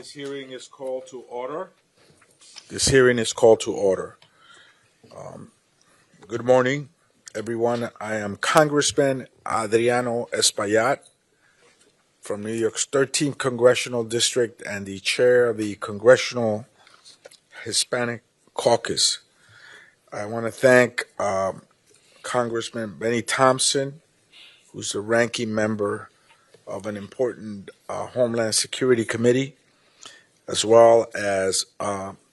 This hearing is called to order. This hearing is called to order. Good morning, everyone. I am Congressman Adriano Espaillat from New York's 13th Congressional District and the chair of the Congressional Hispanic Caucus. I want to thank Congressman Benny Thompson, who's the ranking member of an important Homeland Security Committee, as well as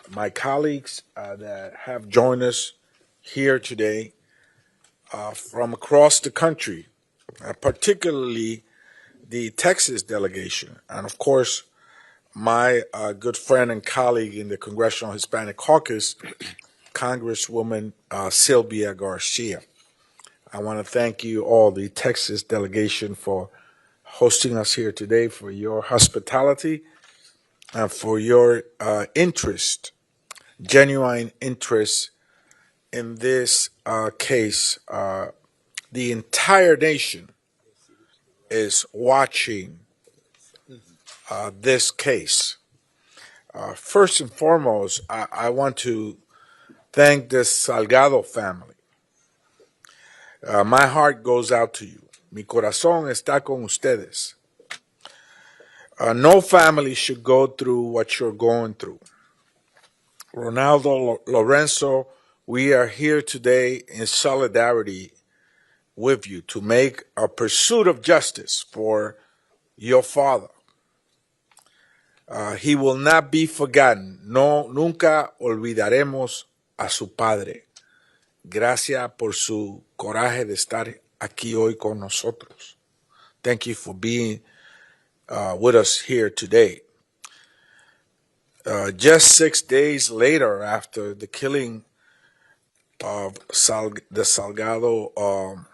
my colleagues that have joined us here today from across the country, particularly the Texas delegation, and of course, my good friend and colleague in the Congressional Hispanic Caucus, Congresswoman Sylvia Garcia. I want to thank you all, the Texas delegation, for hosting us here today, for your hospitality, and for your interest, genuine interest in this case. The entire nation is watching this case. First and foremost, I want to thank the Salgado family. My heart goes out to you. Mi corazón está con ustedes. No family should go through what you're going through. Ronaldo Lorenzo, we are here today in solidarity with you to make a pursuit of justice for your father. He will not be forgotten. No, nunca olvidaremos a su padre. Gracias por su coraje de estar aquí hoy con nosotros. Thank you for being with us here today. Just 6 days later, after the killing of the Salgado,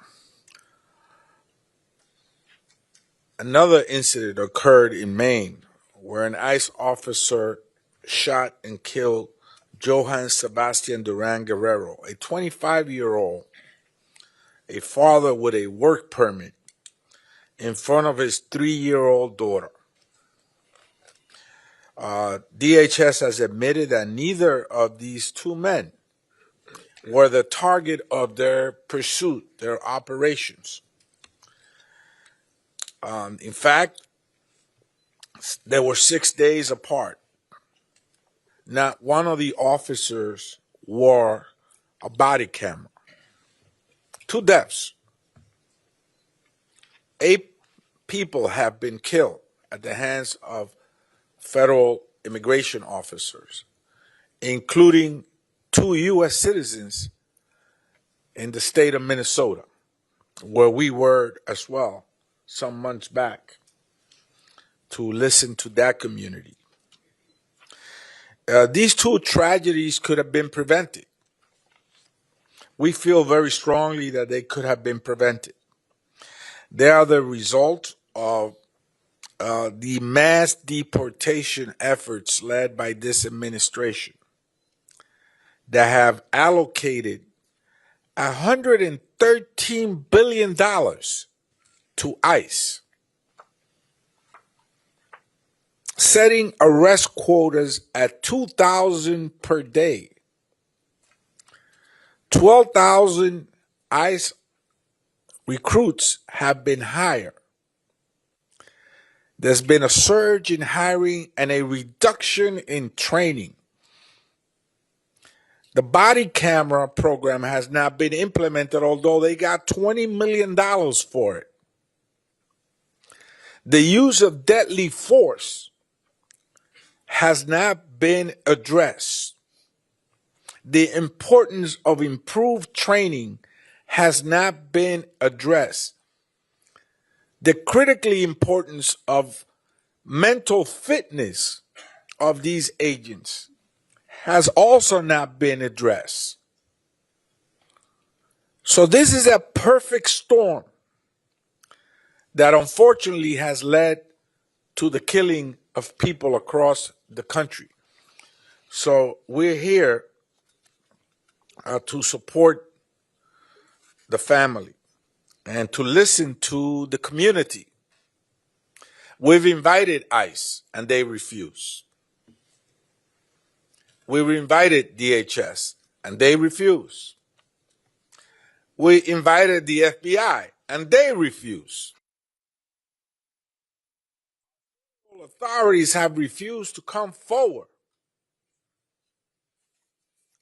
another incident occurred in Maine where an ICE officer shot and killed Johann Sebastian Duran Guerrero, a 25-year-old, a father with a work permit, in front of his 3-year-old daughter. DHS has admitted that neither of these two men were the target of their pursuit, their operations. In fact, they were 6 days apart. Not one of the officers wore a body camera. 2 deaths. 8 people have been killed at the hands of federal immigration officers, including 2 U.S. citizens in the state of Minnesota, where we were as well some months back to listen to that community. These 2 tragedies could have been prevented. We feel very strongly that they could have been prevented. They are the result of the mass deportation efforts led by this administration that have allocated $113 billion to ICE, setting arrest quotas at 2,000 per day. 12,000 ICE recruits have been hired. There's been a surge in hiring and a reduction in training. The body camera program has not been implemented, although they got $20 million for it. The use of deadly force has not been addressed. The importance of improved training has not been addressed. The critical importance of mental fitness of these agents has also not been addressed. So this is a perfect storm that unfortunately has led to the killing of people across the country. So we're here to support the family and to listen to the community. We've invited ICE and they refuse. We invited DHS, and they refused. We invited the FBI, and they refused. Authorities have refused to come forward.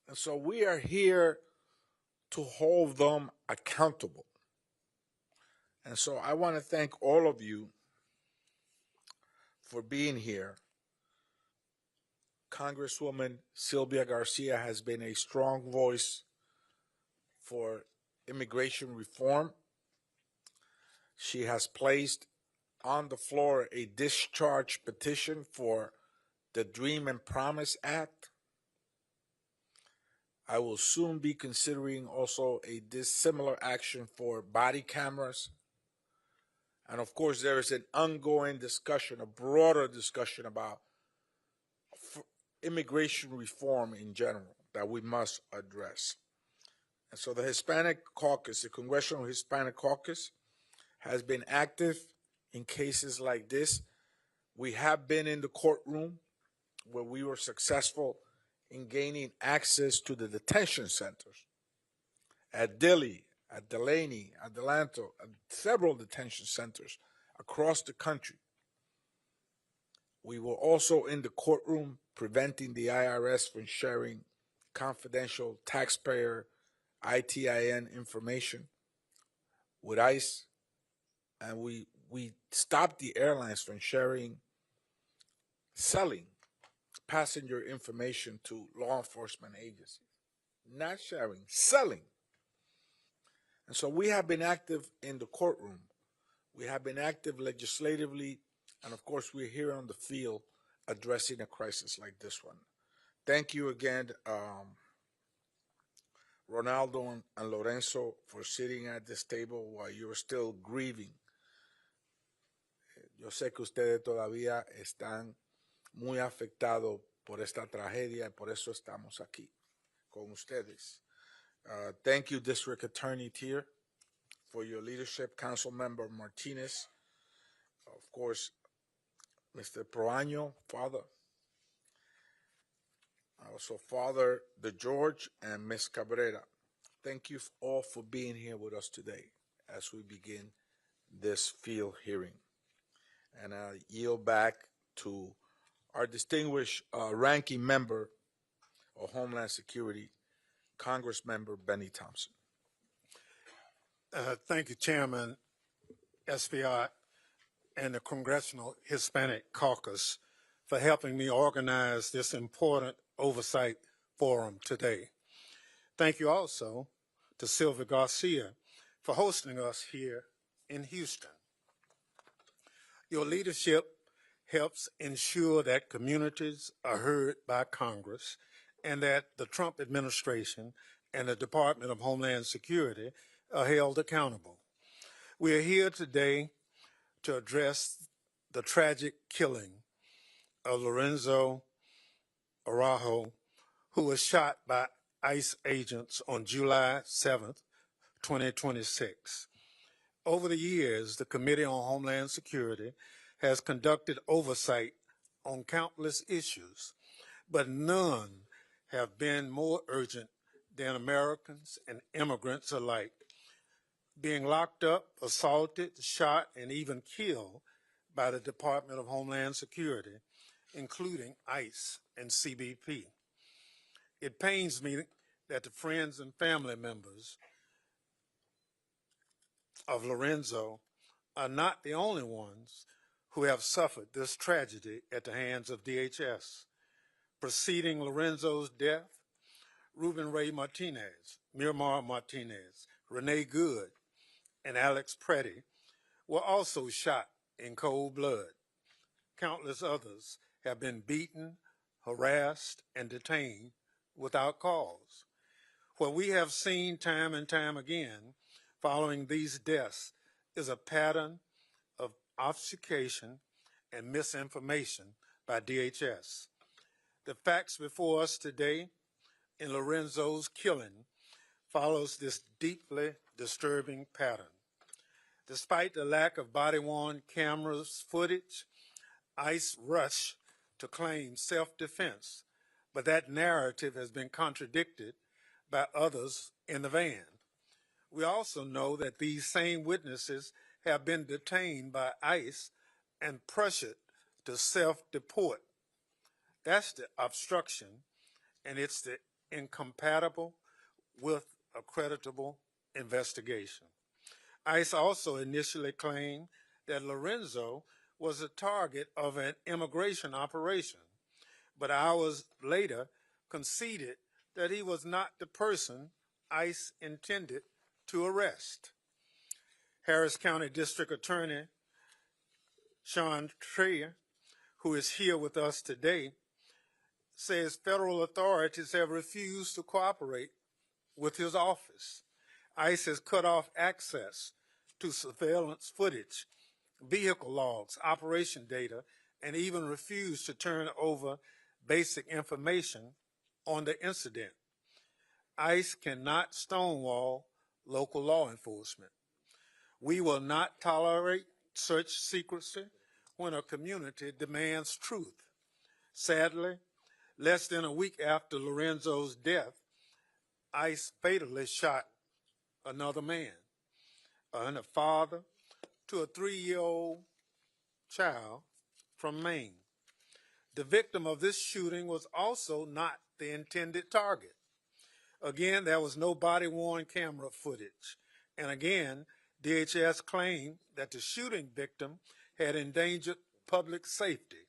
And so we are here to hold them accountable. And so I want to thank all of you for being here. Congresswoman Sylvia Garcia has been a strong voice for immigration reform. She has placed on the floor a discharge petition for the Dream and Promise Act. I will soon be considering also a dissimilar action for body cameras. And of course, there is an ongoing discussion, a broader discussion about immigration reform in general that we must address. And so the Hispanic Caucus, the Congressional Hispanic Caucus, has been active in cases like this. We have been in the courtroom where we were successful in gaining access to the detention centers at Dilley, at Delaney, at Delanto, at several detention centers across the country. We were also in the courtroom preventing the IRS from sharing confidential taxpayer ITIN information with ICE, and we stopped the airlines from selling passenger information to law enforcement agencies. Not sharing, selling. And so we have been active in the courtroom. We have been active legislatively, and of course we're here on the field addressing a crisis like this one. Thank you again, Ronaldo and Lorenzo, for sitting at this table while you're still grieving. Yo sé que ustedes todavía están muy afectados por esta tragedia y por eso estamos aquí con ustedes. Thank you, District Attorney Tier, for your leadership. Council Member Martinez, of course, Mr. Proaño, Father, also Father DeGeorge, and Ms. Cabrera. Thank you all for being here with us today as we begin this field hearing. And I yield back to our distinguished ranking member of Homeland Security, Congressmember Benny Thompson. Thank you, Chairman Espaillat and the Congressional Hispanic Caucus for helping me organize this important oversight forum today. Thank you also to Sylvia Garcia for hosting us here in Houston. Your leadership helps ensure that communities are heard by Congress and that the Trump administration and the Department of Homeland Security are held accountable. We are here today to address the tragic killing of Lorenzo Araujo, who was shot by ICE agents on July 7th, 2026. Over the years, the Committee on Homeland Security has conducted oversight on countless issues, but none have been more urgent than Americans and immigrants alike being locked up, assaulted, shot, and even killed by the Department of Homeland Security, including ICE and CBP. It pains me that the friends and family members of Lorenzo are not the only ones who have suffered this tragedy at the hands of DHS. Preceding Lorenzo's death, Ruben Ray Martinez, Miramar Martinez, Renee Good, and Alex Preddy were also shot in cold blood. Countless others have been beaten, harassed, and detained without cause. What we have seen time and time again following these deaths is a pattern of obfuscation and misinformation by DHS. The facts before us today in Lorenzo's killing follows this deeply disturbing pattern. Despite the lack of body-worn cameras footage, ICE rushed to claim self-defense, but that narrative has been contradicted by others in the van. We also know that these same witnesses have been detained by ICE and pressured to self-deport. That's the obstruction, and it's the incompatible with a creditable investigation. ICE also initially claimed that Lorenzo was a target of an immigration operation, but hours later conceded that he was not the person ICE intended to arrest. Harris County District Attorney Sean Trier, who is here with us today, says federal authorities have refused to cooperate with his office. ICE has cut off access to surveillance footage, vehicle logs, operation data, and even refused to turn over basic information on the incident. ICE cannot stonewall local law enforcement. We will not tolerate such secrecy when a community demands truth. Sadly, less than a week after Lorenzo's death, ICE fatally shot another man and a father to a 3-year-old child from Maine. The victim of this shooting was also not the intended target. Again, there was no body-worn camera footage. And again, DHS claimed that the shooting victim had endangered public safety.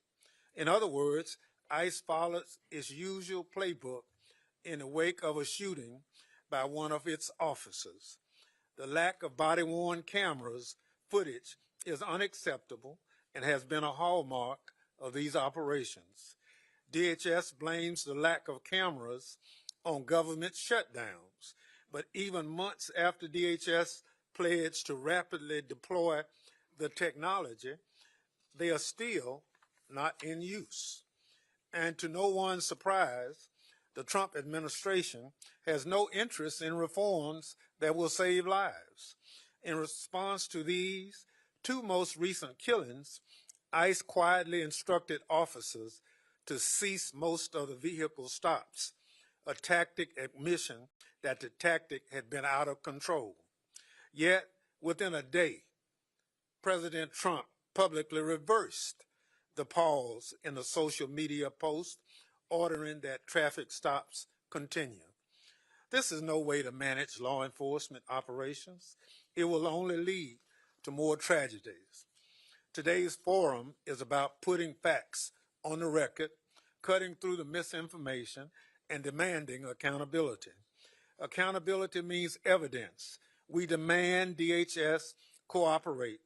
In other words, ICE followed its usual playbook in the wake of a shooting by one of its officers. The lack of body-worn cameras footage is unacceptable and has been a hallmark of these operations. DHS blames the lack of cameras on government shutdowns, but even months after DHS pledged to rapidly deploy the technology, they are still not in use. And to no one's surprise, the Trump administration has no interest in reforms that will save lives. In response to these two most recent killings, ICE quietly instructed officers to cease most of the vehicle stops, a tactic admission that the tactic had been out of control. Yet, within a day, President Trump publicly reversed the pause in a social media post ordering that traffic stops continue. This is no way to manage law enforcement operations. It will only lead to more tragedies. Today's forum is about putting facts on the record, cutting through the misinformation, and demanding accountability. Accountability means evidence. We demand DHS cooperate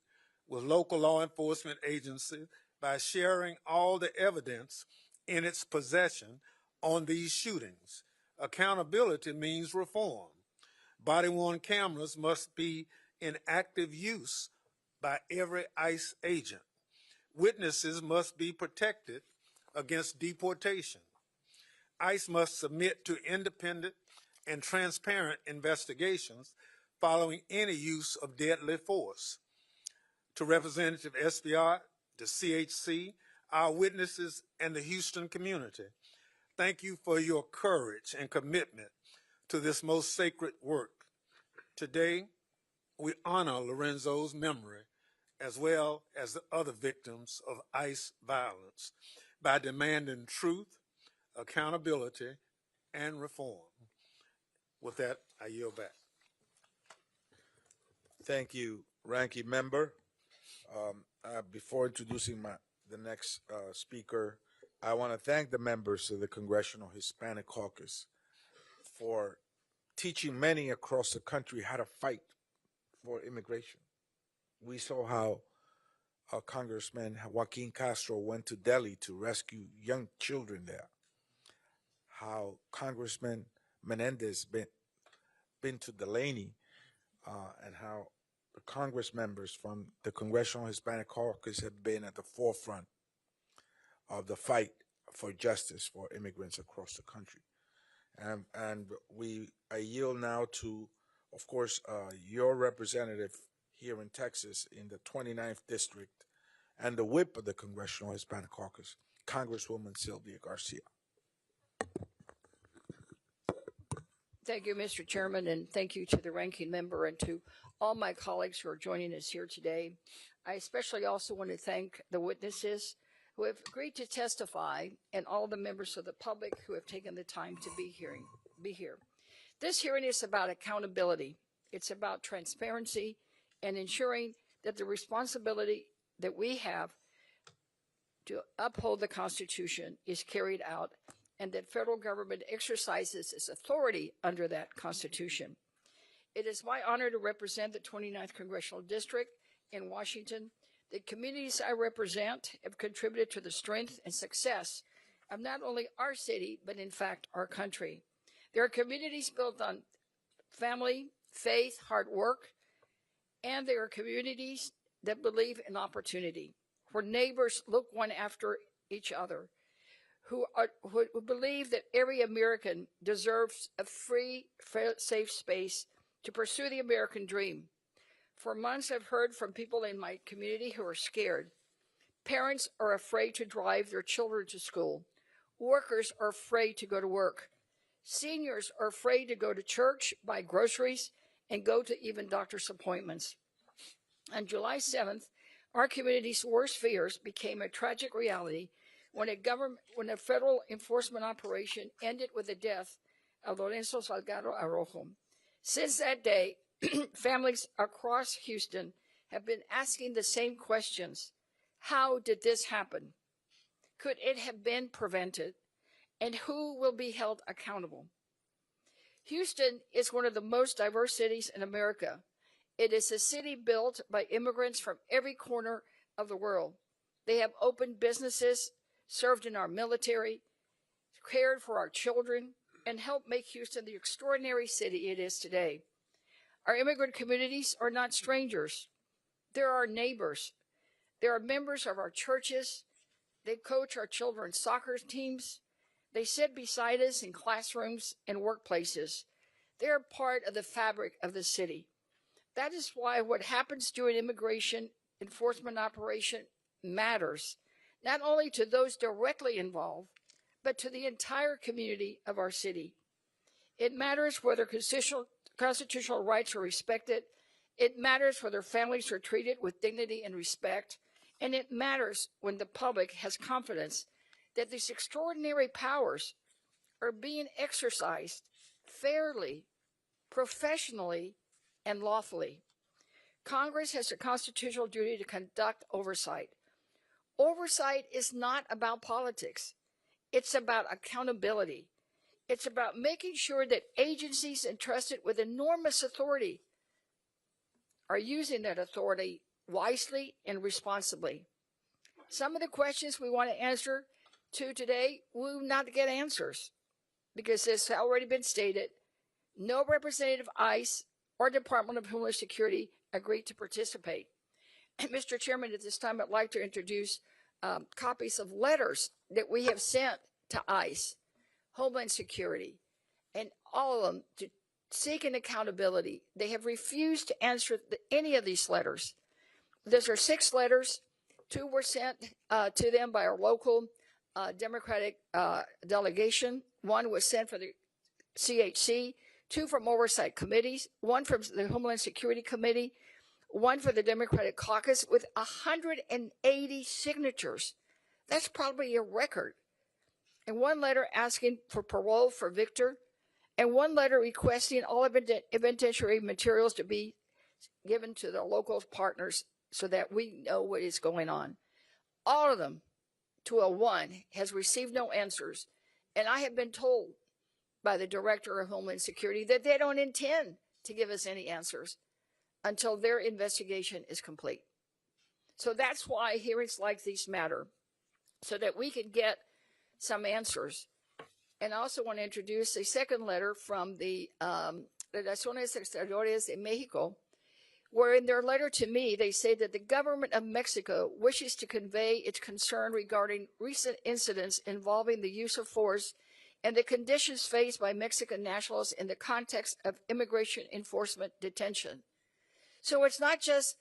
with local law enforcement agencies by sharing all the evidence in its possession on these shootings. Accountability means reform. Body-worn cameras must be in active use by every ICE agent. Witnesses must be protected against deportation. ICE must submit to independent and transparent investigations following any use of deadly force. To Representative Espaillat, the CHC, our witnesses, and the Houston community, thank you for your courage and commitment to this most sacred work. Today, we honor Lorenzo's memory as well as the other victims of ICE violence by demanding truth, accountability, and reform. With that, I yield back. Thank you, Ranking Member. Before introducing the next speaker, I want to thank the members of the Congressional Hispanic Caucus for teaching many across the country how to fight for immigration. We saw how Congressman Joaquin Castro went to Delhi to rescue young children there. How Congressman Menendez been to Delaney, and how the Congress members from the Congressional Hispanic Caucus have been at the forefront of the fight for justice for immigrants across the country. And I yield now to, of course, your representative here in Texas in the 29th District and the whip of the Congressional Hispanic Caucus, Congresswoman Sylvia Garcia. Thank you, Mr. Chairman, and thank you to the ranking member and to all my colleagues who are joining us here today. I especially also want to thank the witnesses who have agreed to testify and all the members of the public who have taken the time to be here. This hearing is about accountability. It's about transparency and ensuring that the responsibility that we have to uphold the Constitution is carried out and that federal government exercises its authority under that Constitution. It is my honor to represent the 29th Congressional District in Washington. The communities I represent have contributed to the strength and success of not only our city, but in fact, our country. There are communities built on family, faith, hard work, and there are communities that believe in opportunity, where neighbors look one after each other, who believe that every American deserves a free, safe space to pursue the American dream. For months, I've heard from people in my community who are scared. Parents are afraid to drive their children to school. Workers are afraid to go to work. Seniors are afraid to go to church, buy groceries, and go to even doctor's appointments. On July 7th, our community's worst fears became a tragic reality when a federal enforcement operation ended with the death of Lorenzo Salgado Arrojo. Since that day, families across Houston have been asking the same questions. How did this happen? Could it have been prevented? And who will be held accountable? Houston is one of the most diverse cities in America. It is a city built by immigrants from every corner of the world. They have opened businesses, served in our military, cared for our children, and helped make Houston the extraordinary city it is today. Our immigrant communities are not strangers. They're our neighbors. They are members of our churches. They coach our children's soccer teams. They sit beside us in classrooms and workplaces. They're part of the fabric of the city. That is why what happens during immigration enforcement operation matters, not only to those directly involved, but to the entire community of our city. It matters whether constitutional rights are respected. It matters whether families are treated with dignity and respect. And it matters when the public has confidence that these extraordinary powers are being exercised fairly, professionally, and lawfully. Congress has a constitutional duty to conduct oversight. Oversight is not about politics. It's about accountability. It's about making sure that agencies entrusted with enormous authority are using that authority wisely and responsibly. Some of the questions we want to answer to today will not get answers because this has already been stated. No representative of ICE or Department of Homeland Security agreed to participate. And Mr. Chairman, at this time, I'd like to introduce copies of letters that we have sent to ICE, Homeland Security, and all of them to seek an accountability. They have refused to answer any of these letters. Those are 6 letters. 2 were sent to them by our local Democratic delegation. 1 was sent from the CHC, 2 from oversight committees, 1 from the Homeland Security Committee, 1 for the Democratic caucus with 180 signatures. That's probably a record. And 1 letter asking for parole for Victor, and 1 letter requesting all evidentiary materials to be given to the local partners so that we know what is going on. All of them, to a 1, has received no answers. And I have been told by the Director of Homeland Security that they don't intend to give us any answers until their investigation is complete. So that's why hearings like these matter, so that we can get some answers. And I also want to introduce a second letter from the Relaciones Exteriores de Mexico, where in their letter to me, they say that the government of Mexico wishes to convey its concern regarding recent incidents involving the use of force and the conditions faced by Mexican nationals in the context of immigration enforcement detention. So it's not just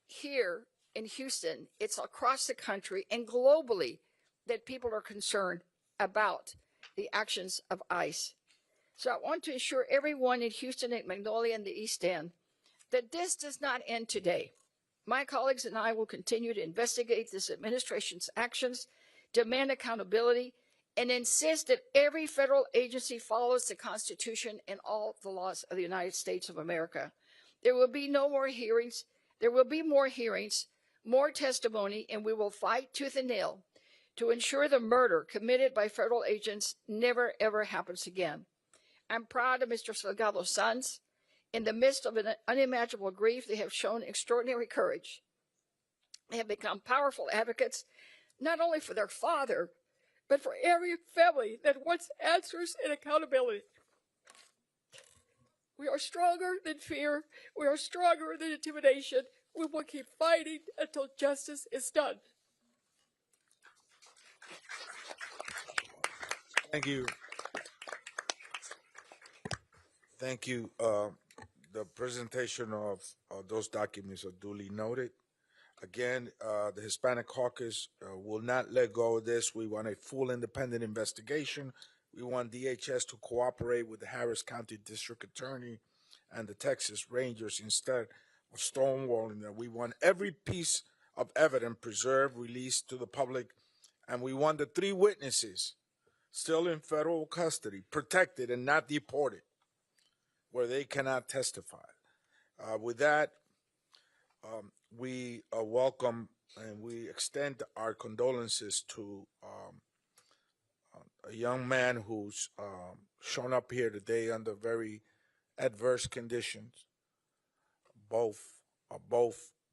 here in Houston, it's across the country and globally that people are concerned about the actions of ICE. So I want to assure everyone in Houston and Magnolia and the East End that this does not end today. My colleagues and I will continue to investigate this administration's actions, demand accountability, and insist that every federal agency follows the Constitution and all the laws of the United States of America. There will be no more hearings. There will be more hearings, more testimony, and we will fight tooth and nail to ensure the murder committed by federal agents never, ever happens again. I'm proud of Mr. Salgado's sons. In the midst of an unimaginable grief, they have shown extraordinary courage. They have become powerful advocates, not only for their father, but for every family that wants answers and accountability. We are stronger than fear. We are stronger than intimidation. We will keep fighting until justice is done. Thank you. Thank you. The presentation of those documents are duly noted. Again, the Hispanic Caucus will not let go of this. We want a full independent investigation. We want DHS to cooperate with the Harris County District Attorney and the Texas Rangers instead of stonewalling them. We want every piece of evidence preserved, released to the public, and we want the 3 witnesses still in federal custody, protected and not deported, where they cannot testify. With that, we welcome and we extend our condolences to a young man who's shown up here today under very adverse conditions. Both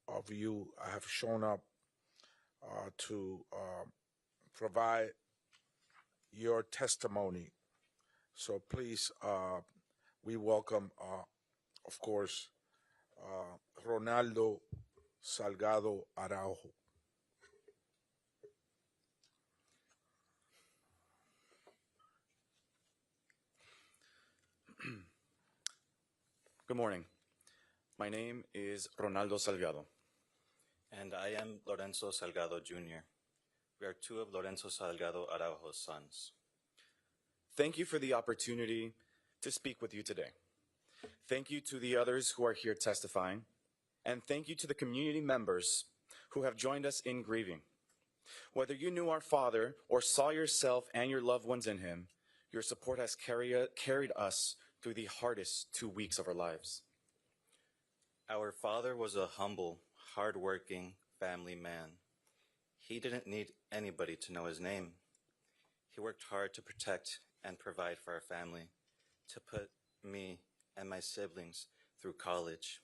of you have shown up to provide your testimony. So please, we welcome, of course, Ronaldo Salgado Araujo. Good morning. My name is Ronaldo Salgado. And I am Lorenzo Salgado Jr. We are 2 of Lorenzo Salgado Araujo's sons. Thank you for the opportunity to speak with you today. Thank you to the others who are here testifying, and thank you to the community members who have joined us in grieving. Whether you knew our father or saw yourself and your loved ones in him, your support has carried us through the hardest 2 weeks of our lives. Our father was a humble, hard-working family man. He didn't need anybody to know his name. He worked hard to protect and provide for our family, to put me and my siblings through college.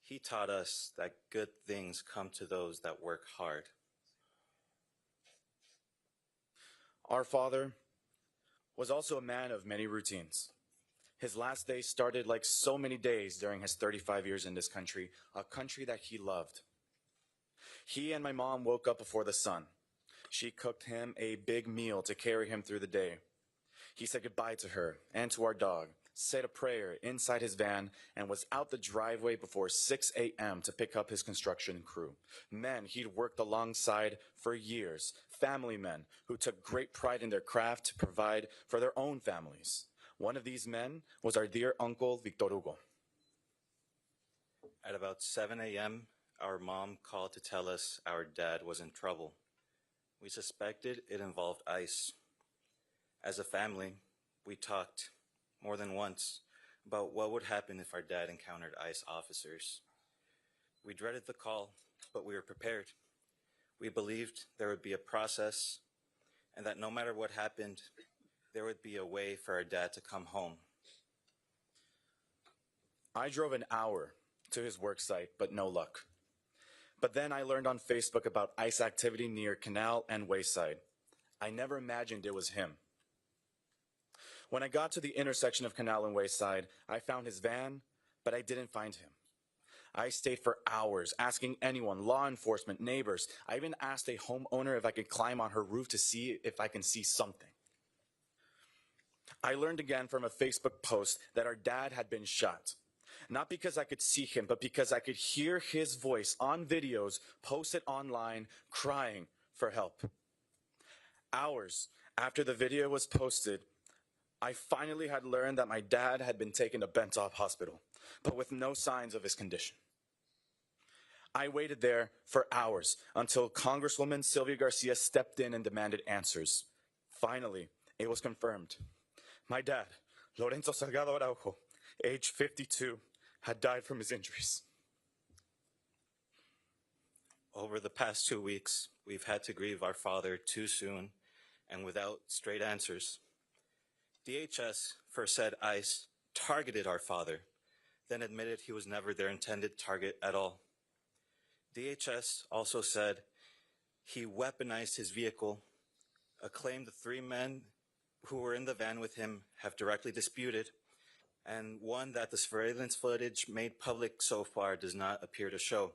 He taught us that good things come to those that work hard. Our father was also a man of many routines. His last day started like so many days during his 35 years in this country, a country that he loved. He and my mom woke up before the sun. She cooked him a big meal to carry him through the day. He said goodbye to her and to our dog, said a prayer inside his van, and was out the driveway before 6 a.m. to pick up his construction crew. Men he'd worked alongside for years, family men who took great pride in their craft to provide for their own families. One of these men was our dear uncle, Victor Hugo. At about 7 a.m., our mom called to tell us our dad was in trouble. We suspected it involved ICE. As a family, we talked more than once about what would happen if our dad encountered ICE officers. We dreaded the call, but we were prepared. We believed there would be a process and that no matter what happened, there would be a way for our dad to come home. I drove an hour to his work site, but no luck. But then I learned on Facebook about ICE activity near Canal and Wayside. I never imagined it was him. When I got to the intersection of Canal and Wayside, I found his van, but I didn't find him. I stayed for hours asking anyone, law enforcement, neighbors. I even asked a homeowner if I could climb on her roof to see if I can see something. I learned again from a Facebook post that our dad had been shot. Not because I could see him, but because I could hear his voice on videos posted online crying for help. Hours After the video was posted, I finally had learned that my dad had been taken to Bentop Hospital, but with no signs of his condition. I waited there for hours until Congresswoman Sylvia Garcia stepped in and demanded answers. Finally, it was confirmed. My dad, Lorenzo Salgado Araujo, age 52, had died from his injuries. Over the past 2 weeks, we've had to grieve our father too soon and without straight answers. DHS, first said ICE, targeted our father, then admitted he was never their intended target at all. DHS also said he weaponized his vehicle, a claim the 3 men who were in the van with him have directly disputed, and one that the surveillance footage made public so far does not appear to show.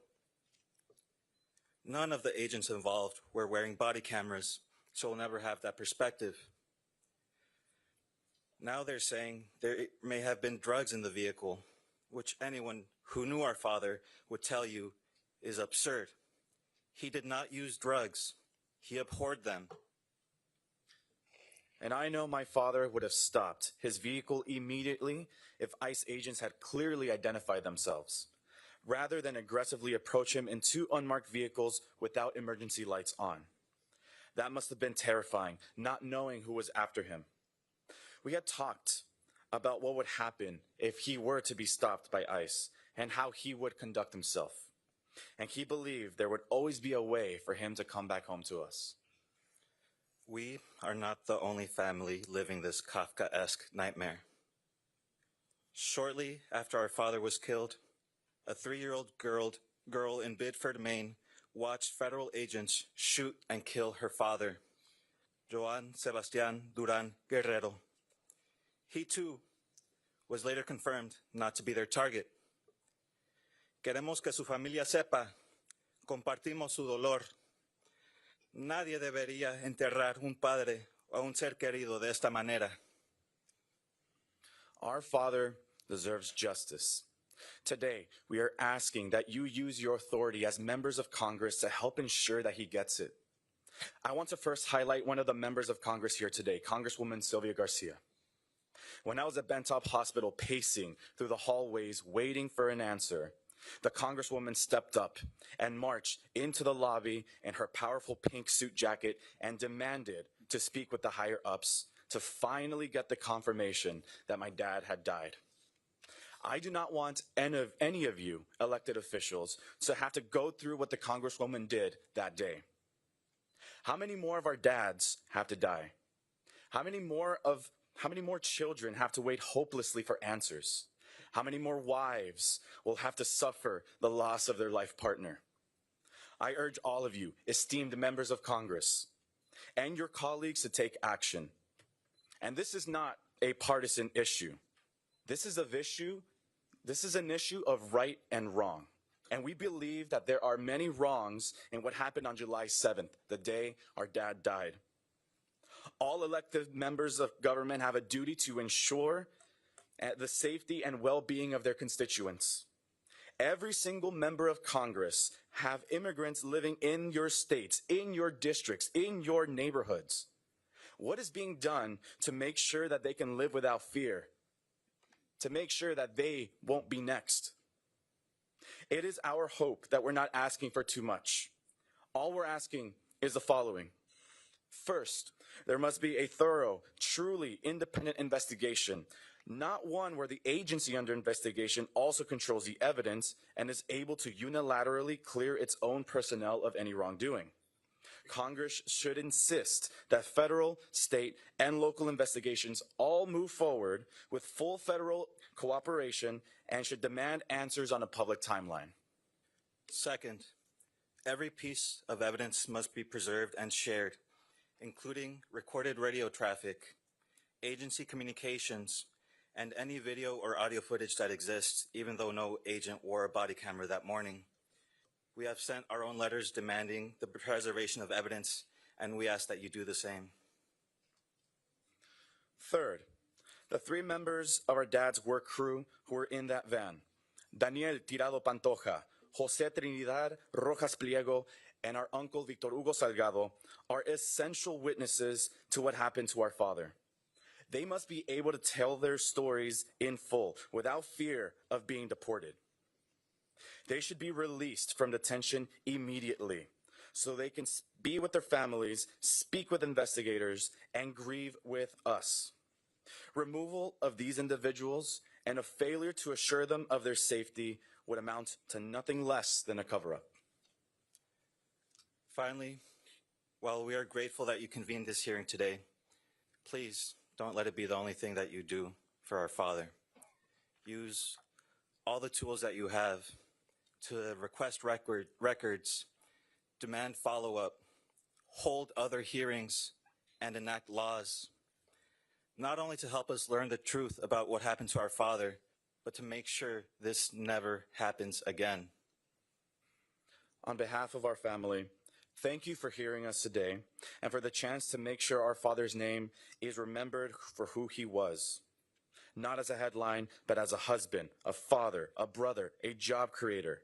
None of the agents involved were wearing body cameras, so we'll never have that perspective. Now they're saying there may have been drugs in the vehicle, which anyone who knew our father would tell you is absurd. He did not use drugs. He abhorred them. And I know my father would have stopped his vehicle immediately if ICE agents had clearly identified themselves, rather than aggressively approach him in 2 unmarked vehicles without emergency lights on. That must have been terrifying, not knowing who was after him. We had talked about what would happen if he were to be stopped by ICE and how he would conduct himself. And he believed there would always be a way for him to come back home to us. We are not the only family living this Kafkaesque nightmare. Shortly after our father was killed, a 3-year-old girl in Biddeford, Maine, watched federal agents shoot and kill her father, Joan Sebastian Duran Guerrero. He too was later confirmed not to be their target. Queremos que su familia sepa, compartimos su dolor. Nadie debería enterrar un padre o un ser querido de esta manera. Our father deserves justice. Today, we are asking that you use your authority as members of Congress to help ensure that he gets it. I want to first highlight one of the members of Congress here today, Congresswoman Sylvia Garcia. When I was at Bentop Hospital pacing through the hallways waiting for an answer, the Congresswoman stepped up and marched into the lobby in her powerful pink suit jacket and demanded to speak with the higher-ups to finally get the confirmation that my dad had died. I do not want any of you elected officials to have to go through what the Congresswoman did that day. How many more of our dads have to die? How many more children have to wait hopelessly for answers? How many more wives will have to suffer the loss of their life partner? I urge all of you, esteemed members of Congress, and your colleagues to take action. And this is not a partisan issue. This is an issue of right and wrong. And we believe that there are many wrongs in what happened on July 7th, the day our dad died. All elected members of government have a duty to ensure the safety and well-being of their constituents. Every single member of Congress have immigrants living in your states, in your districts, in your neighborhoods. What is being done to make sure that they can live without fear? To make sure that they won't be next? It is our hope that we're not asking for too much. All we're asking is the following. First, there must be a thorough, truly independent investigation, not one where the agency under investigation also controls the evidence and is able to unilaterally clear its own personnel of any wrongdoing. Congress should insist that federal, state, and local investigations all move forward with full federal cooperation and should demand answers on a public timeline. Second, every piece of evidence must be preserved and shared, including recorded radio traffic, agency communications, and any video or audio footage that exists, even though no agent wore a body camera that morning. We have sent our own letters demanding the preservation of evidence, and we ask that you do the same. Third, the 3 members of our dad's work crew who were in that van, Daniel Tirado Pantoja, José Trinidad Rojas Pliego, and our uncle Victor Hugo Salgado are essential witnesses to what happened to our father. They must be able to tell their stories in full without fear of being deported. They should be released from detention immediately so they can be with their families, speak with investigators, and grieve with us. Removal of these individuals and a failure to assure them of their safety would amount to nothing less than a cover-up. Finally, while we are grateful that you convened this hearing today, please don't let it be the only thing that you do for our father. Use all the tools that you have to request records, demand follow-up, hold other hearings, and enact laws, not only to help us learn the truth about what happened to our father, but to make sure this never happens again. On behalf of our family, thank you for hearing us today and for the chance to make sure our father's name is remembered for who he was. Not as a headline, but as a husband, a father, a brother, a job creator,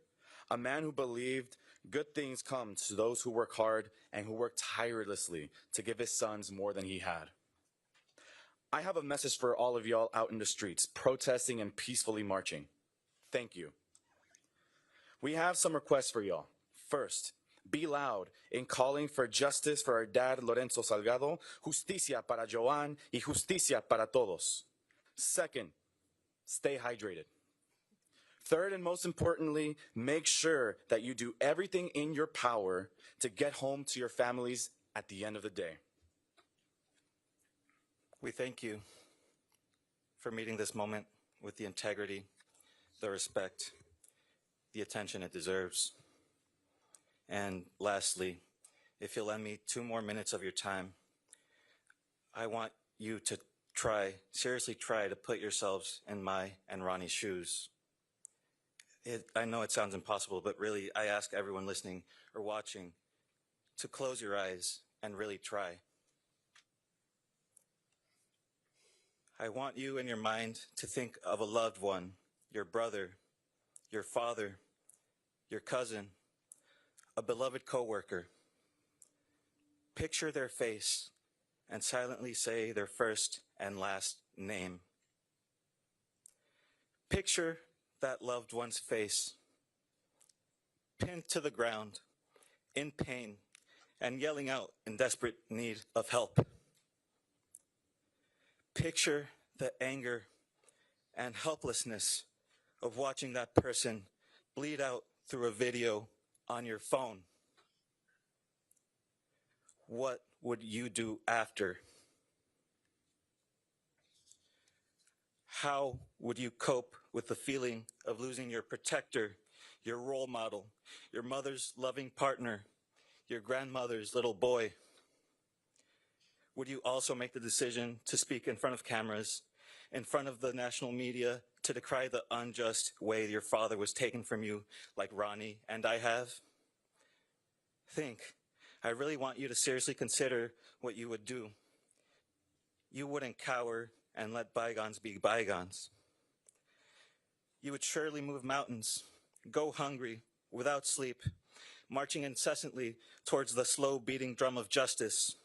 a man who believed good things come to those who work hard and who work tirelessly to give his sons more than he had. I have a message for all of y'all out in the streets, protesting and peacefully marching. Thank you. We have some requests for y'all. First, be loud in calling for justice for our dad, Lorenzo Salgado, justicia para Joan y justicia para todos. Second, stay hydrated. Third, and most importantly, make sure that you do everything in your power to get home to your families at the end of the day. We thank you for meeting this moment with the integrity, the respect, the attention it deserves. And lastly, if you'll lend me 2 more minutes of your time, I want you to seriously try to put yourselves in my and Ronnie's shoes. I know it sounds impossible, but really, I ask everyone listening or watching to close your eyes and really try. I want you in your mind to think of a loved one, your brother, your father, your cousin, a beloved coworker. Picture their face and silently say their first and last name. Picture that loved one's face, pinned to the ground, in pain, and yelling out in desperate need of help. Picture the anger and helplessness of watching that person bleed out through a video on your phone. What would you do after? How would you cope with the feeling of losing your protector, your role model, your mother's loving partner, your grandmother's little boy? Would you also make the decision to speak in front of cameras, in front of the national media, to decry the unjust way your father was taken from you, like Ronnie and I have? Think. I really want you to seriously consider what you would do. You wouldn't cower and let bygones be bygones. You would surely move mountains, go hungry, without sleep, marching incessantly towards the slow beating drum of justice.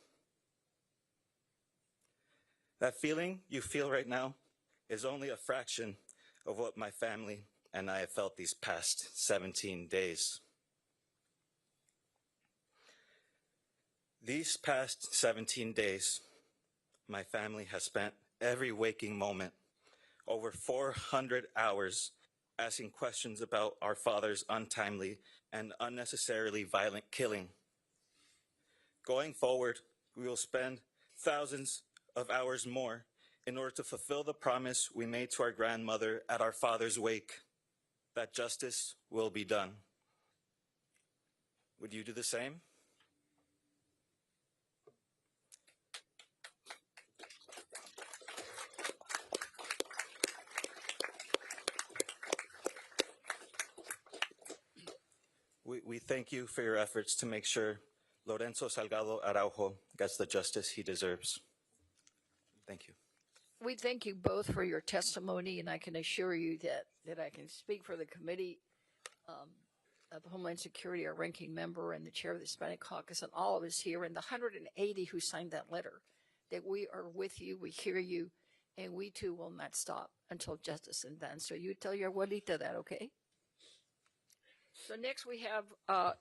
That feeling you feel right now is only a fraction of what my family and I have felt these past 17 days. These past 17 days, my family has spent every waking moment, over 400 hours, asking questions about our father's untimely and unnecessarily violent killing. Going forward, we will spend thousands of hours more in order to fulfill the promise we made to our grandmother at our father's wake, that justice will be done. Would you do the same? We thank you for your efforts to make sure Lorenzo Salgado Araujo gets the justice he deserves. Thank you. We thank you both for your testimony, and I can assure you that I can speak for the committee. of Homeland Security, our ranking member and the chair of the Hispanic Caucus, and all of us here, and the 180 who signed that letter, that we are with you, we hear you, and we too will not stop until justice is done. So you tell your abuelita that, okay? So next we have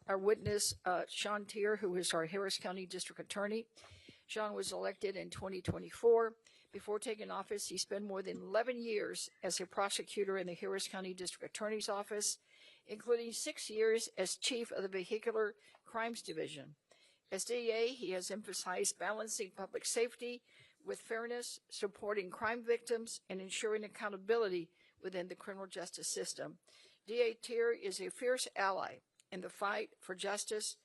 our witness, Sean Tier, who is our Harris County District Attorney. Sean was elected in 2024. Before taking office, he spent more than 11 years as a prosecutor in the Harris County District Attorney's Office, including 6 years as chief of the Vehicular Crimes Division. As DA, he has emphasized balancing public safety with fairness, supporting crime victims, and ensuring accountability within the criminal justice system. DA Tier is a fierce ally in the fight for justice,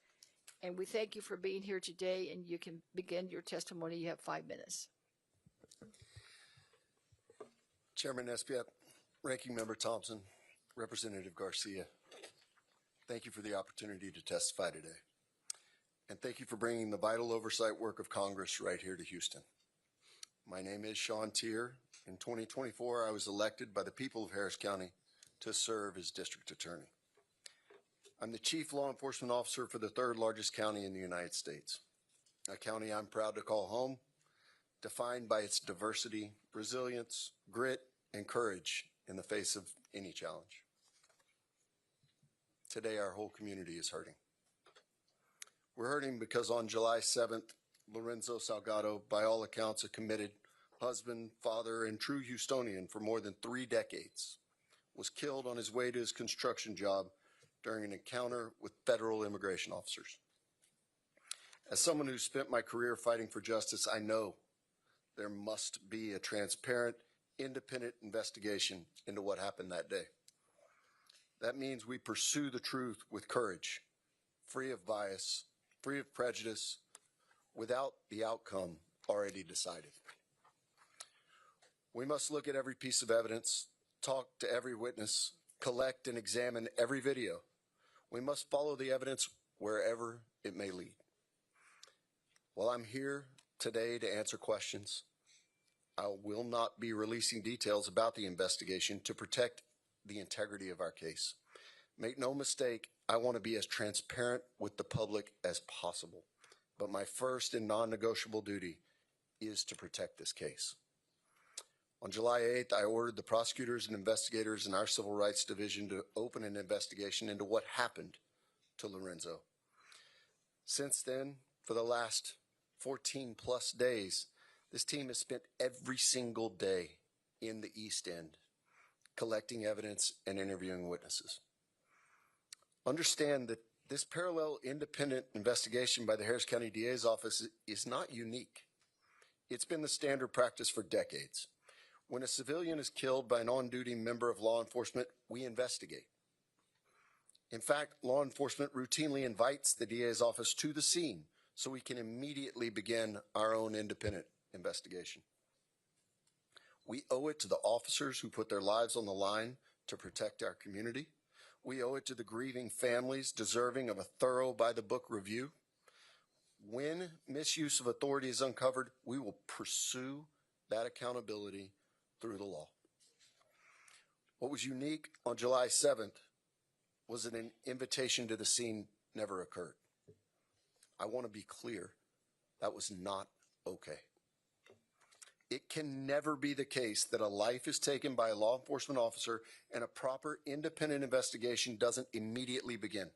and we thank you for being here today, and you can begin your testimony. You have 5 minutes. Chairman Esbiat, Ranking Member Thompson, Representative Garcia, thank you for the opportunity to testify today. And thank you for bringing the vital oversight work of Congress right here to Houston. My name is Sean Tier. In 2024, I was elected by the people of Harris County to serve as district attorney. I'm the chief law enforcement officer for the third largest county in the United States, a county I'm proud to call home, defined by its diversity, resilience, grit, and courage in the face of any challenge. Today, our whole community is hurting. We're hurting because on July 7th, Lorenzo Salgado, by all accounts, a committed husband, father, and true Houstonian for more than 3 decades, was killed on his way to his construction job during an encounter with federal immigration officers. As someone who spent my career fighting for justice, I know there must be a transparent, independent investigation into what happened that day. That means we pursue the truth with courage, free of bias, free of prejudice, without the outcome already decided. We must look at every piece of evidence, talk to every witness, collect and examine every video. We must follow the evidence wherever it may lead. While I'm here today to answer questions, I will not be releasing details about the investigation to protect the integrity of our case. Make no mistake, I want to be as transparent with the public as possible, but my first and non-negotiable duty is to protect this case. On July 8th, I ordered the prosecutors and investigators in our Civil Rights Division to open an investigation into what happened to Lorenzo. Since then, for the last 14 plus days, this team has spent every single day in the East End collecting evidence and interviewing witnesses. Understand that this parallel independent investigation by the Harris County DA's office is not unique. It's been the standard practice for decades. When a civilian is killed by an on-duty member of law enforcement, we investigate. In fact, law enforcement routinely invites the DA's office to the scene so we can immediately begin our own independent investigation. We owe it to the officers who put their lives on the line to protect our community. We owe it to the grieving families deserving of a thorough by-the-book review. When misuse of authority is uncovered, we will pursue that accountability through the law. What was unique on July 7th was that an invitation to the scene never occurred. I want to be clear, that was not okay. It can never be the case that a life is taken by a law enforcement officer and a proper independent investigation doesn't immediately begin.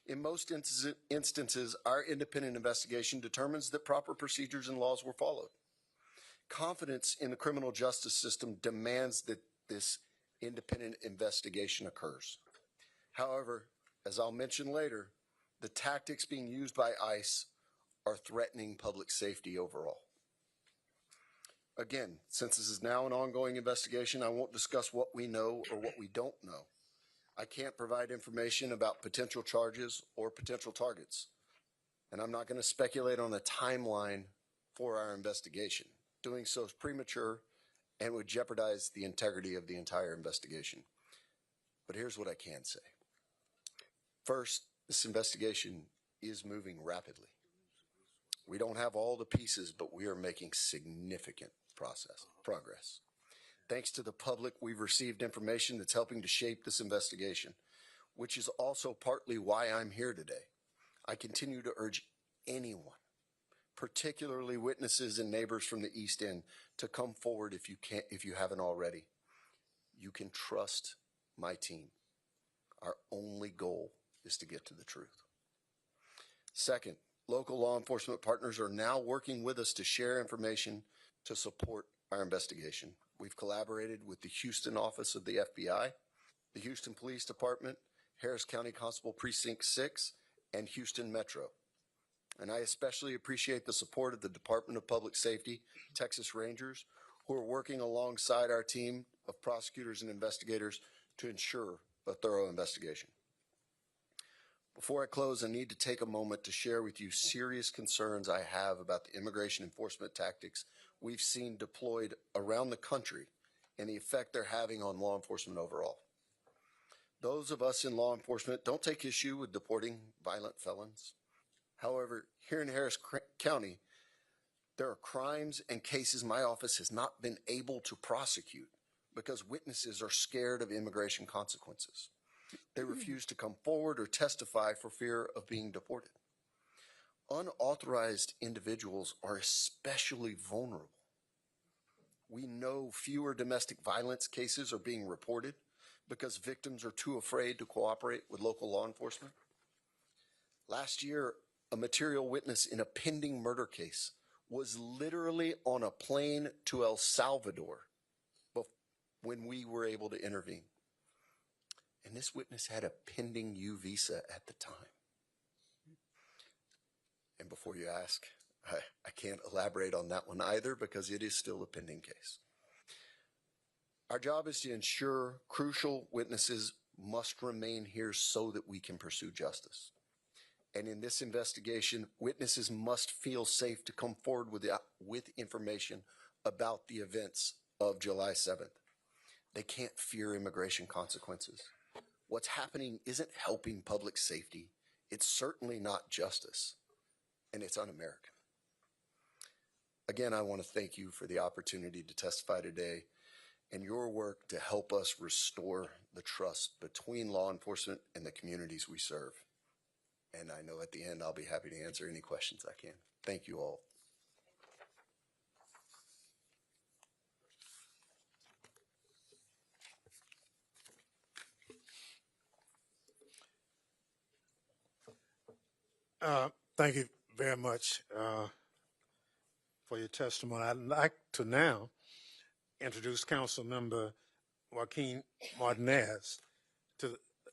In most instances, our independent investigation determines that proper procedures and laws were followed. Confidence in the criminal justice system demands that this independent investigation occurs. However, as I'll mention later, the tactics being used by ICE are threatening public safety overall. Again, since this is now an ongoing investigation, I won't discuss what we know or what we don't know. I can't provide information about potential charges or potential targets, and I'm not going to speculate on a timeline for our investigation. Doing so is premature and would jeopardize the integrity of the entire investigation. But here's what I can say. First, this investigation is moving rapidly. We don't have all the pieces, but we are making significant progress. Thanks to the public, we've received information that's helping to shape this investigation. which is also partly why I'm here today. I continue to urge anyone, particularly witnesses and neighbors from the East End, to come forward if you haven't already. You can trust my team. Our only goal is to get to the truth. Second, local law enforcement partners are now working with us to share information to support our investigation. We've collaborated with the Houston office of the FBI, the Houston Police Department, Harris County Constable Precinct 6, and Houston Metro. And I especially appreciate the support of the Department of Public Safety, Texas Rangers, who are working alongside our team of prosecutors and investigators to ensure a thorough investigation. Before I close, I need to take a moment to share with you serious concerns I have about the immigration enforcement tactics we've seen deployed around the country and the effect they're having on law enforcement overall. Those of us in law enforcement don't take issue with deporting violent felons. However, here in Harris County, there are crimes and cases my office has not been able to prosecute because witnesses are scared of immigration consequences. They refuse to come forward or testify for fear of being deported. Unauthorized individuals are especially vulnerable. We know fewer domestic violence cases are being reported because victims are too afraid to cooperate with local law enforcement. Last year, a material witness in a pending murder case was literally on a plane to El Salvador when we were able to intervene. And this witness had a pending U visa at the time. And before you ask, I can't elaborate on that one either because it is still a pending case. Our job is to ensure crucial witnesses must remain here so that we can pursue justice. And in this investigation, witnesses must feel safe to come forward with information about the events of July 7th. They can't fear immigration consequences. What's happening isn't helping public safety. It's certainly not justice, and it's un-American. Again, I want to thank you for the opportunity to testify today and your work to help us restore the trust between law enforcement and the communities we serve. And I know at the end I'll be happy to answer any questions I can. Thank you all. Thank you very much for your testimony. I'd like to now introduce Council Member Joaquin Martinez,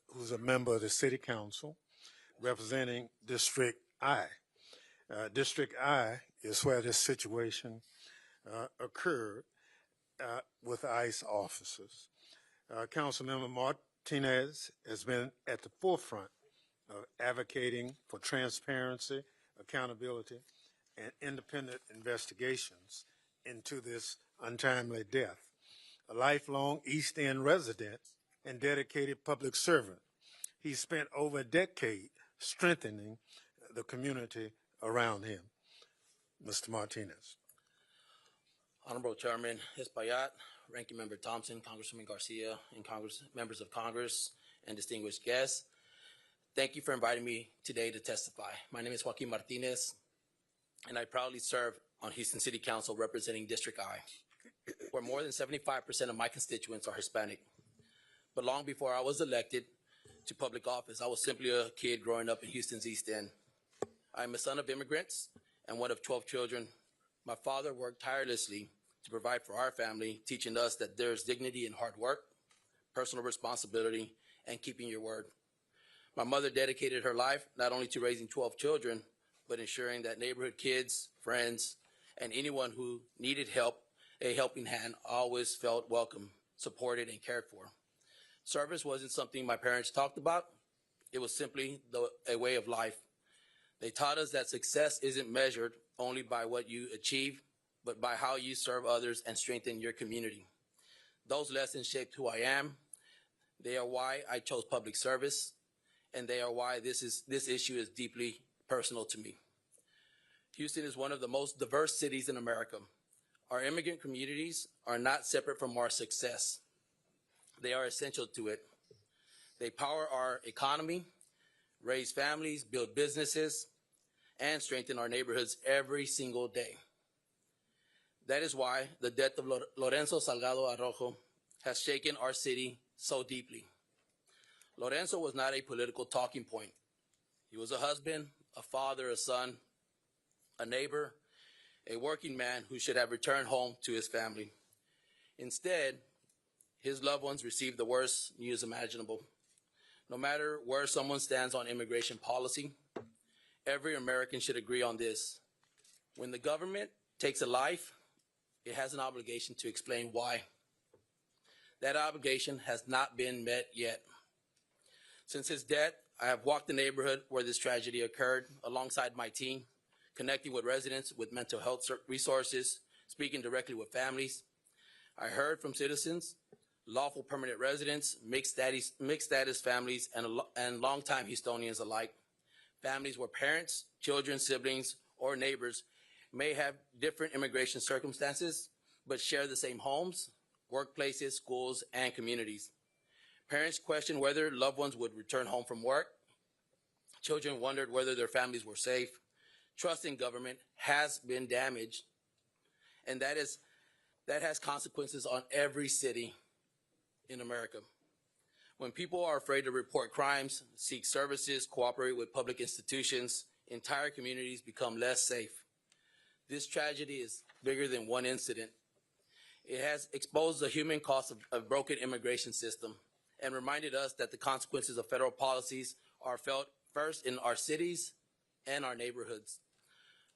who's a member of the City Council representing District I. District I is where this situation occurred with ICE officers. Councilmember Martinez has been at the forefront of advocating for transparency, accountability, and independent investigations into this untimely death. A lifelong East End resident and dedicated public servant, he spent over a decade strengthening the community around him. Mr. Martinez. Honorable Chairman Espaillat, Ranking Member Thompson, Congressman Garcia, and members of Congress, and distinguished guests, thank you for inviting me today to testify. My name is Joaquin Martinez, and I proudly serve on Houston City Council representing District I, where more than 75% of my constituents are Hispanic. But long before I was elected to public office, I was simply a kid growing up in Houston's East End. I'm a son of immigrants and one of 12 children. My father worked tirelessly to provide for our family, teaching us that there's dignity in hard work, personal responsibility, and keeping your word. My mother dedicated her life not only to raising 12 children, but ensuring that neighborhood kids, friends, and anyone who needed help, a helping hand, always felt welcome, supported, and cared for. Service wasn't something my parents talked about. It was simply a way of life. They taught us that success isn't measured only by what you achieve, but by how you serve others and strengthen your community. Those lessons shaped who I am. They are why I chose public service, and they are why this issue is deeply personal to me. Houston is one of the most diverse cities in America. Our immigrant communities are not separate from our success. They are essential to it. They power our economy, raise families, build businesses, and strengthen our neighborhoods every single day. That is why the death of Lorenzo Salgado Arrojo has shaken our city so deeply. Lorenzo was not a political talking point. He was a husband, a father, a son, a neighbor, a working man who should have returned home to his family. Instead, his loved ones received the worst news imaginable. No matter where someone stands on immigration policy, every American should agree on this. When the government takes a life, it has an obligation to explain why. That obligation has not been met yet. Since his death, I have walked the neighborhood where this tragedy occurred alongside my team, connecting with residents with mental health resources, speaking directly with families. I heard from citizens, lawful permanent residents, mixed status families, and longtime Houstonians alike. Families where parents, children, siblings, or neighbors may have different immigration circumstances, but share the same homes, workplaces, schools, and communities. Parents questioned whether loved ones would return home from work. Children wondered whether their families were safe. Trust in government has been damaged, and that has consequences on every city in America. When people are afraid to report crimes, seek services, cooperate with public institutions, entire communities become less safe. This tragedy is bigger than one incident. It has exposed the human cost of a broken immigration system and reminded us that the consequences of federal policies are felt first in our cities and our neighborhoods.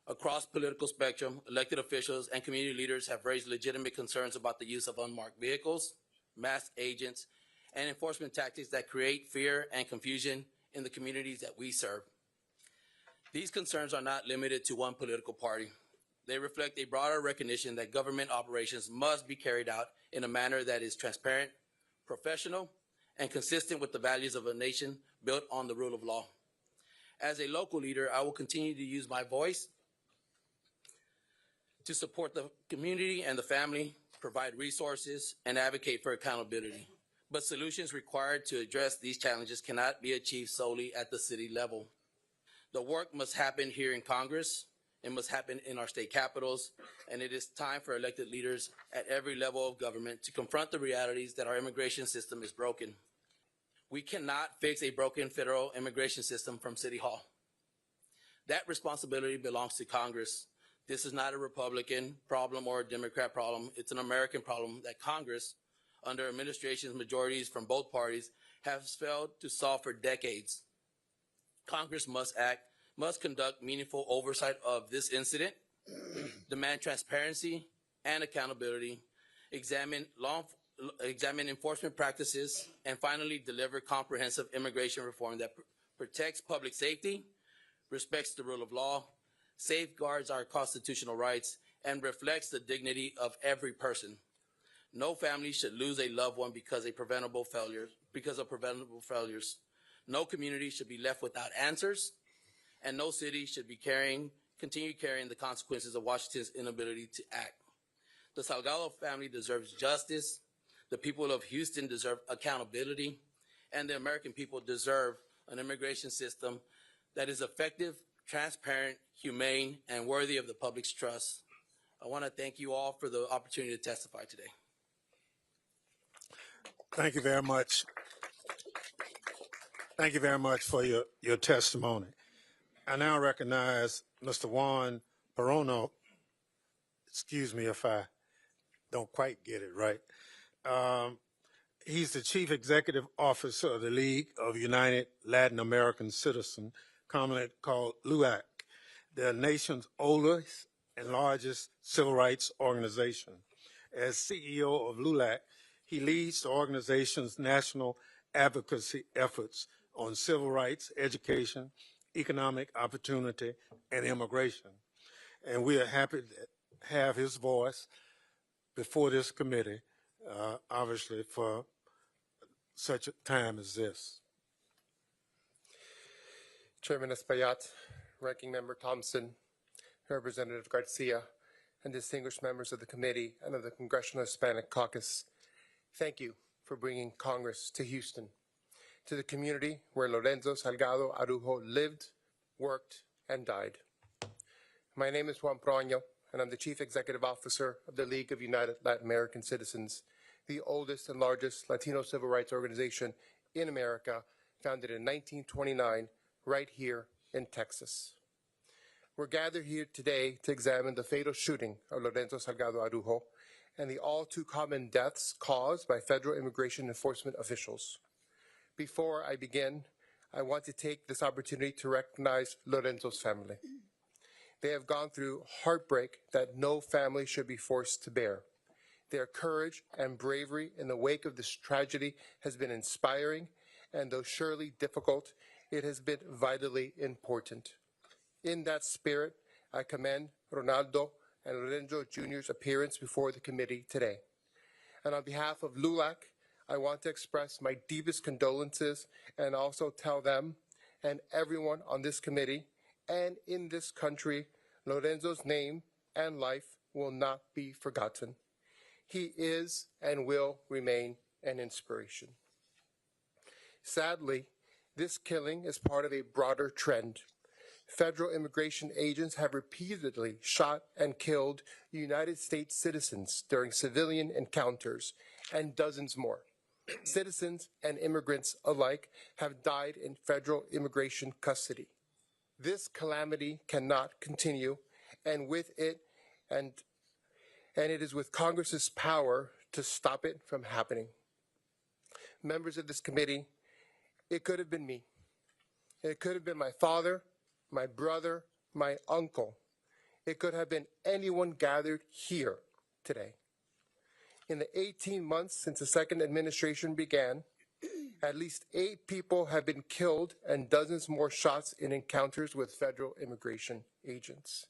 Across political spectrum, elected officials and community leaders have raised legitimate concerns about the use of unmarked vehicles, masked agents, and enforcement tactics that create fear and confusion in the communities that we serve. These concerns are not limited to one political party. They reflect a broader recognition that government operations must be carried out in a manner that is transparent, professional, and consistent with the values of a nation built on the rule of law. As a local leader, I will continue to use my voice to support the community and the family, provide resources, and advocate for accountability. But solutions required to address these challenges cannot be achieved solely at the city level. The work must happen here in Congress. It must happen in our state capitals, and it is time for elected leaders at every level of government to confront the realities that our immigration system is broken. We cannot fix a broken federal immigration system from City Hall. That responsibility belongs to Congress. This is not a Republican problem or a Democrat problem. It's an American problem that Congress, under administrations majorities from both parties, has failed to solve for decades. Congress must conduct meaningful oversight of this incident, demand transparency and accountability, examine enforcement practices, and finally deliver comprehensive immigration reform that protects public safety, respects the rule of law, safeguards our constitutional rights, and reflects the dignity of every person. No family should lose a loved one because of preventable failures. No community should be left without answers, and no city should be continue carrying the consequences of Washington's inability to act. The Salgado family deserves justice, the people of Houston deserve accountability, and the American people deserve an immigration system that is effective, transparent, humane, and worthy of the public's trust. I want to thank you all for the opportunity to testify today. Thank you very much. Thank you very much for your testimony. I now recognize Mr. Juan Perono. Excuse me if I don't quite get it right. He's the Chief Executive Officer of the League of United Latin American Citizens, commonly called LULAC, the nation's oldest and largest civil rights organization. As CEO of LULAC, he leads the organization's national advocacy efforts on civil rights, education, economic opportunity, and immigration. And we are happy to have his voice before this committee, obviously for such a time as this. Chairman Espaillat, Ranking Member Thompson, Representative Garcia, and distinguished members of the committee and of the Congressional Hispanic Caucus, thank you for bringing Congress to Houston. to the community where Lorenzo Salgado Arujo lived, worked, and died. My name is Juan Proaño, and I'm the Chief Executive Officer of the League of United Latin American Citizens, the oldest and largest Latino civil rights organization in America, founded in 1929, right here in Texas. We're gathered here today to examine the fatal shooting of Lorenzo Salgado Arujo and the all too common deaths caused by federal immigration enforcement officials. Before I begin, I want to take this opportunity to recognize Lorenzo's family. They have gone through heartbreak that no family should be forced to bear. Their courage and bravery in the wake of this tragedy has been inspiring, and though surely difficult, it has been vitally important. In that spirit, I commend Ronaldo and Lorenzo Jr.'s appearance before the committee today. And on behalf of LULAC, I want to express my deepest condolences and also tell them and everyone on this committee and in this country, Lorenzo's name and life will not be forgotten. He is and will remain an inspiration. Sadly, this killing is part of a broader trend. Federal immigration agents have repeatedly shot and killed United States citizens during civilian encounters, and dozens more. Citizens and immigrants alike have died in federal immigration custody. This calamity cannot continue, and with it, and it is with Congress's power to stop it from happening. Members of this committee, it could have been me. It could have been my father, my brother, my uncle. It could have been anyone gathered here today. In the 18 months since the second administration began, at least 8 people have been killed and dozens more shots in encounters with federal immigration agents.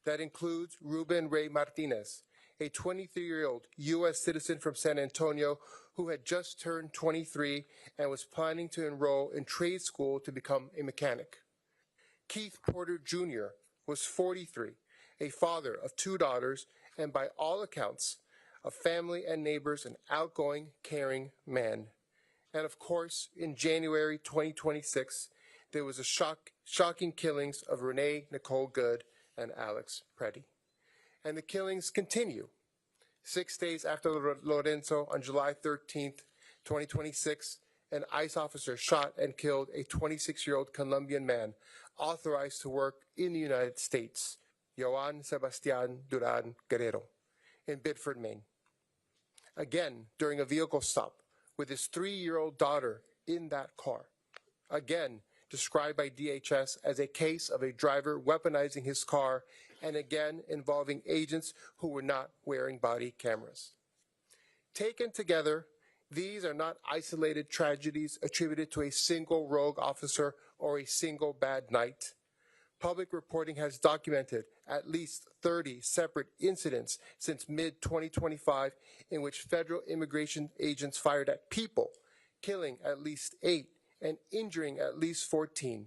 That includes Ruben Ray Martinez, a 23-year-old U.S. citizen from San Antonio who had just turned 23 and was planning to enroll in trade school to become a mechanic. Keith Porter Jr. was 43, a father of 2 daughters, and by all accounts, of family and neighbors, an outgoing, caring man. And of course, in January 2026, there was a shocking killings of Renee Nicole Good and Alex Preddy. And the killings continue. 6 days after Lorenzo, on July 13th, 2026, an ICE officer shot and killed a 26-year-old Colombian man authorized to work in the United States, Joan Sebastian Duran Guerrero, in Biddeford, Maine. Again, during a vehicle stop with his 3-year-old daughter in that car. Again, described by DHS as a case of a driver weaponizing his car, and again involving agents who were not wearing body cameras. Taken together, these are not isolated tragedies attributed to a single rogue officer or a single bad night. Public reporting has documented at least 30 separate incidents since mid-2025 in which federal immigration agents fired at people, killing at least 8 and injuring at least 14,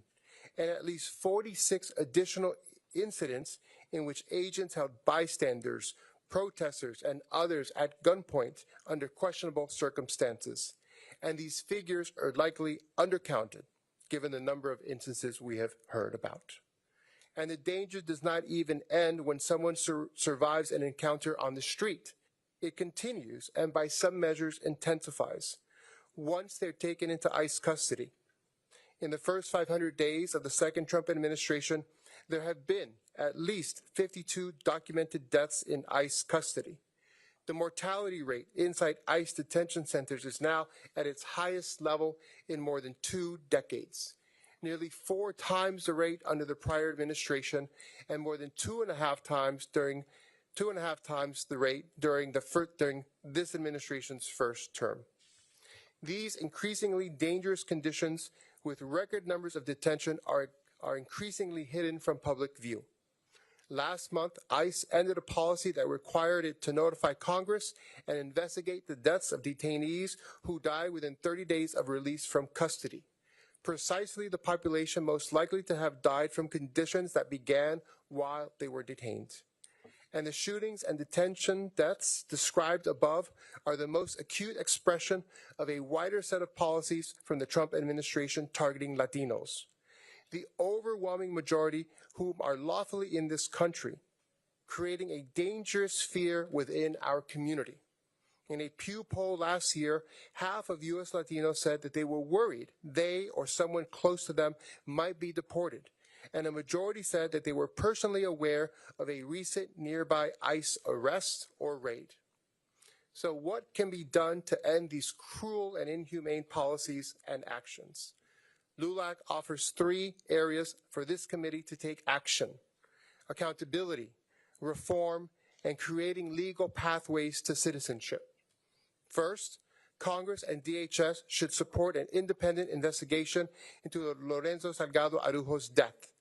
and at least 46 additional incidents in which agents held bystanders, protesters, and others at gunpoint under questionable circumstances. And these figures are likely undercounted, given the number of instances we have heard about. And the danger does not even end when someone survives an encounter on the street. It continues and by some measures intensifies once they're taken into ICE custody. In the first 500 days of the second Trump administration, there have been at least 52 documented deaths in ICE custody. The mortality rate inside ICE detention centers is now at its highest level in more than 2 decades. Nearly 4 times the rate under the prior administration, and more than 2.5 times the rate during this administration's first term. These increasingly dangerous conditions with record numbers of detention are increasingly hidden from public view. Last month, ICE ended a policy that required it to notify Congress and investigate the deaths of detainees who die within 30 days of release from custody. Precisely the population most likely to have died from conditions that began while they were detained. And the shootings and detention deaths described above are the most acute expression of a wider set of policies from the Trump administration targeting Latinos. The overwhelming majority whom are lawfully in this country, creating a dangerous fear within our community. In a Pew poll last year, half of U.S. Latinos said that they were worried they or someone close to them might be deported, and a majority said that they were personally aware of a recent nearby ICE arrest or raid. So what can be done to end these cruel and inhumane policies and actions? LULAC offers 3 areas for this committee to take action: accountability, reform, and creating legal pathways to citizenship. First, Congress and DHS should support an independent investigation into Lorenzo Salgado Arujo's death,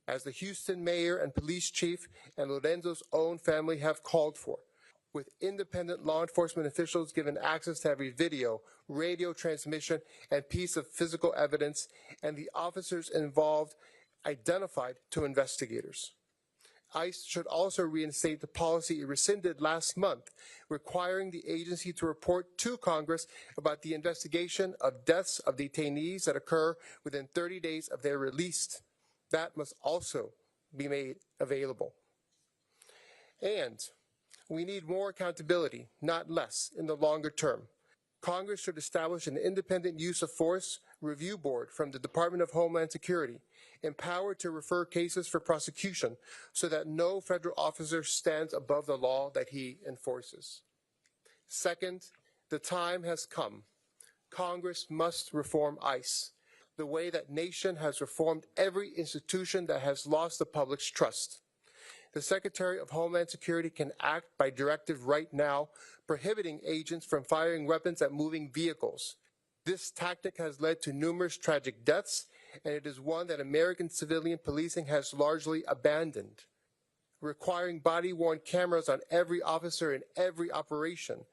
as the Houston mayor and police chief and Lorenzo's own family have called for, with independent law enforcement officials given access to every video, radio transmission, and piece of physical evidence, and the officers involved identified to investigators. ICE should also reinstate the policy it rescinded last month, requiring the agency to report to Congress about the investigation of deaths of detainees that occur within 30 days of their release. That must also be made available. And we need more accountability, not less, in the longer term. Congress should establish an independent use of force review board from the Department of Homeland Security, empowered to refer cases for prosecution so that no federal officer stands above the law that he enforces. Second, the time has come. Congress must reform ICE, the way that nation has reformed every institution that has lost the public's trust. The Secretary of Homeland Security can act by directive right now, prohibiting agents from firing weapons at moving vehicles. This tactic has led to numerous tragic deaths, and it is one that American civilian policing has largely abandoned. Requiring body-worn cameras on every officer in every operation,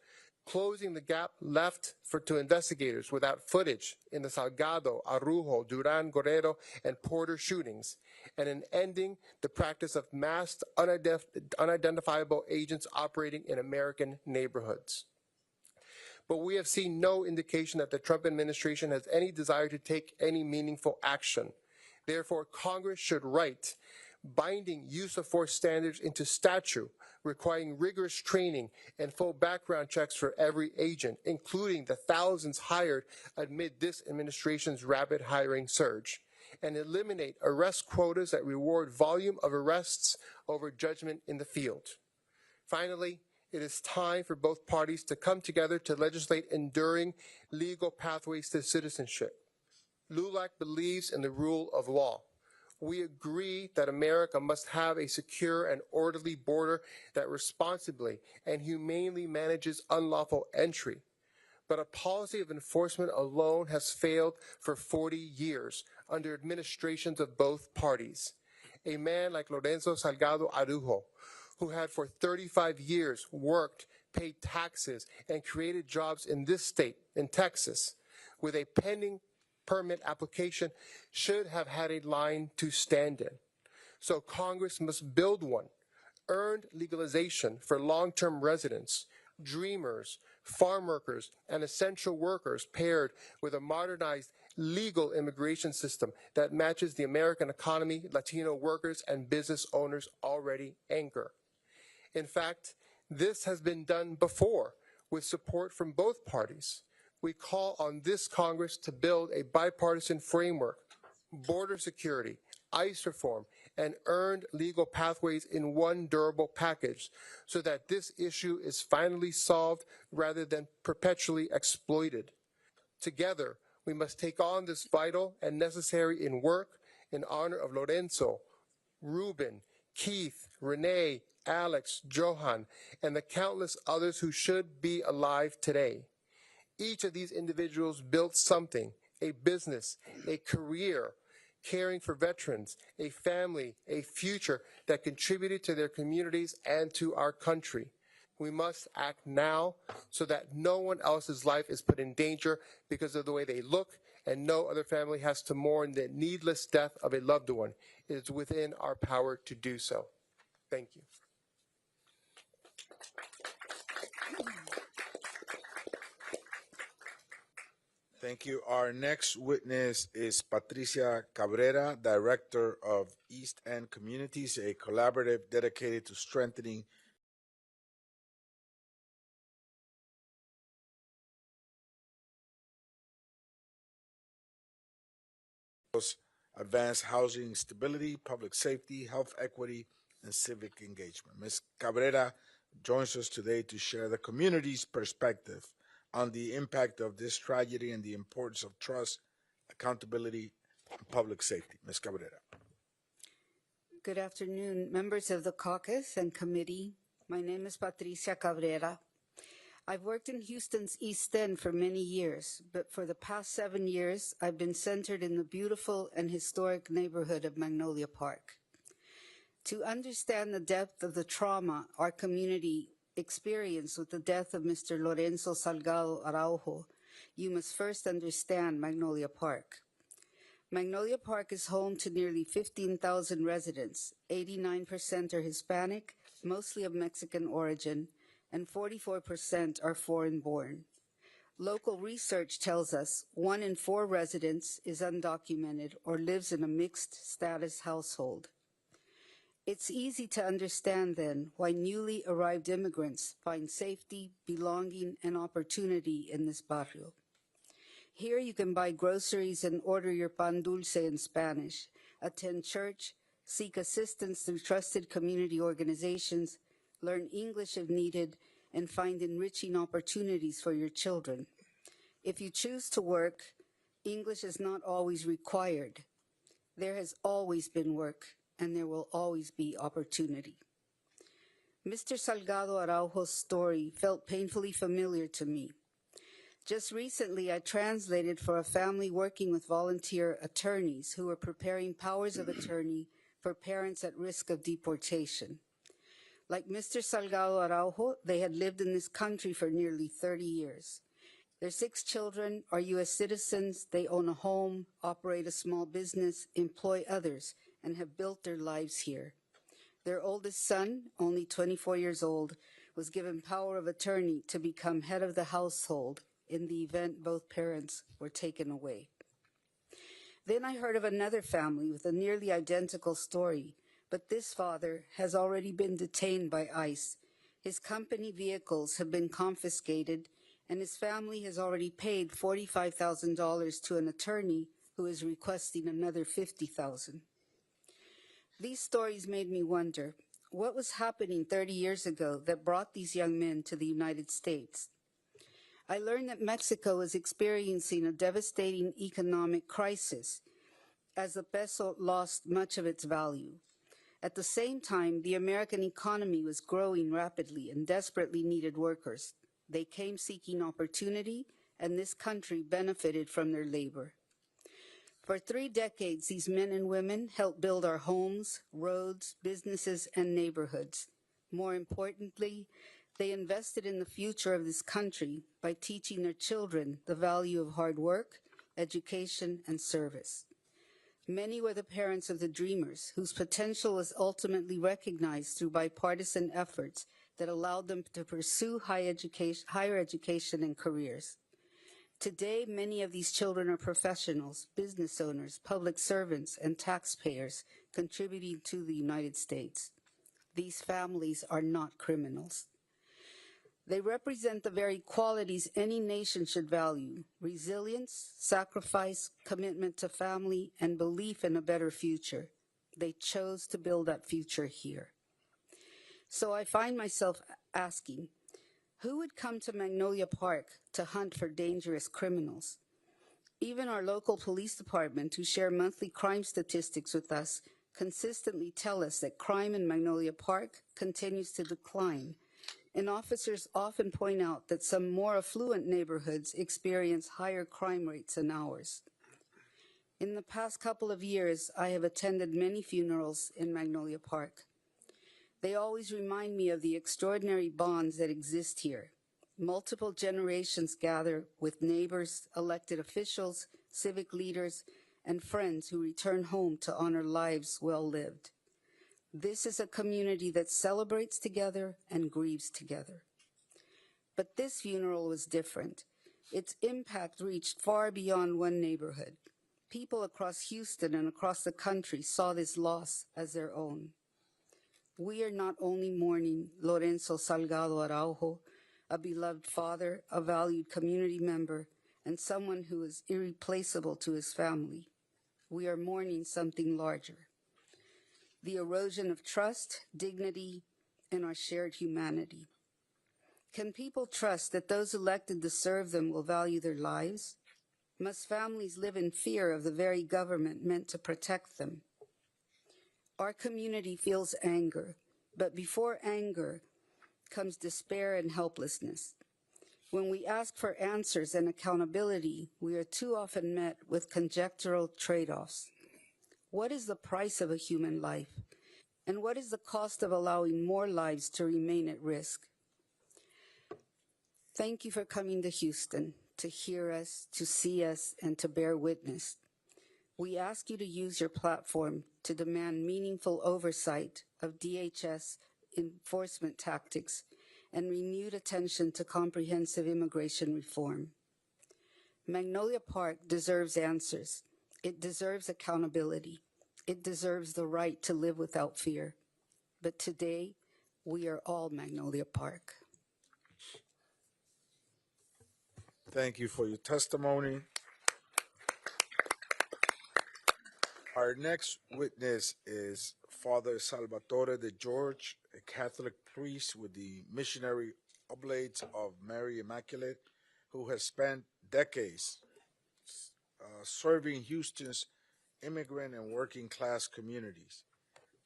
closing the gap left to investigators without footage in the Salgado, Arujo, Duran, Guerrero, and Porter shootings, and in ending the practice of masked, unidentifiable agents operating in American neighborhoods. But we have seen no indication that the Trump administration has any desire to take any meaningful action. Therefore, Congress should write binding use of force standards into statute, requiring rigorous training and full background checks for every agent, including the thousands hired amid this administration's rapid hiring surge, and eliminate arrest quotas that reward volume of arrests over judgment in the field. Finally, it is time for both parties to come together to legislate enduring legal pathways to citizenship. LULAC believes in the rule of law. We agree that America must have a secure and orderly border that responsibly and humanely manages unlawful entry. But a policy of enforcement alone has failed for 40 years under administrations of both parties. A man like Lorenzo Salgado Arujo, who had for 35 years worked, paid taxes, and created jobs in this state, in Texas, with a pending permit application, should have had a line to stand in. So Congress must build one. Earned legalization for long-term residents, dreamers, farm workers, and essential workers paired with a modernized legal immigration system that matches the American economy Latino workers and business owners already anchor. In fact, this has been done before with support from both parties. We call on this Congress to build a bipartisan framework, border security, ICE reform, and earned legal pathways in one durable package so that this issue is finally solved rather than perpetually exploited. Together, we must take on this vital and necessary work in honor of Lorenzo, Ruben, Keith, Renee, Alex, Johan, and the countless others who should be alive today. Each of these individuals built something, a business, a career, caring for veterans, a family, a future that contributed to their communities and to our country. We must act now so that no one else's life is put in danger because of the way they look, and no other family has to mourn the needless death of a loved one. It is within our power to do so. Thank you. Thank you. Our next witness is Patricia Cabrera, Director of East End Communities, a collaborative dedicated to strengthening advance housing stability, public safety, health equity, and civic engagement. Ms. Cabrera joins us today to share the community's perspective on the impact of this tragedy and the importance of trust, accountability, and public safety. Ms. Cabrera. Good afternoon, members of the caucus and committee. My name is Patricia Cabrera. I've worked in Houston's East End for many years, but for the past 7 years, I've been centered in the beautiful and historic neighborhood of Magnolia Park. To understand the depth of the trauma our community experienced with the death of Mr. Lorenzo Salgado Araujo, you must first understand Magnolia Park. Magnolia Park is home to nearly 15,000 residents. 89% are Hispanic, mostly of Mexican origin, and 44% are foreign-born. Local research tells us 1 in 4 residents is undocumented or lives in a mixed-status household. It's easy to understand, then, why newly arrived immigrants find safety, belonging, and opportunity in this barrio. Here you can buy groceries and order your pan dulce in Spanish, attend church, seek assistance through trusted community organizations, learn English if needed, and find enriching opportunities for your children. If you choose to work, English is not always required. There has always been work, and there will always be opportunity. Mr. Salgado Araujo's story felt painfully familiar to me. Just recently, I translated for a family working with volunteer attorneys who were preparing powers of attorney for parents at risk of deportation. Like Mr. Salgado Araujo, they had lived in this country for nearly 30 years. Their 6 children are U.S. citizens. They own a home, operate a small business, employ others, and have built their lives here. Their oldest son, only 24 years old, was given power of attorney to become head of the household in the event both parents were taken away. Then I heard of another family with a nearly identical story, but this father has already been detained by ICE. His company vehicles have been confiscated, and his family has already paid $45,000 to an attorney who is requesting another $50,000. These stories made me wonder, what was happening 30 years ago that brought these young men to the United States? I learned that Mexico is experiencing a devastating economic crisis as the peso lost much of its value. At the same time, the American economy was growing rapidly and desperately needed workers. They came seeking opportunity, and this country benefited from their labor. For 3 decades, these men and women helped build our homes, roads, businesses, and neighborhoods. More importantly, they invested in the future of this country by teaching their children the value of hard work, education, and service. Many were the parents of the dreamers, whose potential was ultimately recognized through bipartisan efforts that allowed them to pursue higher education and careers. Today, many of these children are professionals, business owners, public servants, and taxpayers contributing to the United States. These families are not criminals. They represent the very qualities any nation should value: resilience, sacrifice, commitment to family, and belief in a better future. They chose to build that future here. So I find myself asking, who would come to Magnolia Park to hunt for dangerous criminals? Even our local police department, who share monthly crime statistics with us, consistently tell us that crime in Magnolia Park continues to decline. And officers often point out that some more affluent neighborhoods experience higher crime rates than ours. In the past couple of years, I have attended many funerals in Magnolia Park. They always remind me of the extraordinary bonds that exist here. Multiple generations gather with neighbors, elected officials, civic leaders, and friends who return home to honor lives well lived. This is a community that celebrates together and grieves together. But this funeral was different. Its impact reached far beyond one neighborhood. People across Houston and across the country saw this loss as their own. We are not only mourning Lorenzo Salgado Araujo, a beloved father, a valued community member, and someone who is irreplaceable to his family. We are mourning something larger: the erosion of trust, dignity, and our shared humanity. Can people trust that those elected to serve them will value their lives? Must families live in fear of the very government meant to protect them? Our community feels anger, but before anger comes despair and helplessness. When we ask for answers and accountability, we are too often met with conjectural trade-offs. What is the price of a human life? And what is the cost of allowing more lives to remain at risk? Thank you for coming to Houston, to hear us, to see us, and to bear witness. We ask you to use your platform to demand meaningful oversight of DHS enforcement tactics and renewed attention to comprehensive immigration reform. Magnolia Park deserves answers. It deserves accountability. It deserves the right to live without fear. But today, we are all Magnolia Park. Thank you for your testimony. Our next witness is Father Salvatore de George, a Catholic priest with the Missionary Oblates of Mary Immaculate, who has spent decades serving Houston's immigrant and working class communities.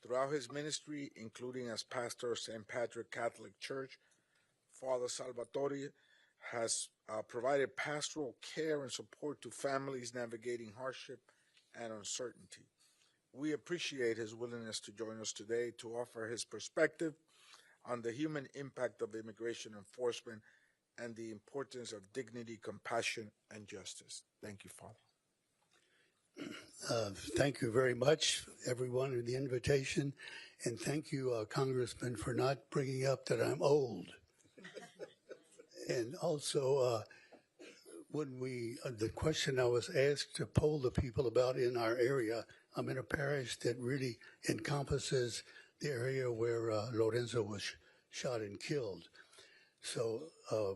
Throughout his ministry, including as pastor of St. Patrick Catholic Church, Father Salvatore has provided pastoral care and support to families navigating hardship and uncertainty. We appreciate his willingness to join us today to offer his perspective on the human impact of immigration enforcement and the importance of dignity, compassion, and justice. Thank you, Father. Thank you very much, everyone, for the invitation, and thank you, Congressman, for not bringing up that I'm old. And also, when the question I was asked to poll the people about in our area, I'm in a parish that really encompasses the area where Lorenzo was shot and killed. So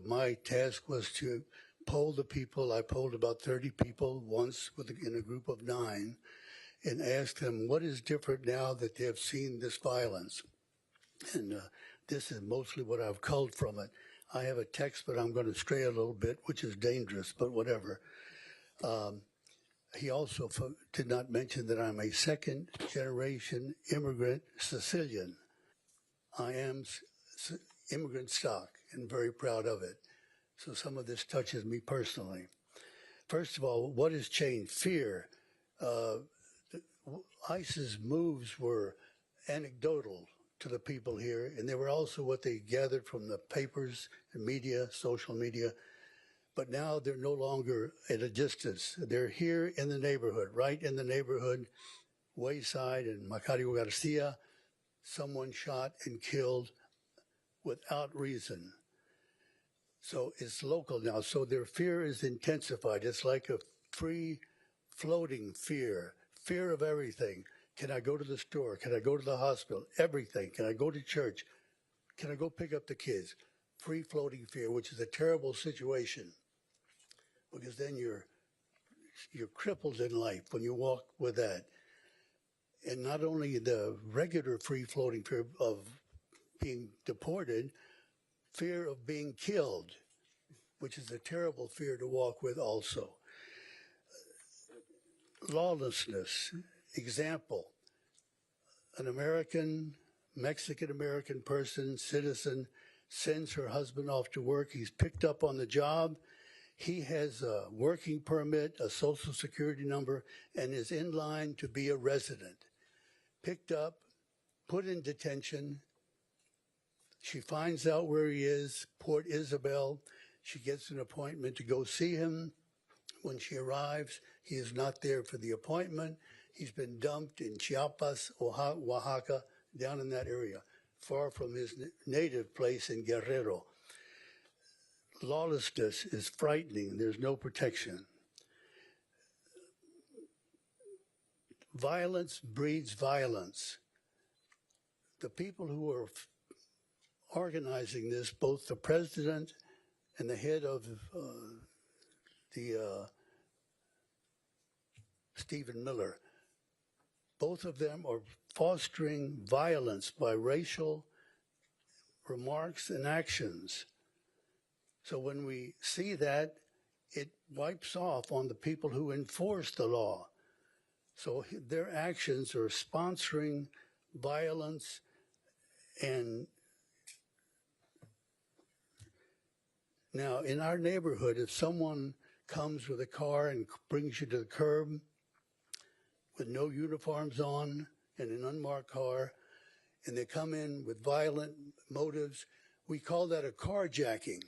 my task was to poll the people. I polled about 30 people once in a group of 9 and asked them what is different now that they have seen this violence. And this is mostly what I've culled from it. I have a text, but I'm going to stray a little bit, which is dangerous, but whatever. He also did not mention that I'm a second-generation immigrant Sicilian. I am immigrant stock and very proud of it. So some of this touches me personally. First of all, what has changed? Fear. ISIS's moves were anecdotal to the people here, and they were also what they gathered from the papers and media, social media. But now they're no longer at a distance. They're here in the neighborhood, right in the neighborhood, Wayside and Macario Garcia, someone shot and killed without reason. So it's local now. So their fear is intensified. It's like a free-floating fear, fear of everything. Can I go to the store? Can I go to the hospital? Everything. Can I go to church? Can I go pick up the kids? Free-floating fear, which is a terrible situation, because then you're crippled in life when you walk with that. And not only the regular free-floating fear of being deported, fear of being killed, which is a terrible fear to walk with also. Lawlessness. Example, an American, Mexican-American person, citizen, sends her husband off to work. He's picked up on the job. He has a working permit, a social security number, and is in line to be a resident. Picked up, put in detention. She finds out where he is, Port Isabel. She gets an appointment to go see him. When she arrives, he is not there for the appointment. He's been dumped in Chiapas, Oaxaca, down in that area, far from his native place in Guerrero. lawlessness is frightening. There's no protection. Violence breeds violence. The people who are organizing this, both the president and the head of Stephen Miller, both of them are fostering violence by racial remarks and actions. So when we see that, it wipes off on the people who enforce the law. So their actions are sponsoring violence. And now in our neighborhood, if someone comes with a car and brings you to the curb with no uniforms on and an unmarked car, and they come in with violent motives, we call that a carjacking.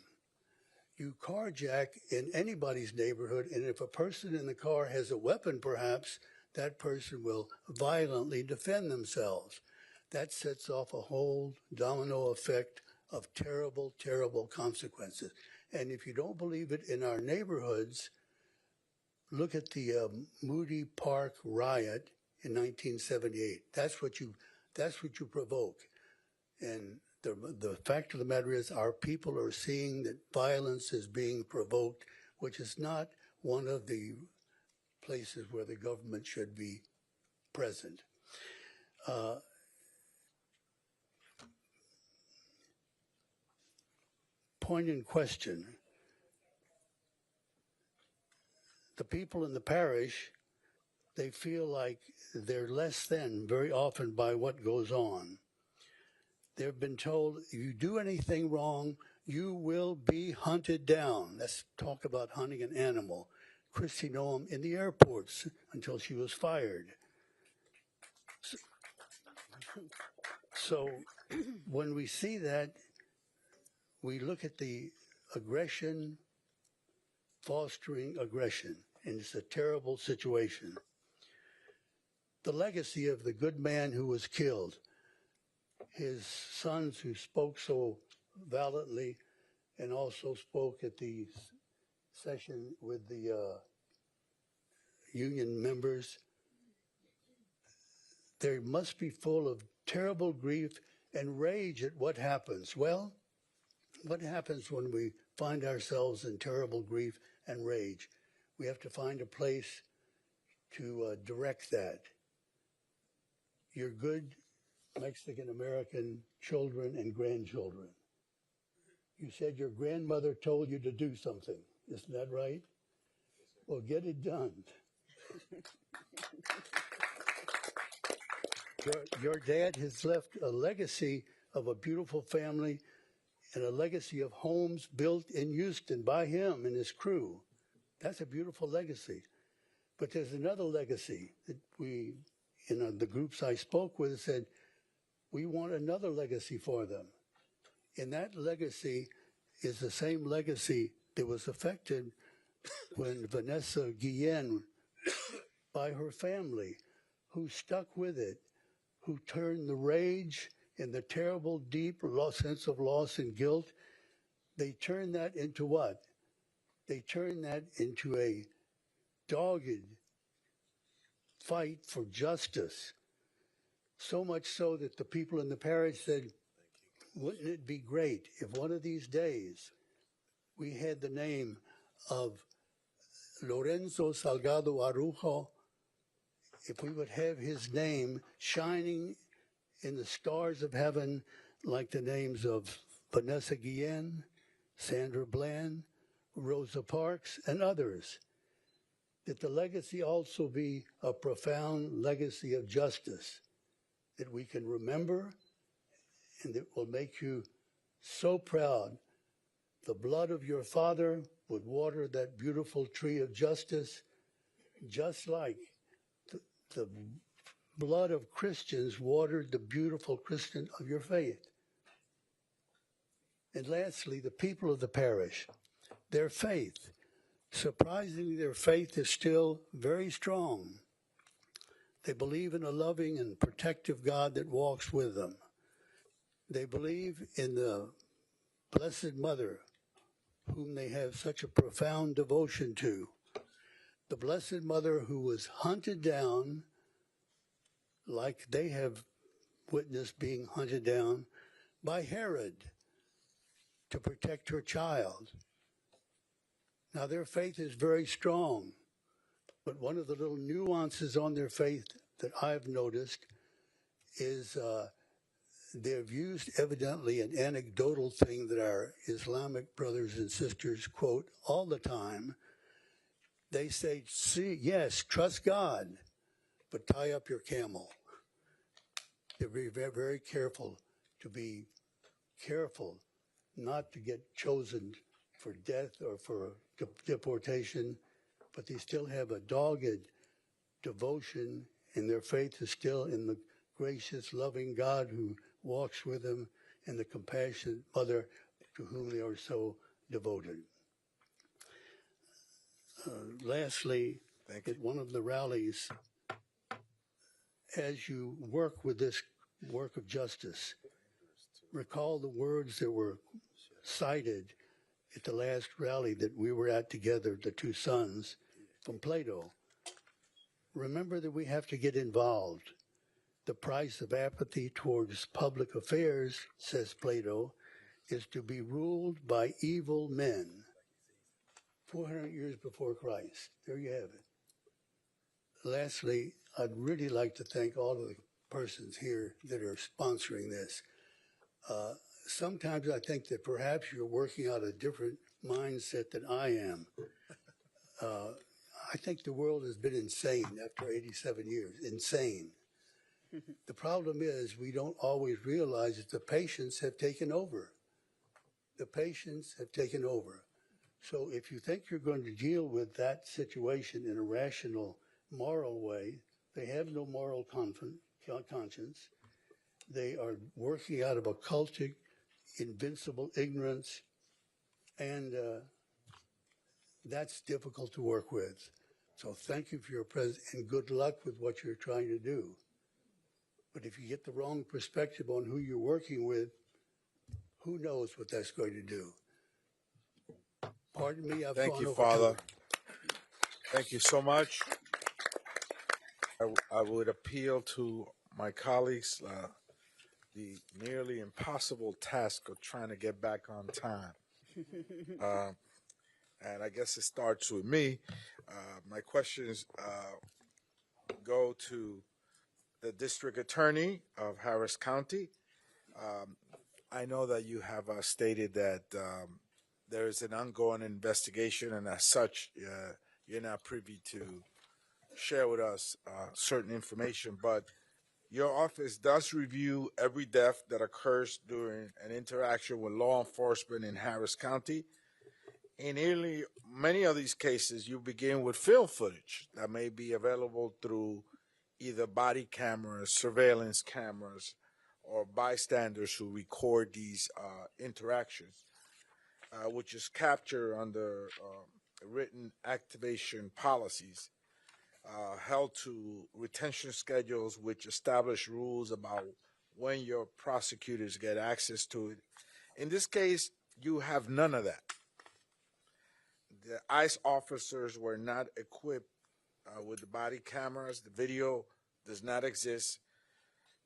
You carjack in anybody's neighborhood, and if a person in the car has a weapon, perhaps, that person will violently defend themselves. That sets off a whole domino effect of terrible, terrible consequences. And if you don't believe it in our neighborhoods, look at the Moody Park riot in 1978. That's what you provoke. And the fact of the matter is our people are seeing that violence is being provoked, which is not one of the places where the government should be present. Point in question. The people in the parish, they feel like they're less than very often by what goes on. They've been told, if you do anything wrong, you will be hunted down. Let's talk about hunting an animal. Christy Noam in the airports until she was fired. So when we see that, we look at the aggression, fostering aggression, and it's a terrible situation. The legacy of the good man who was killed, his sons who spoke so valiantly and also spoke at the session with the union members, they must be full of terrible grief and rage at what happens. Well, what happens when we find ourselves in terrible grief and rage? We have to find a place to direct that. Your good Mexican-American children and grandchildren. You said your grandmother told you to do something. Isn't that right? Well, get it done. Your dad has left a legacy of a beautiful family and a legacy of homes built in Houston by him and his crew. That's a beautiful legacy. But there's another legacy that we, the groups I spoke with said, we want another legacy for them. And that legacy is the same legacy that was affected when Vanessa Guillen, by her family, who stuck with it, who turned the rage and the terrible, deep sense of loss and guilt, they turned that into what? They turned that into a dogged fight for justice. So much so that the people in the parish said, wouldn't it be great if one of these days we had the name of Lorenzo Salgado Arujo, if we would have his name shining in the stars of heaven like the names of Vanessa Guillen, Sandra Bland, Rosa Parks, and others, that the legacy also be a profound legacy of justice that we can remember and that will make you so proud. The blood of your father would water that beautiful tree of justice, just like the blood of Christians watered the beautiful Christian of your faith. And lastly, the people of the parish, their faith. Surprisingly, their faith is still very strong. They believe in a loving and protective God that walks with them. They believe in the Blessed Mother, whom they have such a profound devotion to. The Blessed Mother who was hunted down, like they have witnessed being hunted down by Herod to protect her child. Now, their faith is very strong, but one of the little nuances on their faith that I've noticed is they've used evidently an anecdotal thing that our Islamic brothers and sisters quote all the time. They say, see, yes, trust God, but tie up your camel. They're very, very careful to be careful not to get chosen for death or for deportation, but they still have a dogged devotion, and their faith is still in the gracious, loving God who walks with them and the compassionate Mother to whom they are so devoted. Lastly, at one of the rallies, as you work with this work of justice, recall the words that were cited at the last rally that we were at together, the two sons from Plato. Remember that we have to get involved. The price of apathy towards public affairs, says Plato, is to be ruled by evil men. 400 years before Christ. There you have it. Lastly, I'd really like to thank all of the persons here that are sponsoring this. Sometimes I think that perhaps you're working out a different mindset than I am. I think the world has been insane after 87 years, insane. The problem is we don't always realize that the patients have taken over. The patients have taken over. So if you think you're going to deal with that situation in a rational, moral way, they have no moral conscience. They are working out of a cultic, invincible ignorance, and that's difficult to work with. So thank you for your presence, and good luck with what you're trying to do. But if you get the wrong perspective on who you're working with, who knows what that's going to do. Pardon me, I've Thank gone you, over Father. time. Thank you so much. I would appeal to my colleagues, the nearly impossible task of trying to get back on time. And I guess it starts with me. My questions go to the district attorney of Harris County. I know that you have stated that there is an ongoing investigation, and as such, you're not privy to share with us certain information, but your office does review every death that occurs during an interaction with law enforcement in Harris County. In nearly many of these cases, you begin with film footage that may be available through either body cameras, surveillance cameras, or bystanders who record these interactions, which is captured under written activation policies held to retention schedules, which establish rules about when your prosecutors get access to it. In this case, you have none of that. The ICE officers were not equipped with the body cameras. The video does not exist.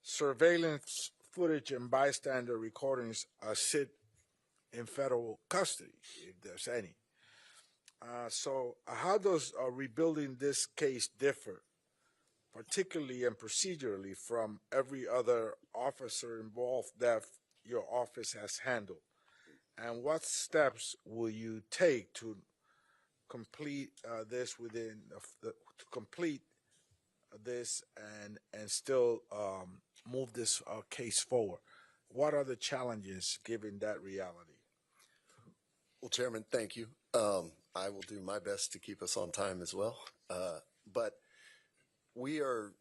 Surveillance footage and bystander recordings sit in federal custody, if there's any. So how does rebuilding this case differ, particularly and procedurally, from every other officer involved that your office has handled? And what steps will you take to complete this within to complete this and still move this case forward? What are the challenges given that reality? Well, Chairman, thank you. I will do my best to keep us on time as well. But we are,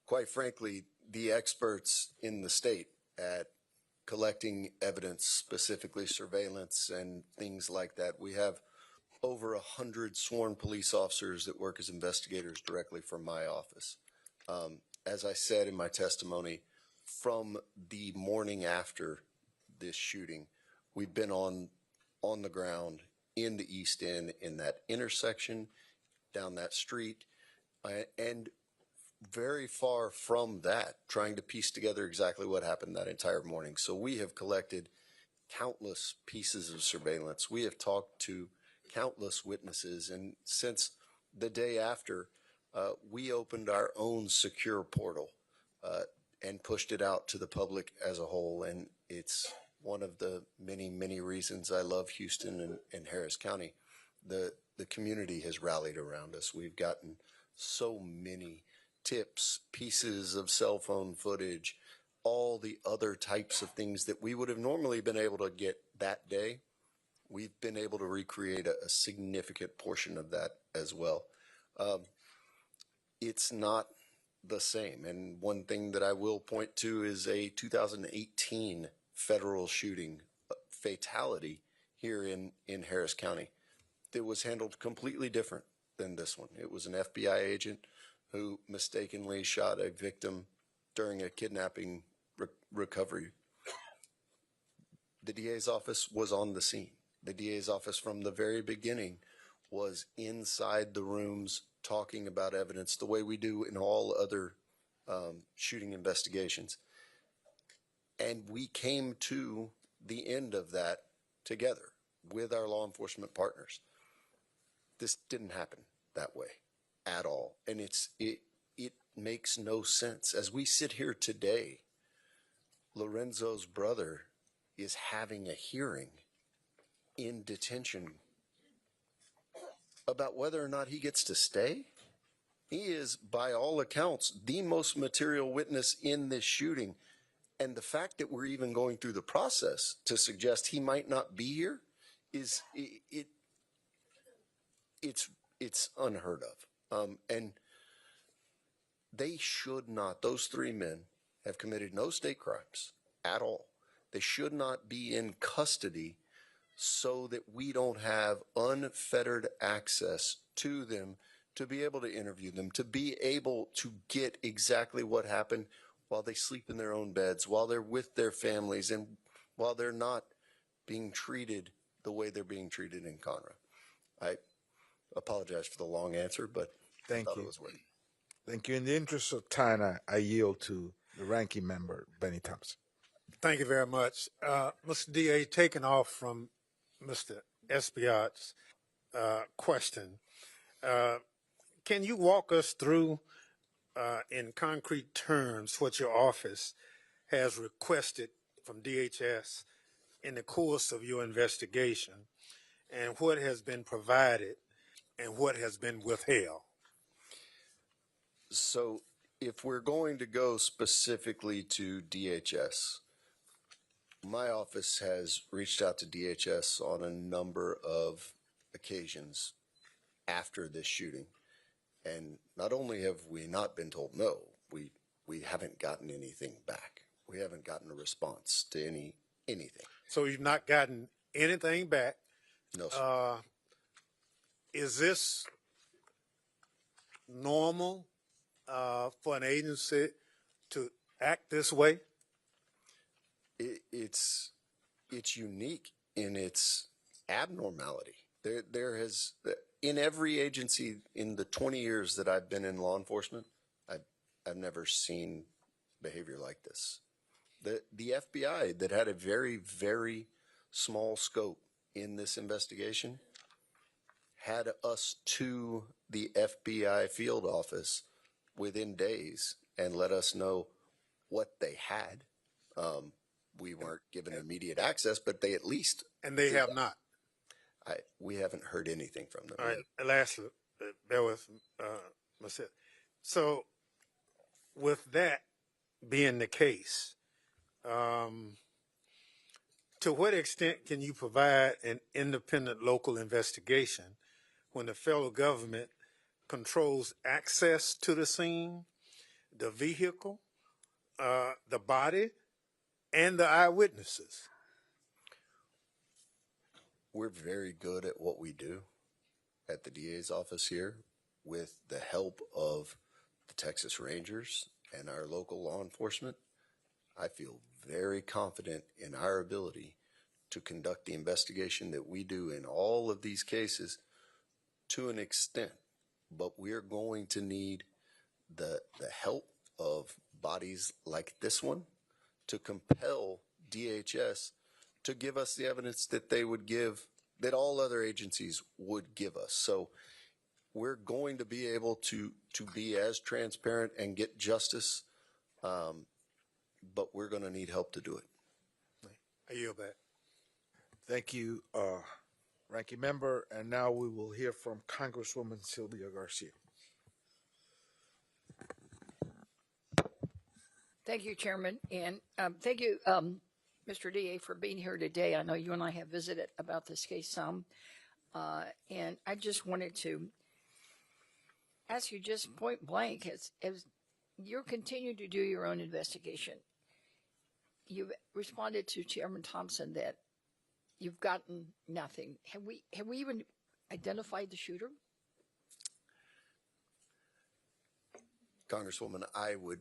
quite frankly, the experts in the state at collecting evidence, specifically surveillance and things like that. We have over 100 sworn police officers that work as investigators directly from my office. As I said in my testimony, from the morning after this shooting, we've been on the ground in the East End, in that intersection, down that street, and very far from that, trying to piece together exactly what happened that entire morning. So we have collected countless pieces of surveillance. We have talked to countless witnesses, and since the day after, we opened our own secure portal and pushed it out to the public as a whole. And it's one of the many, many reasons I love Houston and Harris County. The community has rallied around us. We've gotten so many tips, pieces of cell phone footage, all the other types of things that we would have normally been able to get that day. We've been able to recreate a significant portion of that as well. It's not the same. And one thing that I will point to is a 2018 federal shooting fatality here in Harris County. It was handled completely different than this one. It was an FBI agent who mistakenly shot a victim during a kidnapping recovery. The DA's office was on the scene. The DA's office from the very beginning was inside the rooms talking about evidence the way we do in all other shooting investigations. And we came to the end of that together with our law enforcement partners. This didn't happen that way at all. And it makes no sense. As we sit here today, Lorenzo's brother is having a hearing in detention about whether or not he gets to stay. He is, by all accounts, the most material witness in this shooting. And the fact that we're even going through the process to suggest he might not be here is it's unheard of. And they should not, those three men have committed no state crimes at all. They should not be in custody so that we don't have unfettered access to them, to be able to interview them, to be able to get exactly what happened while they sleep in their own beds, while they're with their families, and while they're not being treated the way they're being treated in Conroe. I apologize for the long answer, but I thought it was worth it. Thank you. In the interest of time, I yield to the ranking member, Benny Thompson. Thank you very much. Mr. DA, taking off from Mr. Espaillat's question, can you walk us through in concrete terms what your office has requested from DHS in the course of your investigation, and what has been provided and what has been withheld? So if we're going to go specifically to DHS, my office has reached out to DHS on a number of occasions after this shooting. And not only have we not been told no, we haven't gotten anything back. We haven't gotten a response to anything. So you've not gotten anything back? No, sir. Is this normal for an agency to act this way? It's unique in its abnormality. There has, in every agency in the 20 years that I've been in law enforcement, I've never seen behavior like this. The FBI, that had a very, very small scope in this investigation, had us to the FBI field office within days and let us know what they had. We weren't given immediate access, but they at least. And they have not. We haven't heard anything from them. All right. Lastly, bear with myself. So, with that being the case, to what extent can you provide an independent local investigation when the federal government controls access to the scene, the vehicle, the body, and the eyewitnesses? We're very good at what we do at the DA's office here with the help of the Texas Rangers and our local law enforcement. I feel very confident in our ability to conduct the investigation that we do in all of these cases to an extent, but we're going to need the help of bodies like this one to compel DHS to give us the evidence that they would give, that all other agencies would give us. So we're going to be able to be as transparent and get justice, but we're going to need help to do it. I yield back. Thank you, Ranking Member. And now we will hear from Congresswoman Sylvia Garcia. Thank you, Chairman, and thank you, Mr. DA, for being here today. I know you and I have visited about this case some, and I just wanted to ask you just point blank, as you're continuing to do your own investigation, you've responded to Chairman Thompson that you've gotten nothing. Have we even identified the shooter? Congresswoman, I would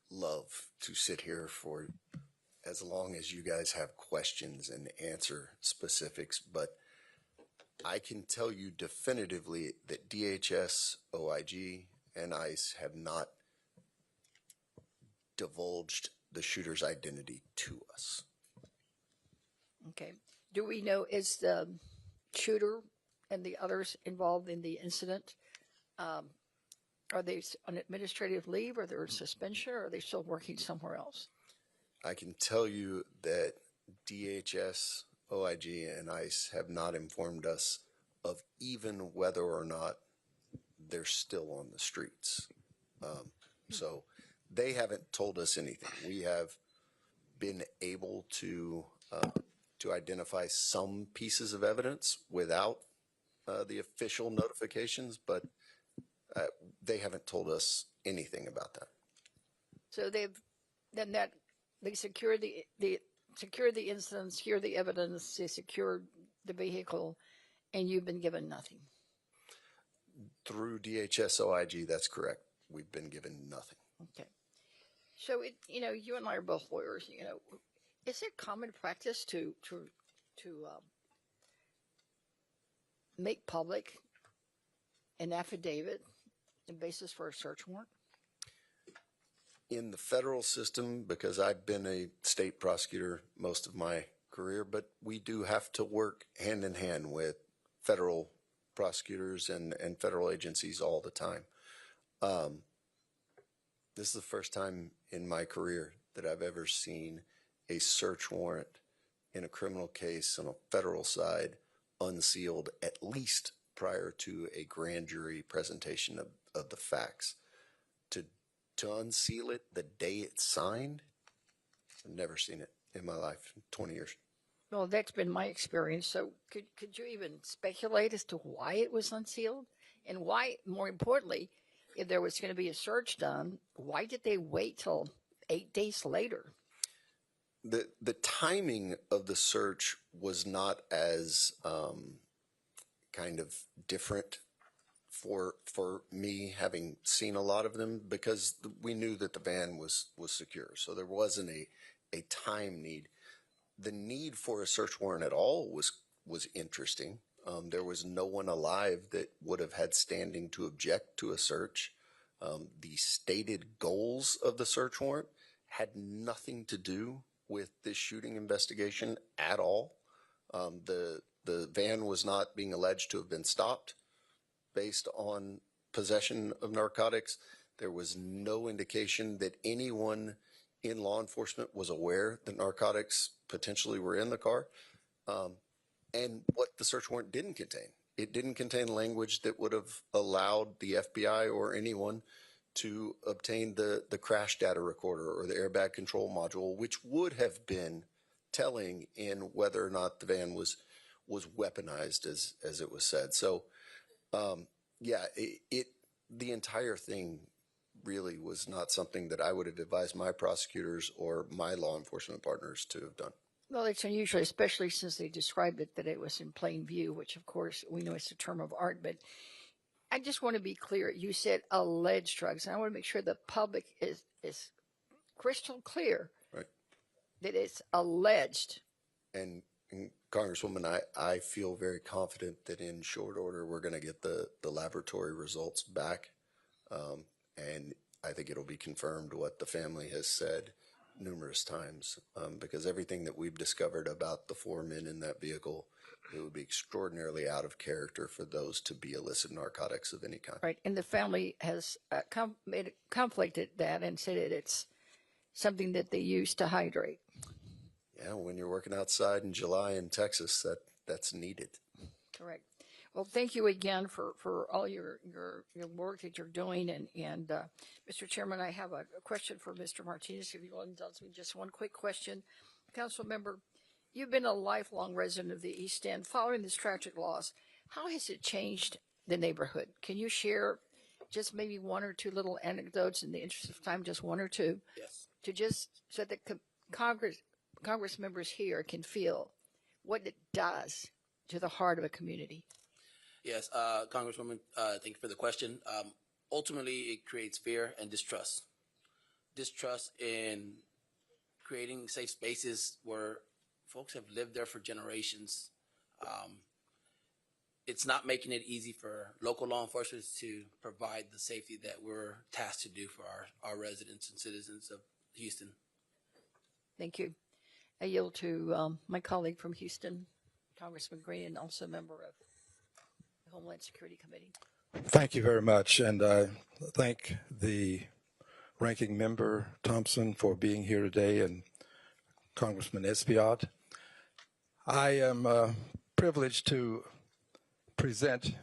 love to sit here for as long as you guys have questions and answer specifics, but I can tell you definitively that DHS, OIG, and ICE have not divulged the shooter's identity to us. Okay. Do we know, is the shooter and the others involved in the incident, are they on administrative leave, or they're in suspension, or are they still working somewhere else? I can tell you that DHS, OIG, and ICE have not informed us of even whether or not they're still on the streets. So they haven't told us anything. We have been able to identify some pieces of evidence without the official notifications, but they haven't told us anything about that. So they secured the incident, secured the evidence, they secured the vehicle, and you've been given nothing. Through DHS, OIG, that's correct. We've been given nothing. Okay. So you and I are both lawyers. Is it common practice to make public an affidavit, the basis for a search warrant? In the federal system, because I've been a state prosecutor most of my career, but we do have to work hand in hand with federal prosecutors and federal agencies all the time. This is the first time in my career that I've ever seen a search warrant in a criminal case on a federal side unsealed, at least prior to a grand jury presentation of the facts. To unseal it the day it's signed, I've never seen it in my life, 20 years. Well, that's been my experience. So could you even speculate as to why it was unsealed? And why, more importantly, if there was going to be a search done, why did they wait till 8 days later? The timing of the search was not as kind of different for me, having seen a lot of them, because we knew that the van was secure. So there wasn't a time need. The need for a search warrant at all was interesting. There was no one alive that would have had standing to object to a search. The stated goals of the search warrant had nothing to do with this shooting investigation at all. The van was not being alleged to have been stopped based on possession of narcotics. There was no indication that anyone in law enforcement was aware that narcotics potentially were in the car. And what the search warrant didn't contain, it didn't contain language that would have allowed the FBI or anyone to obtain the crash data recorder or the airbag control module, which would have been telling in whether or not the van was weaponized, as it was said. So, the entire thing really was not something that I would have advised my prosecutors or my law enforcement partners to have done. Well, it's unusual, especially since they described it that it was in plain view, which of course we know is a term of art. But I just want to be clear. You said alleged drugs, and I want to make sure the public is crystal clear, right, that it's alleged. And Congresswoman, I feel very confident that in short order, we're going to get the laboratory results back. And I think it'll be confirmed what the family has said numerous times, because everything that we've discovered about the 4 men in that vehicle, it would be extraordinarily out of character for those to be illicit narcotics of any kind. Right, and the family has conflicted that and said that it's something that they use to hydrate. Yeah, when you're working outside in July in Texas, that's needed. Correct. Well, thank you again for all your work that you're doing. And Mr. Chairman, I have a question for Mr. Martinez, if you will indulge me. Just one quick question. Council member, you've been a lifelong resident of the East End. Following this tragic loss, how has it changed the neighborhood? Can you share just maybe one or two little anecdotes in the interest of time, just one or two? Yes. To just so that Congress members here can feel what it does to the heart of a community. Yes, Congresswoman, thank you for the question. Ultimately, it creates fear and distrust. Distrust in creating safe spaces where folks have lived there for generations. It's not making it easy for local law enforcement to provide the safety that we're tasked to do for our residents and citizens of Houston. Thank you. I yield to my colleague from Houston, Congressman Green, and also a member of the Homeland Security Committee. Thank you very much, and I thank the ranking member Thompson for being here today, and Congressman Espaillat. I am privileged to present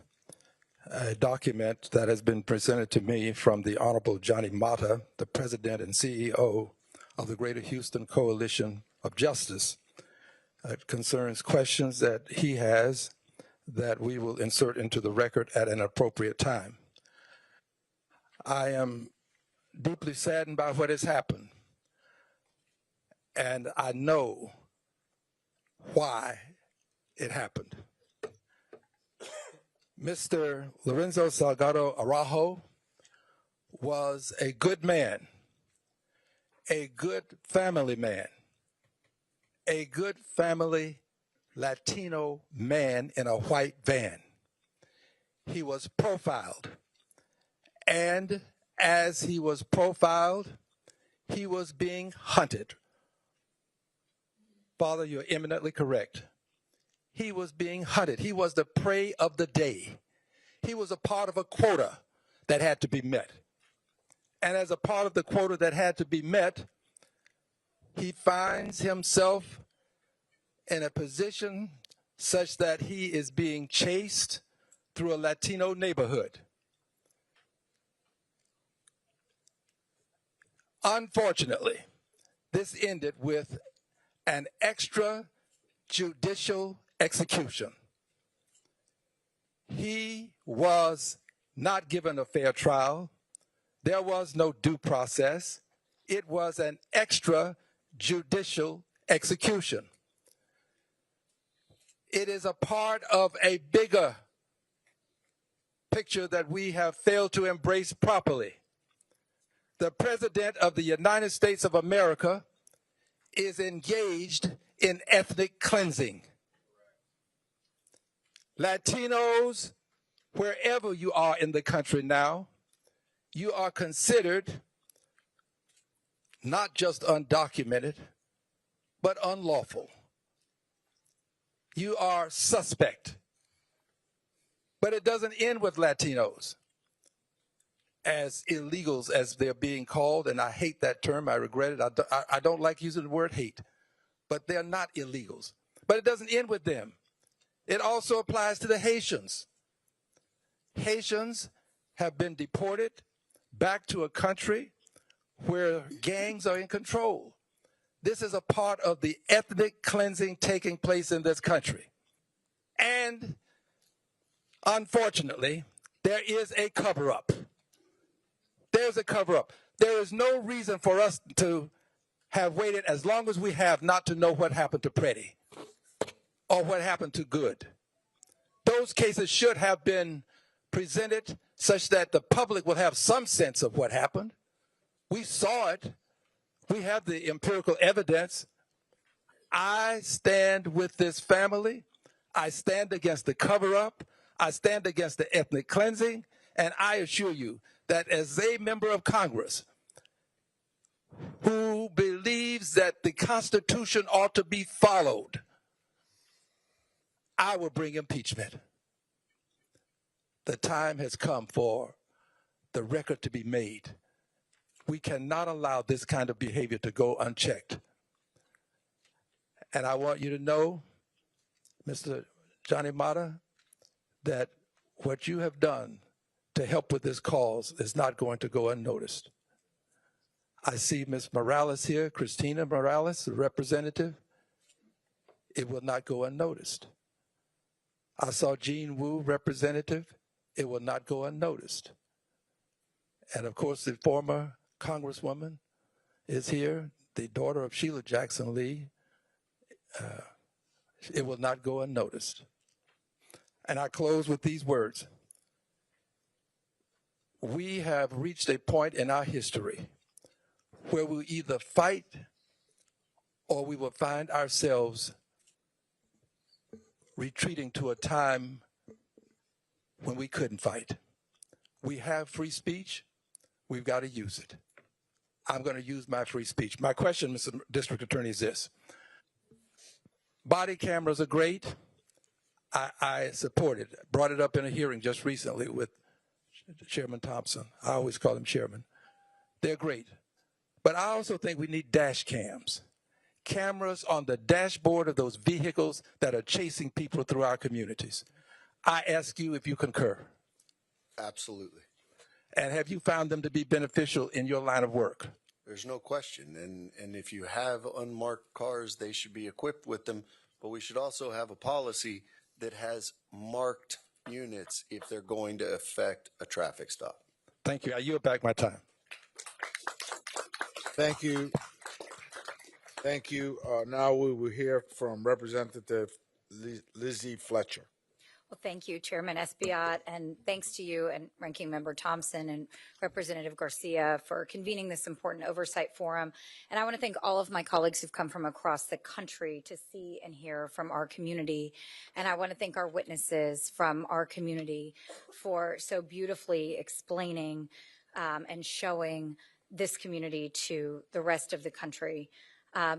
a document that has been presented to me from the Honorable Johnny Mata, the President and CEO of the Greater Houston Coalition of Justice. It concerns questions that he has that we will insert into the record at an appropriate time. I am deeply saddened by what has happened, and I know why it happened. Mr. Lorenzo Salgado Araujo was a good man, a good family man, a good family Latino man in a white van. He was profiled, and as he was profiled, he was being hunted. Father, you're eminently correct. He was being hunted. He was the prey of the day. He was a part of a quota that had to be met. And as a part of the quota that had to be met, he finds himself in a position such that he is being chased through a Latino neighborhood. Unfortunately, this ended with an extrajudicial execution. He was not given a fair trial. There was no due process. It was an extrajudicial execution. It is a part of a bigger picture that we have failed to embrace properly. The President of the United States of America is engaged in ethnic cleansing. Latinos, wherever you are in the country now, you are considered not just undocumented, but unlawful. You are suspect. But it doesn't end with Latinos as illegals, as they're being called, and I hate that term. I regret it. I don't like using the word hate, but they're not illegals. But it doesn't end with them. It also applies to the Haitians. Haitians have been deported back to a country where gangs are in control. This is a part of the ethnic cleansing taking place in this country. And unfortunately, there is a cover-up. There's a cover-up. There is no reason for us to have waited as long as we have not to know what happened to Pretty or what happened to Good. Those cases should have been presented such that the public will have some sense of what happened. We saw it. We have the empirical evidence. I stand with this family. I stand against the cover-up. I stand against the ethnic cleansing. And I assure you that as a member of Congress who believes that the Constitution ought to be followed, I will bring impeachment. The time has come for the record to be made. We cannot allow this kind of behavior to go unchecked. And I want you to know, Mr. Johnny Mata, that what you have done to help with this cause is not going to go unnoticed. I see Ms. Morales here, Christina Morales, the representative. It will not go unnoticed. I saw Jean Wu, representative. It will not go unnoticed. And of course, the former Congresswoman is here, the daughter of Sheila Jackson Lee. It will not go unnoticed. And I close with these words. We have reached a point in our history where we either fight or we will find ourselves retreating to a time when we couldn't fight. We have free speech. We've got to use it. I'm going to use my free speech. My question, Mr. District Attorney, is this. Body cameras are great. I support it. Brought it up in a hearing just recently with Chairman Thompson. I always call him Chairman. They're great. But I also think we need dash cams. Cameras on the dashboard of those vehicles that are chasing people through our communities. I ask you if you concur. Absolutely. And have you found them to be beneficial in your line of work? There's no question. And if you have unmarked cars, they should be equipped with them. But we should also have a policy that has marked units if they're going to affect a traffic stop. Thank you. I yield back my time. Thank you. Thank you. Now we will hear from Representative Lizzie Fletcher. Well, thank you, Chairman Espaillat, and thanks to you and Ranking Member Thompson and Representative Garcia for convening this important oversight forum. And I want to thank all of my colleagues who've come from across the country to see and hear from our community. And I want to thank our witnesses from our community for so beautifully explaining and showing this community to the rest of the country.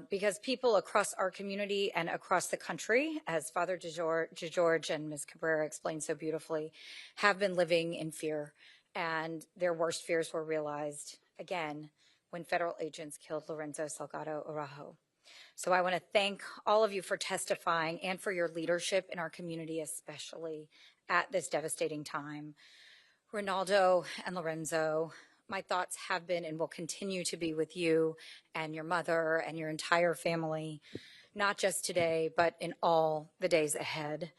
Because people across our community and across the country, as Father DeGeorge and Ms. Cabrera explained so beautifully, have been living in fear, and their worst fears were realized again when federal agents killed Lorenzo Salgado Araujo. So I want to thank all of you for testifying and for your leadership in our community, especially at this devastating time. Ronaldo and Lorenzo, my thoughts have been and will continue to be with you and your mother and your entire family, not just today, but in all the days ahead.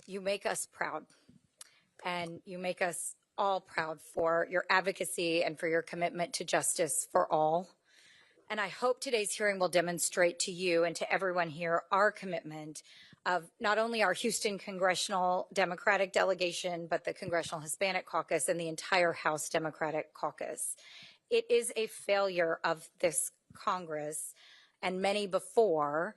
You make us proud, and you make us all proud for your advocacy and for your commitment to justice for all. And I hope today's hearing will demonstrate to you and to everyone here our commitment of not only our Houston Congressional Democratic Delegation, but the Congressional Hispanic Caucus and the entire House Democratic Caucus. It is a failure of this Congress and many before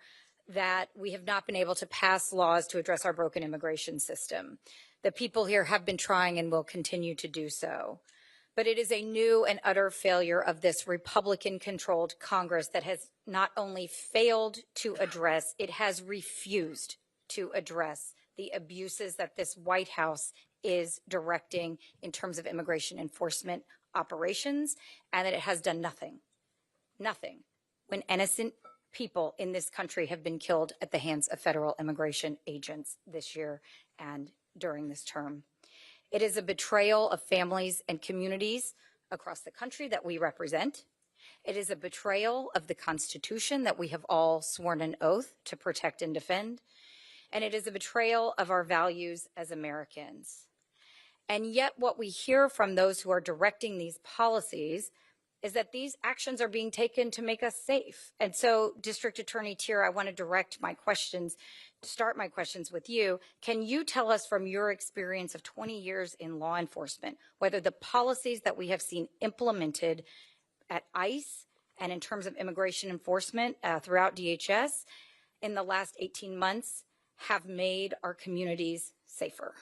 that we have not been able to pass laws to address our broken immigration system. The people here have been trying and will continue to do so. But it is a new and utter failure of this Republican-controlled Congress that has not only failed to address, it has refused to address the abuses that this White House is directing in terms of immigration enforcement operations, and that it has done nothing, when innocent people in this country have been killed at the hands of federal immigration agents this year and during this term. It is a betrayal of families and communities across the country that we represent. It is a betrayal of the Constitution that we have all sworn an oath to protect and defend. And it is a betrayal of our values as Americans. And yet what we hear from those who are directing these policies is that these actions are being taken to make us safe. And so, District Attorney Tier, I want to direct my questions, start my questions with you. Can you tell us from your experience of 20 years in law enforcement, whether the policies that we have seen implemented at ICE and in terms of immigration enforcement throughout DHS in the last 18 months have made our communities safer?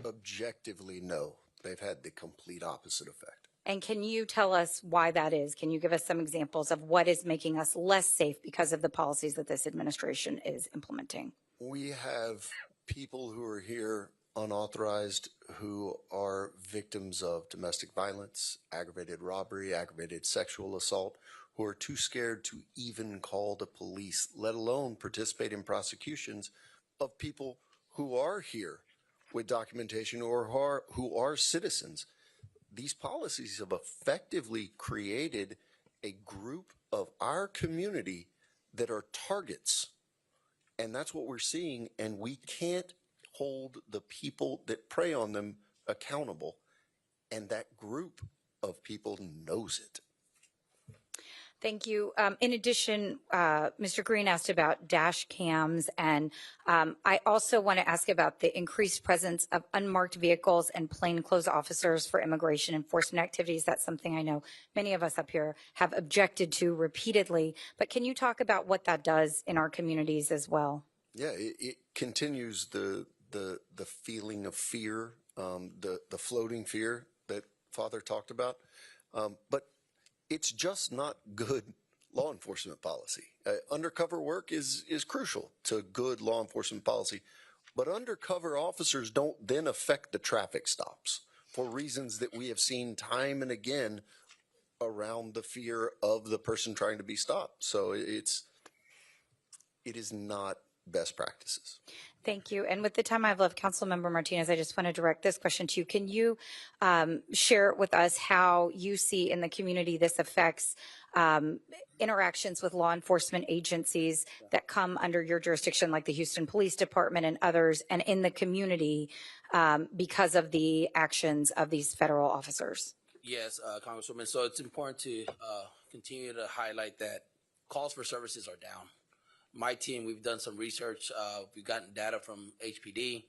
Objectively, no. They've had the complete opposite effect. And can you tell us why that is? Can you give us some examples of what is making us less safe because of the policies that this administration is implementing? We have people who are here unauthorized who are victims of domestic violence, aggravated robbery, aggravated sexual assault, who are too scared to even call the police, let alone participate in prosecutions of people who are here with documentation or who are citizens. These policies have effectively created a group of our community that are targets. And that's what we're seeing, and we can't hold the people that prey on them accountable. And that group of people knows it. Thank you. In addition, Mr. Green asked about dash cams, and I also want to ask about the increased presence of unmarked vehicles and plainclothes officers for immigration enforcement activities. That's something I know many of us up here have objected to repeatedly. But can you talk about what that does in our communities as well? Yeah, it continues the feeling of fear, the floating fear that Father talked about. But it's just not good law enforcement policy. Undercover work is crucial to good law enforcement policy, but undercover officers don't then affect the traffic stops for reasons that we have seen time and again around the fear of the person trying to be stopped. So it is not best practices. Thank you. And with the time I have left, Councilmember Martinez, I just want to direct this question to you. Can you share with us how you see in the community this affects interactions with law enforcement agencies that come under your jurisdiction, like the Houston Police Department and others, and in the community because of the actions of these federal officers? Yes, Congresswoman. So it's important to continue to highlight that calls for services are down. My team, we've done some research. We've gotten data from HPD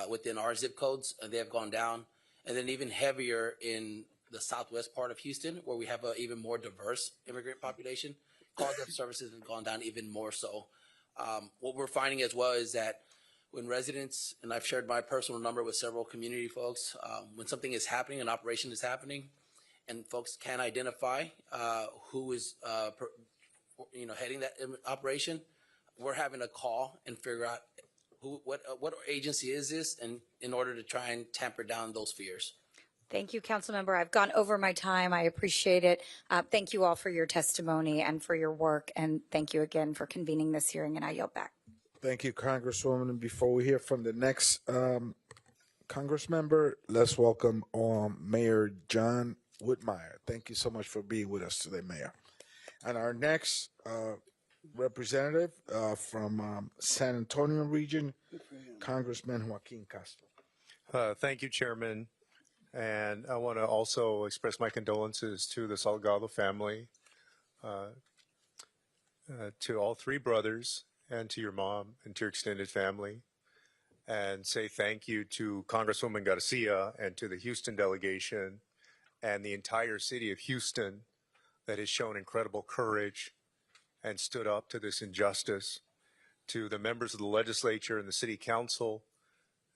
within our zip codes, and they have gone down. And then even heavier in the southwest part of Houston, where we have an even more diverse immigrant population, calls for services have gone down even more so. What we're finding as well is that when residents, and I've shared my personal number with several community folks, when something is happening, an operation is happening, and folks can identify who is heading that operation, we're having to call and figure out what agency is this, and in order to try and tamper down those fears. Thank you, Councilmember. I've gone over my time. I appreciate it. Thank you all for your testimony and for your work, and thank you again for convening this hearing, and I yield back. Thank you, Congresswoman. And before we hear from the next Congress member, let's welcome Mayor John Whitmire. Thank you so much for being with us today, Mayor. And our next representative from San Antonio region, Congressman Joaquin Castro. Thank you, Chairman. And I want to also express my condolences to the Salgado family, to all three brothers, and to your mom and to your extended family, and say thank you to Congresswoman Garcia and to the Houston delegation and the entire city of Houston that has shown incredible courage and stood up to this injustice, to the members of the legislature and the city council,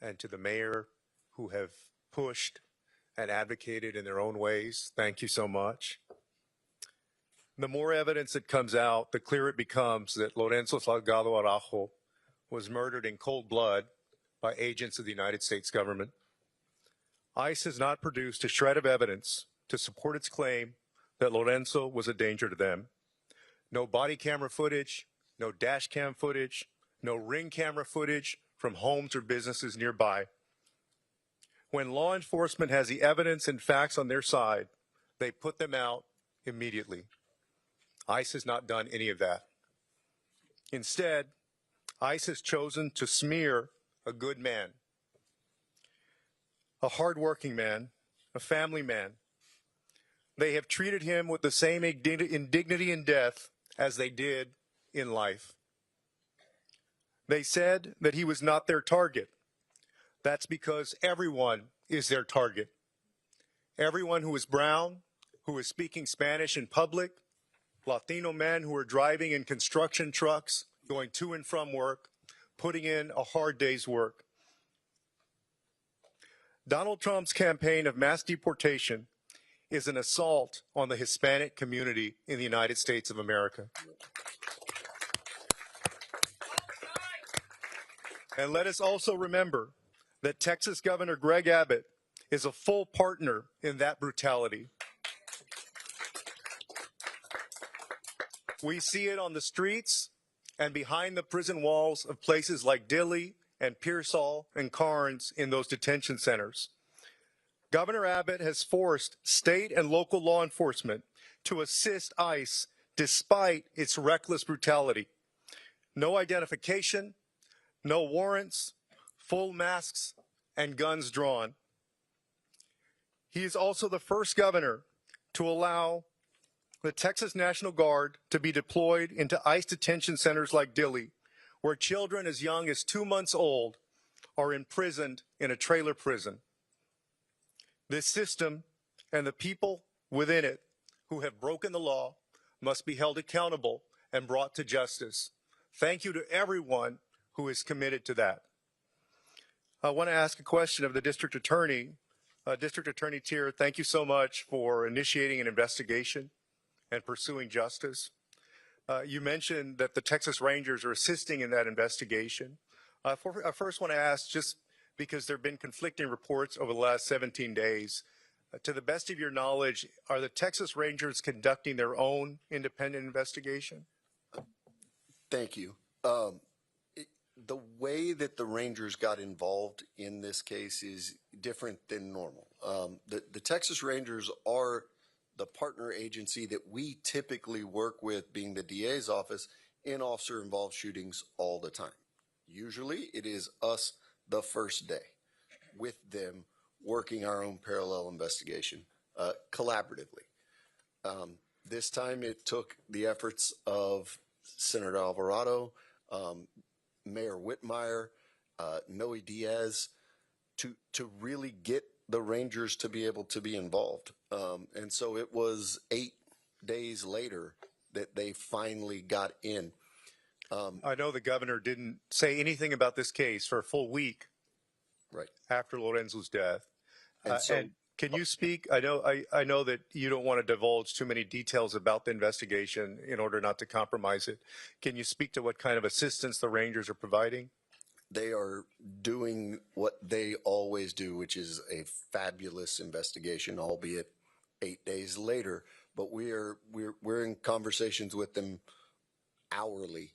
and to the mayor who have pushed and advocated in their own ways. Thank you so much. The more evidence that comes out, the clearer it becomes that Lorenzo Salgado Araujo was murdered in cold blood by agents of the United States government. ICE has not produced a shred of evidence to support its claim that Lorenzo was a danger to them. No body camera footage, no dash cam footage, no ring camera footage from homes or businesses nearby. When law enforcement has the evidence and facts on their side, they put them out immediately. ICE has not done any of that. Instead, ICE has chosen to smear a good man, a hardworking man, a family man. They have treated him with the same indignity in death as they did in life. They said that he was not their target. That's because everyone is their target. Everyone who is brown, who is speaking Spanish in public, Latino men who are driving in construction trucks, going to and from work, putting in a hard day's work. Donald Trump's campaign of mass deportation is an assault on the Hispanic community in the United States of America. And let us also remember that Texas Governor Greg Abbott is a full partner in that brutality. We see it on the streets and behind the prison walls of places like Dilley and Pearsall and Carnes in those detention centers. Governor Abbott has forced state and local law enforcement to assist ICE despite its reckless brutality. No identification, no warrants, full masks, and guns drawn. He is also the first governor to allow the Texas National Guard to be deployed into ICE detention centers like Dilley, where children as young as 2 months old are imprisoned in a trailer prison. This system and the people within it who have broken the law must be held accountable and brought to justice. Thank you to everyone who is committed to that. I want to ask a question of the district attorney. District Attorney Tier, thank you so much for initiating an investigation and pursuing justice. You mentioned that the Texas Rangers are assisting in that investigation. I first want to ask, just because there have been conflicting reports over the last 17 days, to the best of your knowledge, are the Texas Rangers conducting their own independent investigation? Thank you. The way that the Rangers got involved in this case is different than normal. The Texas Rangers are the partner agency that we typically work with, being the DA's office, in officer-involved shootings all the time. Usually it is us the first day with them working our own parallel investigation collaboratively. This time it took the efforts of Senator Alvarado, Mayor Whitmire, Noe Diaz to really get the Rangers to be able to be involved. And so it was 8 days later that they finally got in. I know the governor didn't say anything about this case for a full week Right. after Lorenzo's death. And And can you speak? I know that you don't want to divulge too many details about the investigation in order not to compromise it. Can you speak to what kind of assistance the Rangers are providing? They are doing what they always do, which is a fabulous investigation, albeit 8 days later. But we're in conversations with them hourly,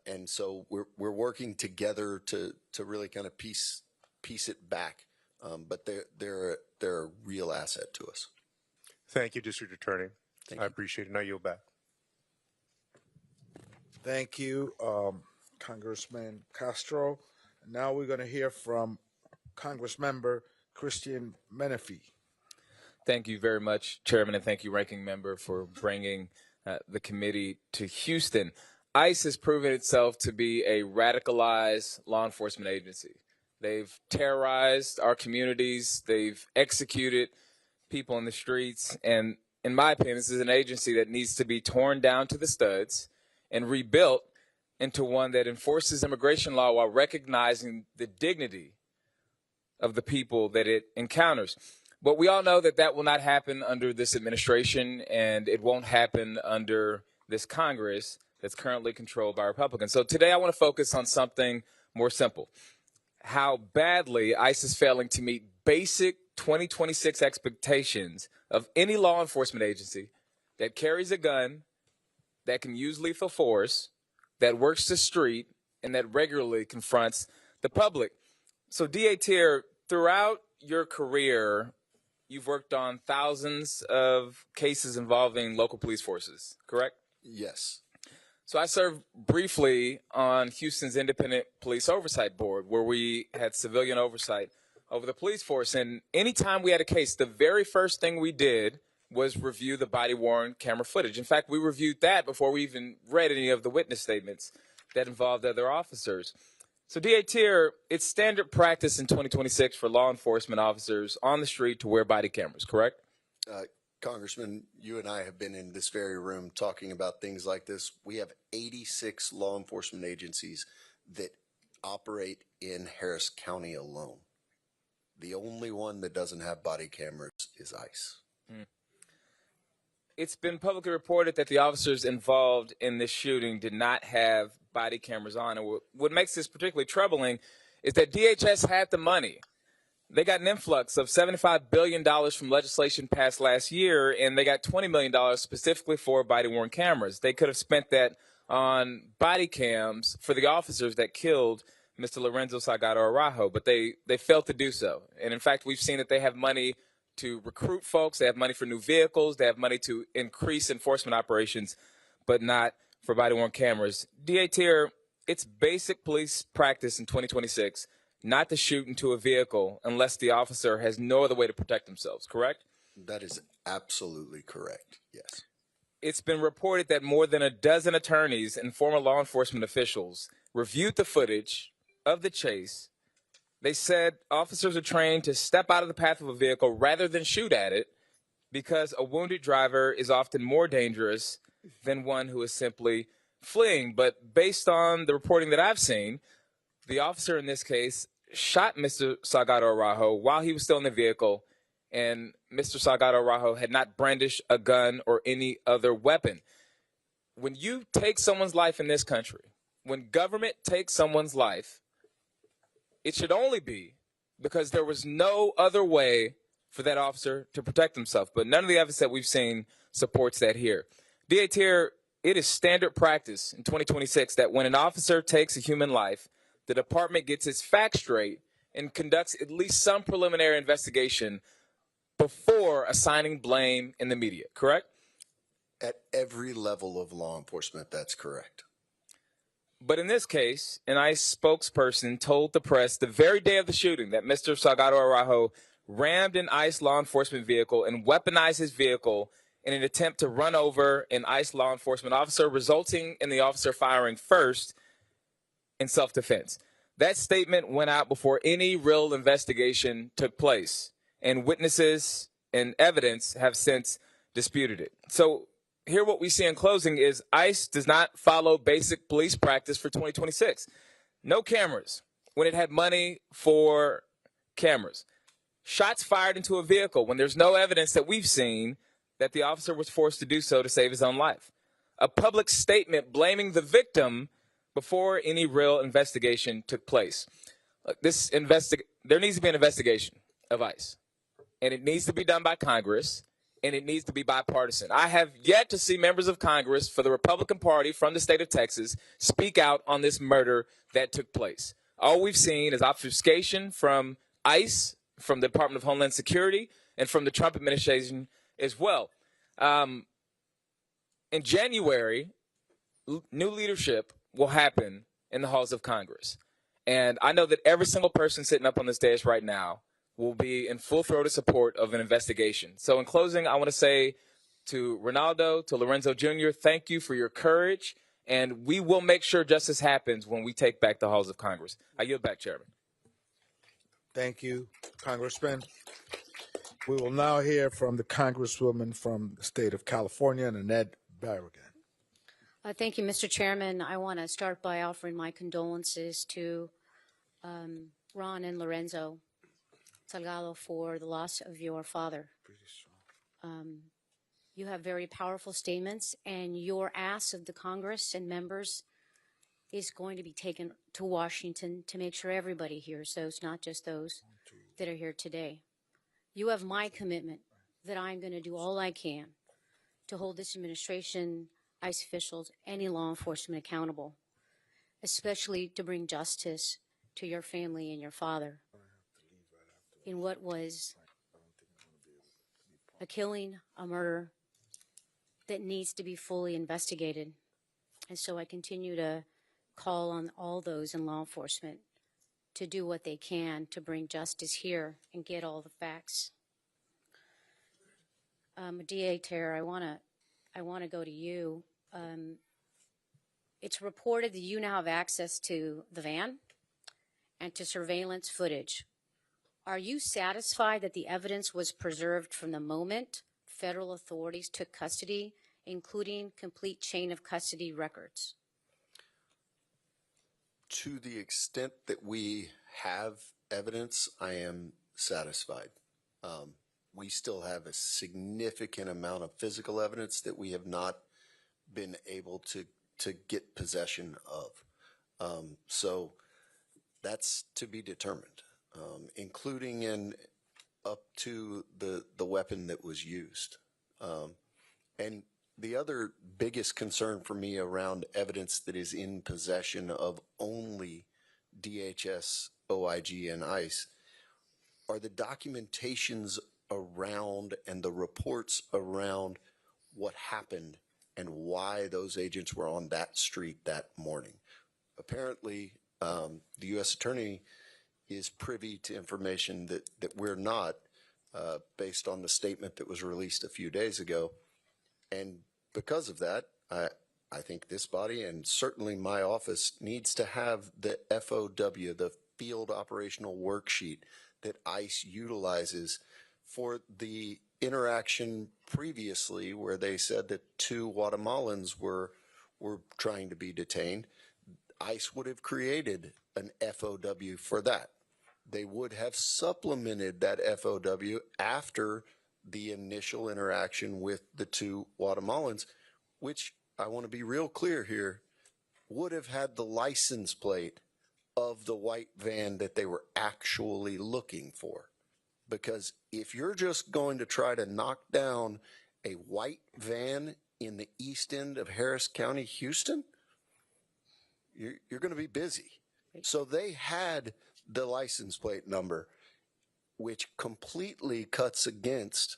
and so we're working together to really kind of piece it back. But they're a real asset to us. Thank you, District Attorney. Thank I you. appreciate it. Now yield back. Thank you, Congressman Castro. Now we're going to hear from Congressmember Christian Menefee. Thank you very much, Chairman, and thank you, Ranking Member, for bringing the committee to Houston. ICE has proven itself to be a radicalized law enforcement agency. They've terrorized our communities. They've executed people in the streets. And in my opinion, this is an agency that needs to be torn down to the studs and rebuilt into one that enforces immigration law while recognizing the dignity of the people that it encounters. But we all know that that will not happen under this administration, and it won't happen under this Congress that's currently controlled by Republicans. So today I want to focus on something more simple: how badly ICE is failing to meet basic 2026 expectations of any law enforcement agency that carries a gun, that can use lethal force, that works the street, and that regularly confronts the public. So DA Tier, throughout your career, you've worked on thousands of cases involving local police forces, correct? Yes. So I served briefly on Houston's Independent Police Oversight Board, where we had civilian oversight over the police force. And anytime we had a case, the very first thing we did was review the body-worn camera footage. In fact, we reviewed that before we even read any of the witness statements that involved other officers. So DA Tier, it's standard practice in 2026 for law enforcement officers on the street to wear body cameras, correct? Congressman, you and I have been in this very room talking about things like this. We have 86 law enforcement agencies that operate in Harris County alone. The only one that doesn't have body cameras is ICE. It's been publicly reported that the officers involved in this shooting did not have body cameras on. And what makes this particularly troubling is that DHS had the money. They got an influx of $75 billion from legislation passed last year, and they got $20 million specifically for body-worn cameras. They could have spent that on body cams for the officers that killed Mr. Lorenzo Salgado Araujo, but they failed to do so. And in fact, we've seen that they have money to recruit folks, they have money for new vehicles, they have money to increase enforcement operations, but not for body-worn cameras. DA Tier, it's basic police practice in 2026 not to shoot into a vehicle unless the officer has no other way to protect themselves, correct? That is absolutely correct, yes. It's been reported that more than a dozen attorneys and former law enforcement officials reviewed the footage of the chase. They said officers are trained to step out of the path of a vehicle rather than shoot at it because a wounded driver is often more dangerous than one who is simply fleeing. But based on the reporting that I've seen, the officer in this case shot Mr. Salgado Araujo while he was still in the vehicle, and Mr. Salgado Araujo had not brandished a gun or any other weapon. When you take someone's life in this country, when government takes someone's life, it should only be because there was no other way for that officer to protect himself. But none of the evidence that we've seen supports that here. DA Tier, it is standard practice in 2026 that when an officer takes a human life, the department gets its facts straight and conducts at least some preliminary investigation before assigning blame in the media, correct? At every level of law enforcement, that's correct. But in this case, an ICE spokesperson told the press the very day of the shooting that Mr. Salgado Araujo rammed an ICE law enforcement vehicle and weaponized his vehicle in an attempt to run over an ICE law enforcement officer, resulting in the officer firing first in self-defense. That statement went out before any real investigation took place, and witnesses and evidence have since disputed it. So here what we see in closing is ICE does not follow basic police practice for 2026. No cameras when it had money for cameras. Shots fired into a vehicle when there's no evidence that we've seen that the officer was forced to do so to save his own life. A public statement blaming the victim before any real investigation took place. There needs to be an investigation of ICE, and it needs to be done by Congress, and it needs to be bipartisan. I have yet to see members of Congress for the Republican Party from the state of Texas speak out on this murder that took place. All we've seen is obfuscation from ICE, from the Department of Homeland Security, and from the Trump administration as well. In January, new leadership will happen in the halls of Congress. And I know that every single person sitting up on this dais right now will be in full-throated support of an investigation. So in closing, I want to say to Ronaldo, to Lorenzo Jr., thank you for your courage, and we will make sure justice happens when we take back the halls of Congress. I yield back, Chairman. Thank you, Congressman. We will now hear from the Congresswoman from the state of California, Nanette Barragan. Thank you, Mr. Chairman. I want to start by offering my condolences to Ron and Lorenzo Salgado for the loss of your father. You have very powerful statements, and your ask of the Congress and members is going to be taken to Washington to make sure everybody hears those, not just those that are here today. You have my commitment that I'm going to do all I can to hold this administration, ICE officials, any law enforcement accountable, especially to bring justice to your family and your father in what was a killing, a murder that needs to be fully investigated. And so I continue to call on all those in law enforcement to do what they can to bring justice here and get all the facts. DA Terra, I want to go to you. It's reported that you now have access to the van and to surveillance footage. Are you satisfied that the evidence was preserved from the moment federal authorities took custody, including complete chain of custody records? To the extent that we have evidence, I am satisfied. We still have a significant amount of physical evidence that we have not been able to get possession of. So that's to be determined, including in up to the weapon that was used. And the other biggest concern for me around evidence that is in possession of only DHS, OIG, and ICE are the documentations around and the reports around what happened and why those agents were on that street that morning. Apparently, the U.S. Attorney is privy to information that we're not, based on the statement that was released a few days ago. And because of that, I think this body and certainly my office needs to have the FOW, the Field Operational Worksheet that ICE utilizes for the interaction previously where they said that 2 Guatemalans were trying to be detained. ICE would have created an FOW for that. They would have supplemented that FOW after the initial interaction with the 2 Guatemalans, which I want to be real clear here, would have had the license plate of the white van that they were actually looking for. Because if you're just going to try to knock down a white van in the east end of Harris County, Houston, you're going to be busy. So they had the license plate number, which completely cuts against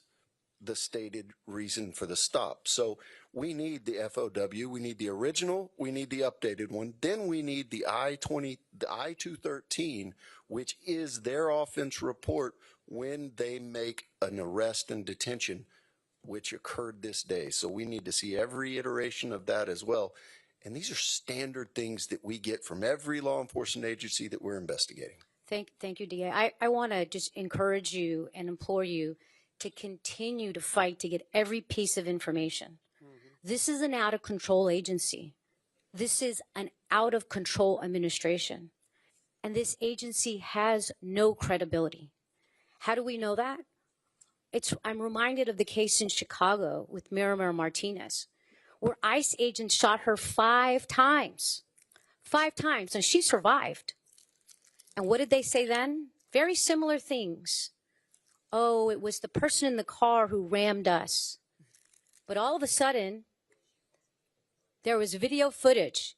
the stated reason for the stop. So we need the FOW, we need the original, we need the updated one, then we need the I-213, which is their offense report when they make an arrest and detention, which occurred this day. So we need to see every iteration of that as well. And these are standard things that we get from every law enforcement agency that we're investigating. Thank you, DA. I want to just encourage you and implore you to continue to fight to get every piece of information. This is an out-of-control agency. This is an out-of-control administration. And this agency has no credibility. How do we know that? I'm reminded of the case in Chicago with Miramar Martinez, where ICE agents shot her 5 times. 5 times, and she survived. And what did they say then? Very similar things. Oh, it was the person in the car who rammed us. But all of a sudden, there was video footage,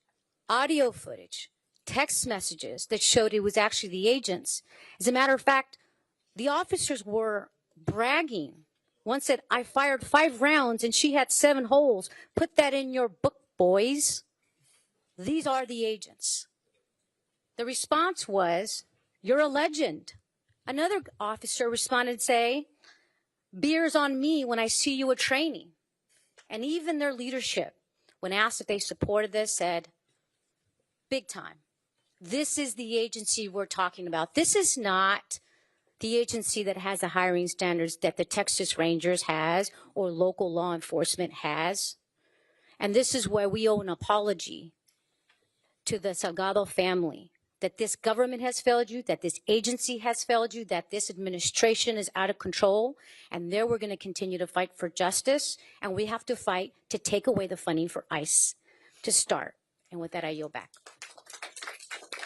audio footage, text messages that showed it was actually the agents. As a matter of fact, the officers were bragging. One said, I fired 5 rounds and she had 7 holes. Put that in your book, boys. These are the agents. The response was, you're a legend. Another officer responded, say, beer's on me when I see you at training. And even their leadership, when asked if they supported this, said, big time. This is the agency we're talking about. This is not the agency that has the hiring standards that the Texas Rangers has or local law enforcement has. And this is where we owe an apology to the Salgado family, that this government has failed you, that this agency has failed you, that this administration is out of control, and there we're going to continue to fight for justice, and we have to fight to take away the funding for ICE to start. And with that, I yield back.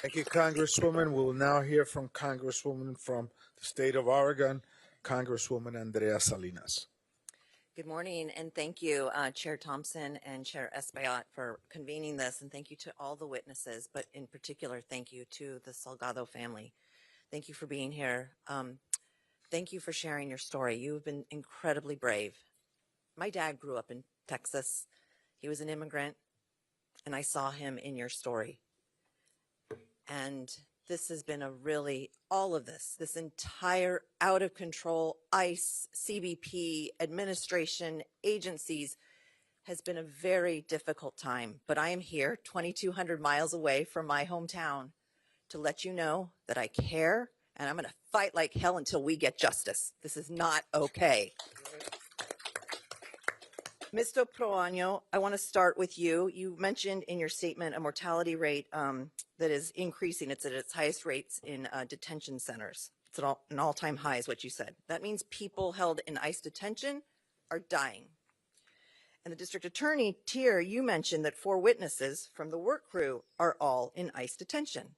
Thank you, Congresswoman. We'll now hear from Congresswoman from the state of Oregon, Congresswoman Andrea Salinas. Good morning, and thank you, Chair Thompson and Chair Espaillat, for convening this, and thank you to all the witnesses, but in particular, thank you to the Salgado family. Thank you for being here. Thank you for sharing your story. You have been incredibly brave. My dad grew up in Texas. He was an immigrant, and I saw him in your story. And this has been all of this entire out of control ICE, CBP, administration, agencies has been a very difficult time. But I am here 2,200 miles away from my hometown to let you know that I care and I'm going to fight like hell until we get justice. This is not okay. Mr. Proaño, I want to start with you. You mentioned in your statement a mortality rate that is increasing. It's at its highest rates in detention centers. It's at an all-time high is what you said. That means people held in ICE detention are dying. And the district attorney, Tier, you mentioned that 4 witnesses from the work crew are all in ICE detention.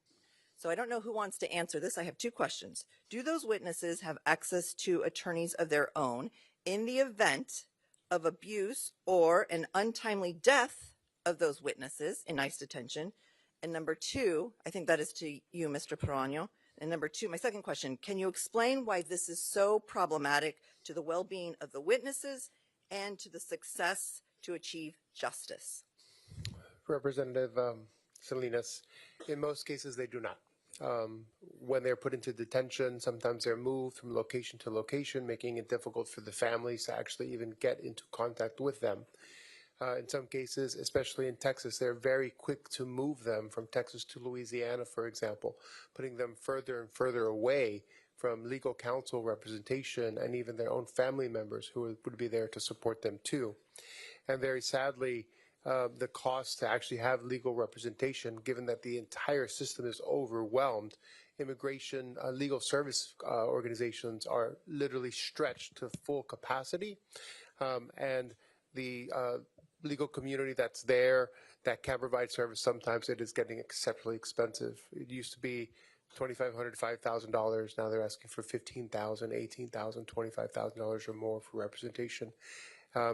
So I don't know who wants to answer this. I have 2 questions. Do those witnesses have access to attorneys of their own in the event of abuse or an untimely death of those witnesses in ICE detention? And number 2, I think that is to you, Mr. Proaño. And number 2, my second question, can you explain why this is so problematic to the well-being of the witnesses and to the success to achieve justice? Representative Salinas, in most cases they do not. When they're put into detention, sometimes they're moved from location to location, making it difficult for the families to actually even get into contact with them. In some cases, especially in Texas, they're very quick to move them from Texas to Louisiana, for example, putting them further and further away from legal counsel representation and even their own family members who would be there to support them too. And very sadly, the cost to actually have legal representation, given that the entire system is overwhelmed, immigration legal service organizations are literally stretched to full capacity, and the legal community that's there that can provide service, sometimes it is getting exceptionally expensive. It used to be $2,500 to $5,000. Now they're asking for $15,000, $18,000, $25,000 or more for representation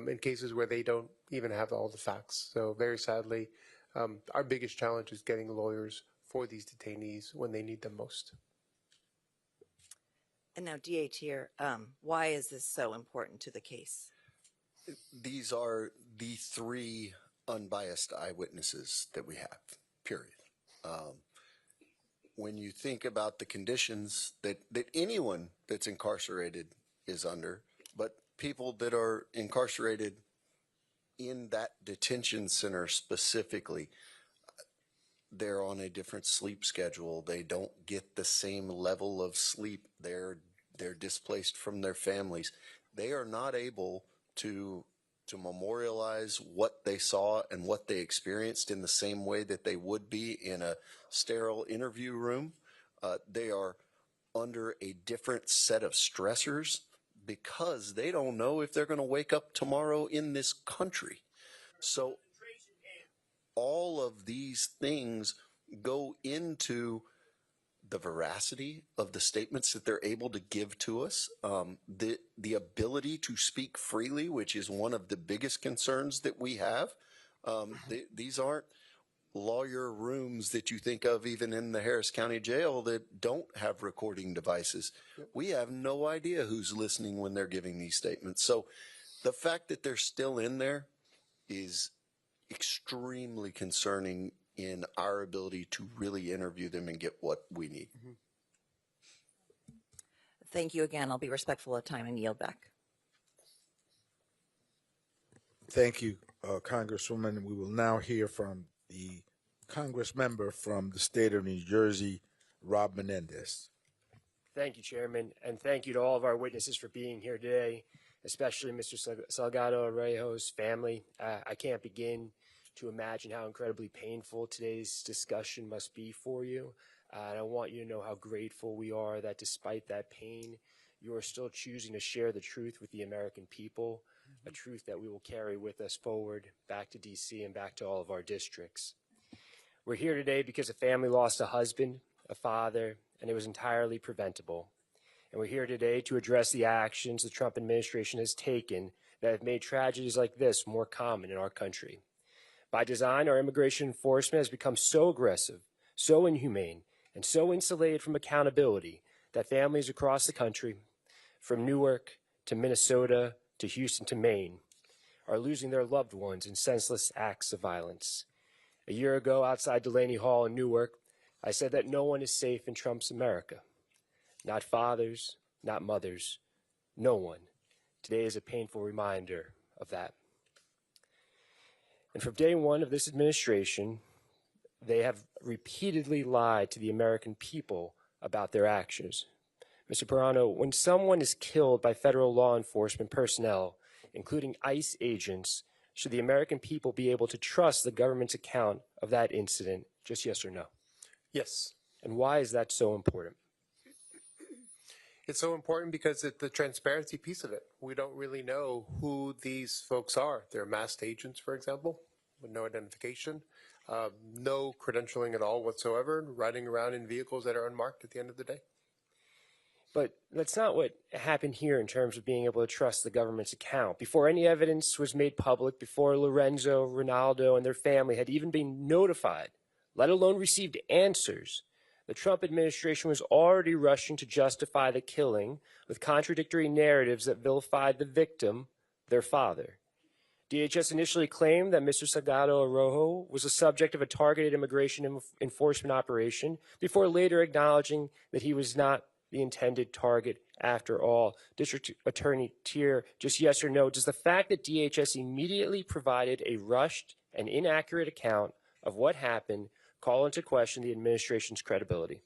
in cases where they don't even have all the facts. So very sadly, our biggest challenge is getting lawyers for these detainees when they need them most. And now, DA Tier, why is this so important to the case? These are the 3 unbiased eyewitnesses that we have, period. When you think about the conditions that anyone that's incarcerated is under, but people that are incarcerated in that detention center specifically, they're on a different sleep schedule. They don't get the same level of sleep. They're displaced from their families. They are not able to memorialize what they saw and what they experienced in the same way that they would be in a sterile interview room. They are under a different set of stressors because they don't know if they're going to wake up tomorrow in this country. So all of these things go into the veracity of the statements that they're able to give to us, the ability to speak freely, which is one of the biggest concerns that we have. These aren't lawyer rooms that you think of even in the Harris County Jail that don't have recording devices. We have no idea who's listening when they're giving these statements. So the fact that they're still in there is extremely concerning in our ability to really interview them and get what we need. Thank you again. I'll be respectful of time and yield back. Thank you, Congresswoman. We will now hear from the Congress member from the state of New Jersey, Rob Menendez. Thank you, Chairman, and thank you to all of our witnesses for being here today, especially Mr. Salgado Arrejo's family. I can't begin to imagine how incredibly painful today's discussion must be for you. And I want you to know how grateful we are that despite that pain, you are still choosing to share the truth with the American people, a truth that we will carry with us forward back to DC and back to all of our districts. We're here today because a family lost a husband, a father, and it was entirely preventable. And we're here today to address the actions the Trump administration has taken that have made tragedies like this more common in our country. By design, our immigration enforcement has become so aggressive, so inhumane, and so insulated from accountability that families across the country, from Newark to Minnesota to Houston to Maine, are losing their loved ones in senseless acts of violence. A year ago, outside Delaney Hall in Newark, I said that no one is safe in Trump's America. Not fathers, not mothers, no one. Today is a painful reminder of that. And from day one of this administration, they have repeatedly lied to the American people about their actions. Mr. Proaño, when someone is killed by federal law enforcement personnel, including ICE agents, Should the American people be able to trust the government's account of that incident? Just yes or no. Yes. And why is that so important? It's so important because it's the transparency piece of it. We don't really know who these folks are. They're masked agents, for example, with no identification, no credentialing at all whatsoever, riding around in vehicles that are unmarked at the end of the day. But that's not what happened here in terms of being able to trust the government's account. Before any evidence was made public, before Lorenzo, Ronaldo, and their family had even been notified, let alone received answers, the Trump administration was already rushing to justify the killing with contradictory narratives that vilified the victim, their father. DHS initially claimed that Mr. Salgado Arroyo was the subject of a targeted immigration enforcement operation before later acknowledging that he was not the intended target after all. District Attorney Tier, just yes or no, does the fact that DHS immediately provided a rushed and inaccurate account of what happened call into question the administration's credibility?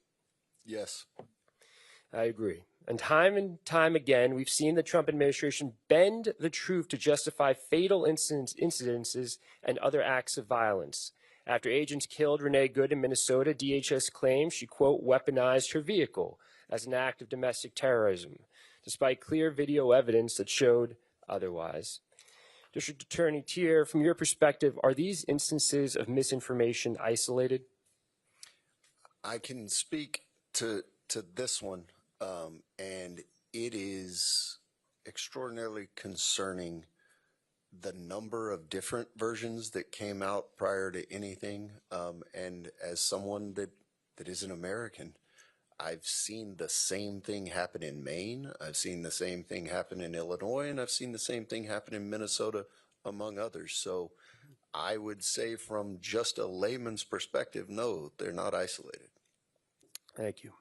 Yes. I agree. And time again, we've seen the Trump administration bend the truth to justify fatal incidences and other acts of violence. After agents killed Renee Good in Minnesota, DHS claims she, quote, weaponized her vehicle as an act of domestic terrorism, despite clear video evidence that showed otherwise. District Attorney Tier, from your perspective, are these instances of misinformation isolated? I can speak to this one, and it is extraordinarily concerning the number of different versions that came out prior to anything. And as someone that is an American, I've seen the same thing happen in Maine. I've seen the same thing happen in Illinois, and I've seen the same thing happen in Minnesota, among others. So I would say from just a layman's perspective, no, they're not isolated. Thank you.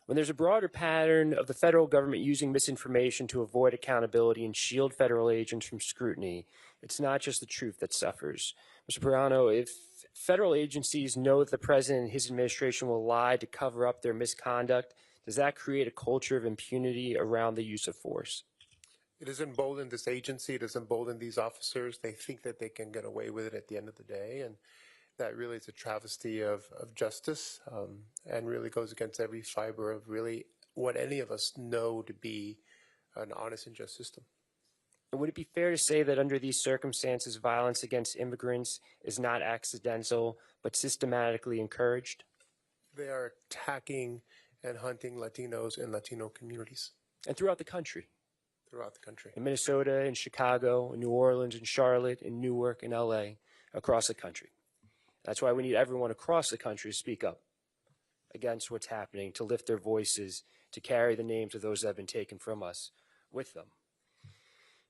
When there's a broader pattern of the federal government using misinformation to avoid accountability and shield federal agents from scrutiny, it's not just the truth that suffers. Mr. Perano, if federal agencies know that the president and his administration will lie to cover up their misconduct, does that create a culture of impunity around the use of force? It has emboldened this agency. It has emboldened these officers. They think that they can get away with it at the end of the day. And that really is a travesty of justice, and really goes against every fiber of really what any of us know to be an honest and just system. Would it be fair to say that under these circumstances, violence against immigrants is not accidental, but systematically encouraged? They are attacking and hunting Latinos and Latino communities. And throughout the country? Throughout the country. In Minnesota, in Chicago, in New Orleans, in Charlotte, in Newark, in LA, across the country. That's why we need everyone across the country to speak up against what's happening, to lift their voices, to carry the names of those that have been taken from us with them.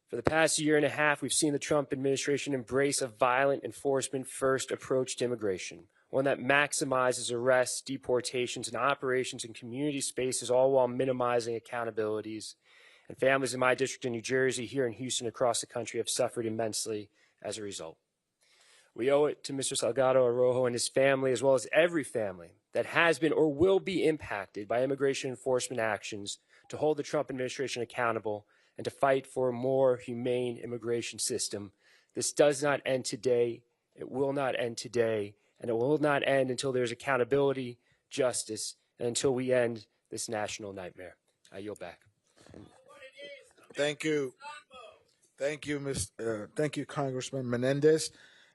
For the past year and a half, we've seen the Trump administration embrace a violent enforcement-first approach to immigration, one that maximizes arrests, deportations, and operations in community spaces, all while minimizing accountabilities. And families in my district in New Jersey, here in Houston, across the country have suffered immensely as a result. We owe it to Mr. Salgado Arroyo and his family, as well as every family that has been or will be impacted by immigration enforcement actions, to hold the Trump administration accountable and to fight for a more humane immigration system. This does not end today. It will not end today. And it will not end until there's accountability, justice, and until we end this national nightmare. I yield back. Thank you. Thank you, Congressman Menendez.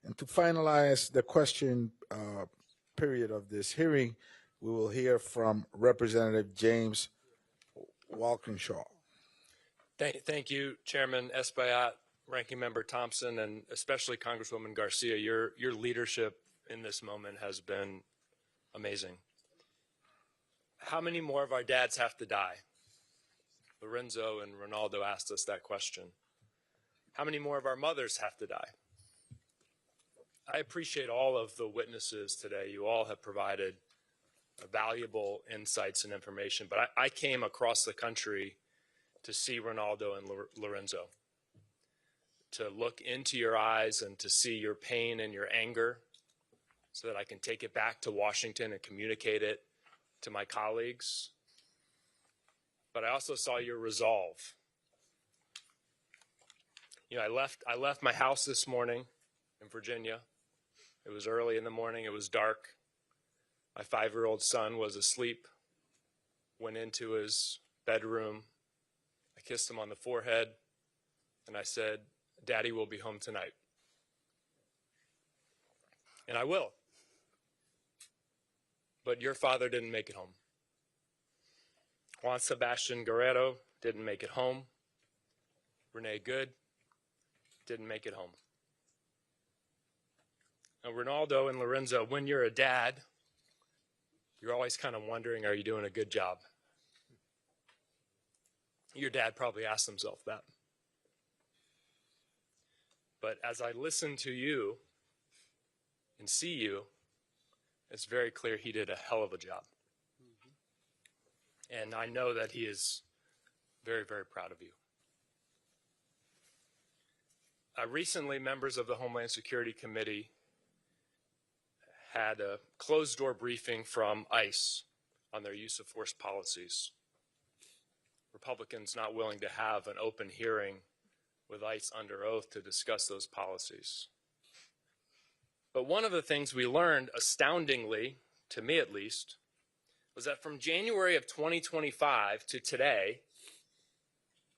And to finalize the question period of this hearing, we will hear from Representative James Walkinshaw. Thank you, Chairman Espaillat, Ranking Member Thompson, and especially Congresswoman Garcia. Your leadership in this moment has been amazing. How many more of our dads have to die? Lorenzo and Ronaldo asked us that question. How many more of our mothers have to die? I appreciate all of the witnesses today. You all have provided valuable insights and information, but I came across the country to see Ronaldo and Lorenzo, to look into your eyes and to see your pain and your anger so that I can take it back to Washington and communicate it to my colleagues. But I also saw your resolve. You know, I left my house this morning in Virginia. It was early in the morning. It was dark. My 5-year-old son was asleep. Went into his bedroom. I kissed him on the forehead, and I said, "Daddy will be home tonight." And I will. But your father didn't make it home. Juan Sebastian Guerrero didn't make it home. Renee Good didn't make it home. Now, Ronaldo and Lorenzo, when you're a dad, you're always kind of wondering, are you doing a good job? Your dad probably asked himself that. But as I listen to you and see you, it's very clear he did a hell of a job. And I know that he is very, very proud of you. Recently, members of the Homeland Security Committee had a closed-door briefing from ICE on their use of force policies. Republicans not willing to have an open hearing with ICE under oath to discuss those policies. But one of the things we learned, astoundingly, to me at least, was that from January of 2025 to today,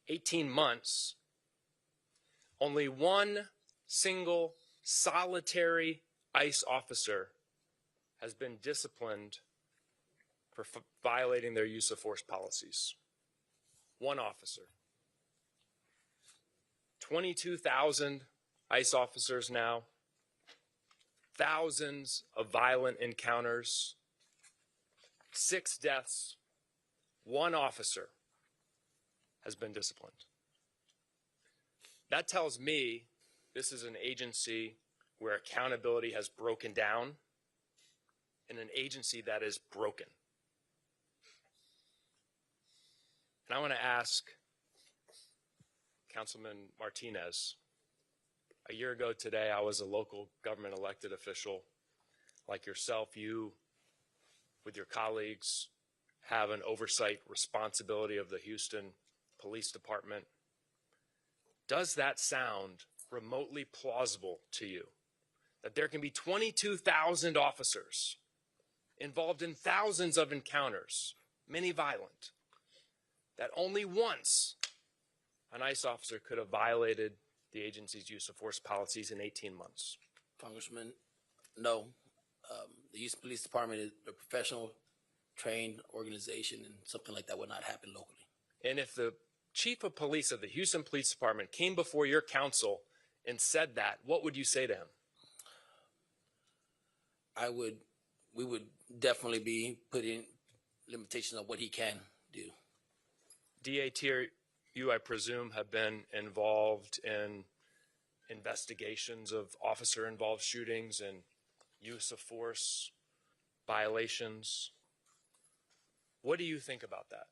18 months, only one single solitary ICE officer has been disciplined for violating their use of force policies. One officer. 22,000 ICE officers now, thousands of violent encounters, 6 deaths, one officer has been disciplined. That tells me this is an agency where accountability has broken down and an agency that is broken. And I want to ask Councilman Martinez, a year ago today, I was a local government elected official like yourself. You, with your colleagues, have an oversight responsibility of the Houston Police Department. Does that sound remotely plausible to you? That there can be 22,000 officers involved in thousands of encounters, many violent, that only once an ICE officer could have violated the agency's use of force policies in 18 months? Congressman, no. The Houston Police Department is a professional, trained organization, and something like that would not happen locally. And if the chief of police of the Houston Police Department came before your council and said that, what would you say to him? We would definitely be putting limitations on what he can do. DA Tier, you, I presume, have been involved in investigations of officer-involved shootings and use of force violations. What do you think about that?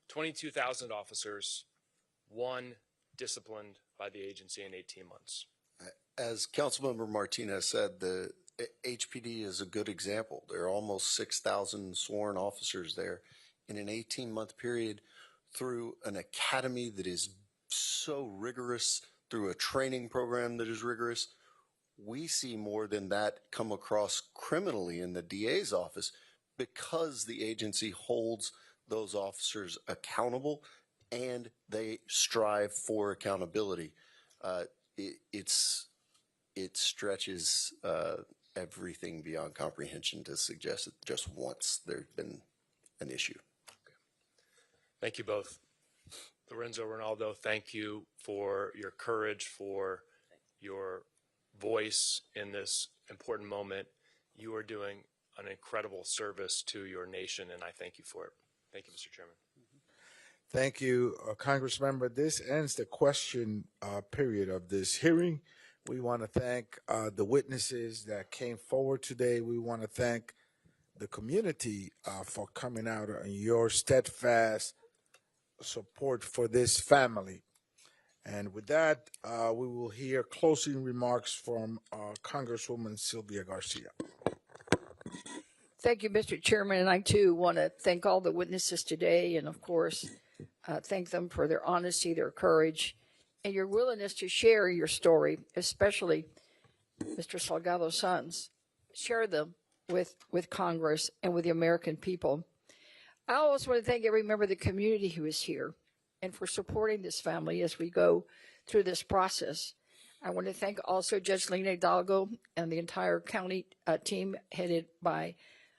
22,000 officers, one disciplined by the agency in 18 months. As Councilmember Martinez said, the HPD is a good example. There are almost 6,000 sworn officers there in an 18-month period through an academy that is so rigorous, through a training program that is rigorous. We see more than that come across criminally in the DA's office because the agency holds those officers accountable and they strive for accountability. It stretches everything beyond comprehension to suggest that just once there's been an issue. Okay. Thank you both. Lorenzo, Ronaldo, thank you for your courage, for your voice in this important moment. You are doing an incredible service to your nation, and I thank you for it. Thank you, Mr. Chairman. Thank you, Congressmember. This ends the question period of this hearing. We want to thank the witnesses that came forward today. We want to thank the community for coming out and your steadfast support for this family. And with that, we will hear closing remarks from Congresswoman Sylvia Garcia. Thank you, Mr. Chairman, and I too want to thank all the witnesses today, and of course, thank them for their honesty, their courage, and your willingness to share your story, especially Mr. Salgado's sons. Share them with Congress and with the American people. I also want to thank every member of the community who is here and for supporting this family as we go through this process. I want to thank also Judge Lena Hidalgo and the entire county team headed by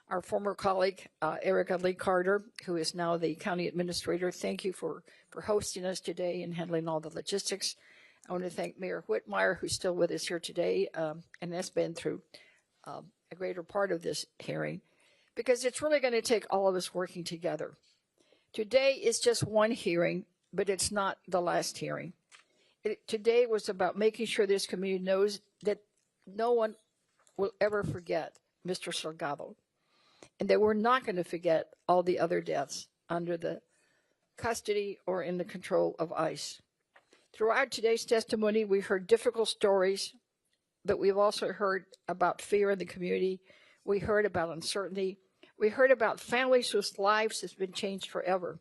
our former colleague, Erica Lee Carter, who is now the county administrator. Thank you for hosting us today and handling all the logistics. I want to thank Mayor Whitmire, who's still with us here today, and has been through a greater part of this hearing, because it's really going to take all of us working together. Today is just one hearing, but it's not the last hearing. Today was about making sure this community knows that no one will ever forget Mr. Salgado, and that we're not going to forget all the other deaths under the custody or in the control of ICE. Throughout today's testimony, we heard difficult stories, but we've also heard about fear in the community. We heard about uncertainty. We heard about families whose lives have been changed forever.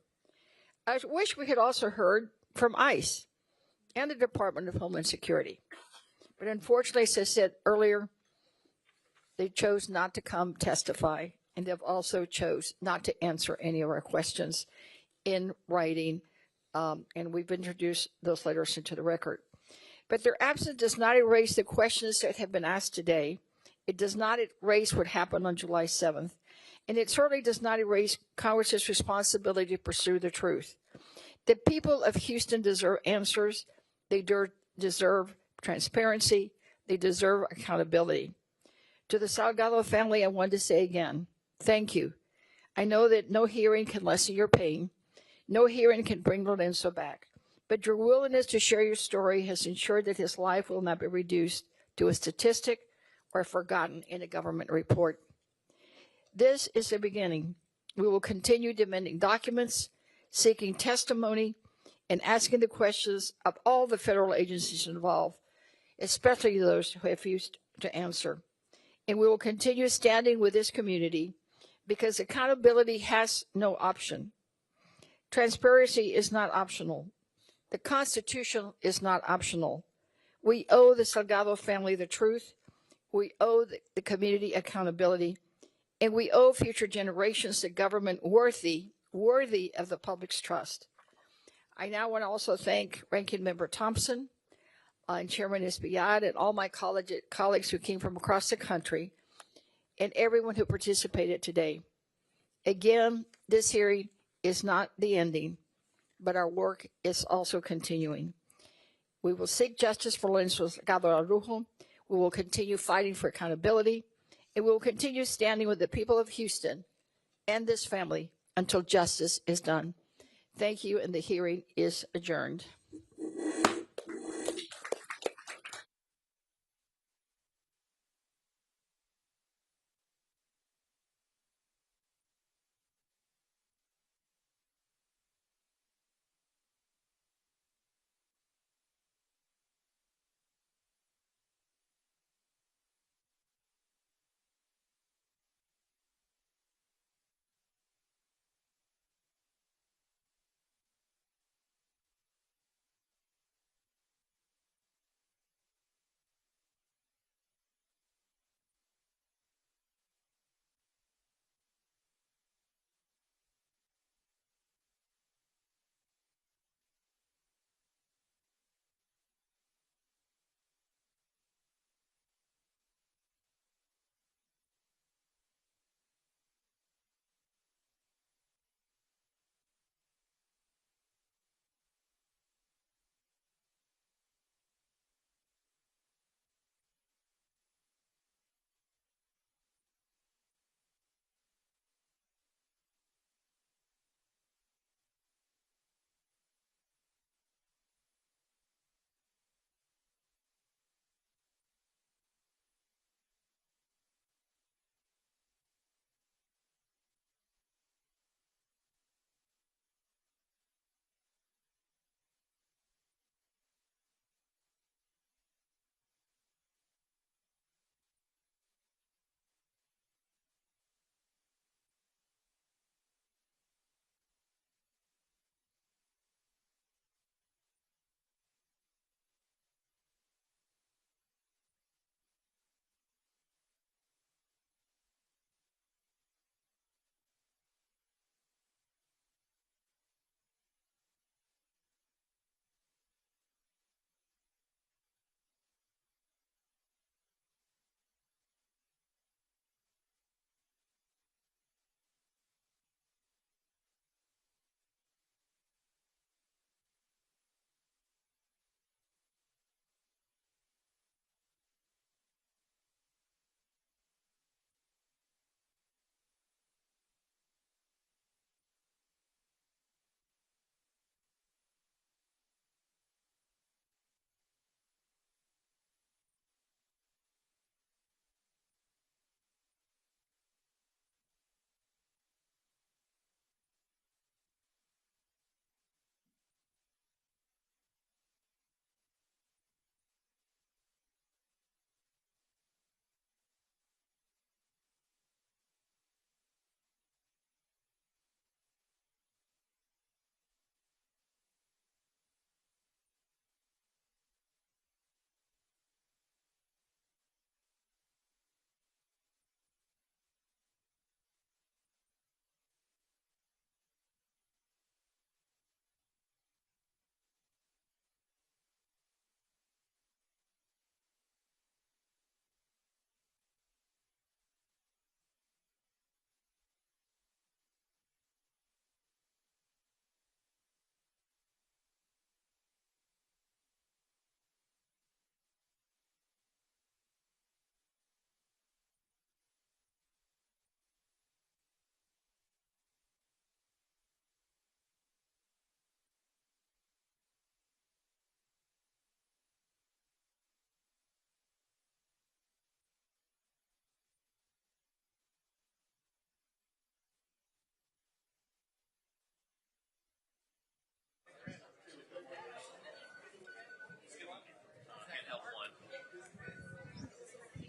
I wish we had also heard from ICE and the Department of Homeland Security. But unfortunately, as I said earlier, they chose not to come testify, and they've also chose not to answer any of our questions in writing, and we've introduced those letters into the record. But their absence does not erase the questions that have been asked today. It does not erase what happened on July 7th, and it certainly does not erase Congress's responsibility to pursue the truth. The people of Houston deserve answers. They deserve transparency. They deserve accountability. To the Salgado family, I want to say again, thank you. I know that no hearing can lessen your pain. No hearing can bring Lorenzo back. But your willingness to share your story has ensured that his life will not be reduced to a statistic or forgotten in a government report. This is the beginning. We will continue demanding documents, seeking testimony, and asking the questions of all the federal agencies involved, especially those who have refused to answer. And we will continue standing with this community because accountability has no option. Transparency is not optional. The Constitution is not optional. We owe the Salgado family the truth. We owe the community accountability. And we owe future generations a government worthy of the public's trust. I now want to also thank Ranking Member Thompson and Chairman Espaillat and all my colleagues who came from across the country and everyone who participated today. Again, this hearing is not the ending, but our work is also continuing. We will seek justice for Lorenzo Salgado Araujo. We will continue fighting for accountability, and we will continue standing with the people of Houston and this family until justice is done. Thank you, and the hearing is adjourned.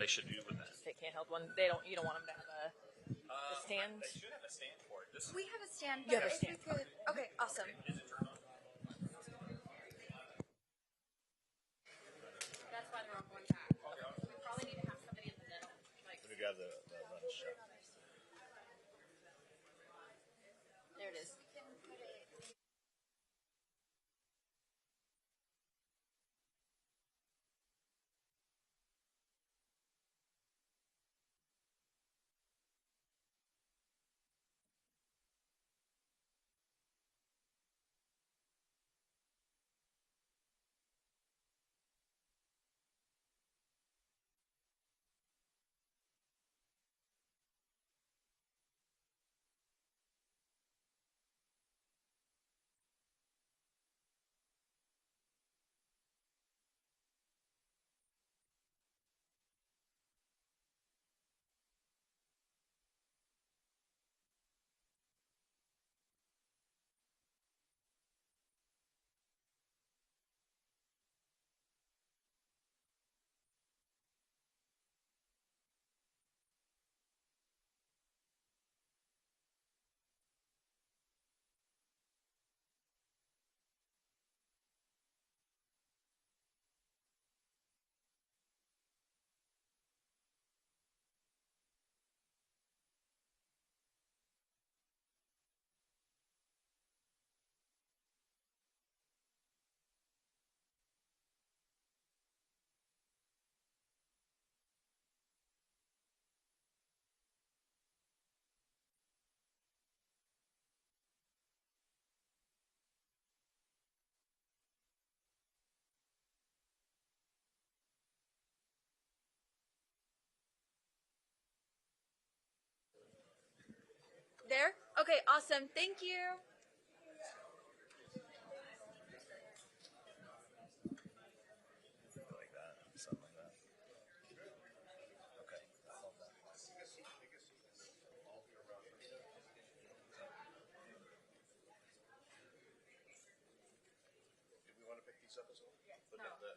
should do with that. They can't hold one. They don't. You don't want them to have a stand. They should have a stand for it. We have a stand. You have a If we stand. could. Okay, awesome. That's why they're on one back. We probably need to have somebody in the middle. Like, Let me grab the lunch. there it is. There? Okay, awesome. Thank you. Like that. Something like that. Okay. Do we want to pick these up as well? Look at the.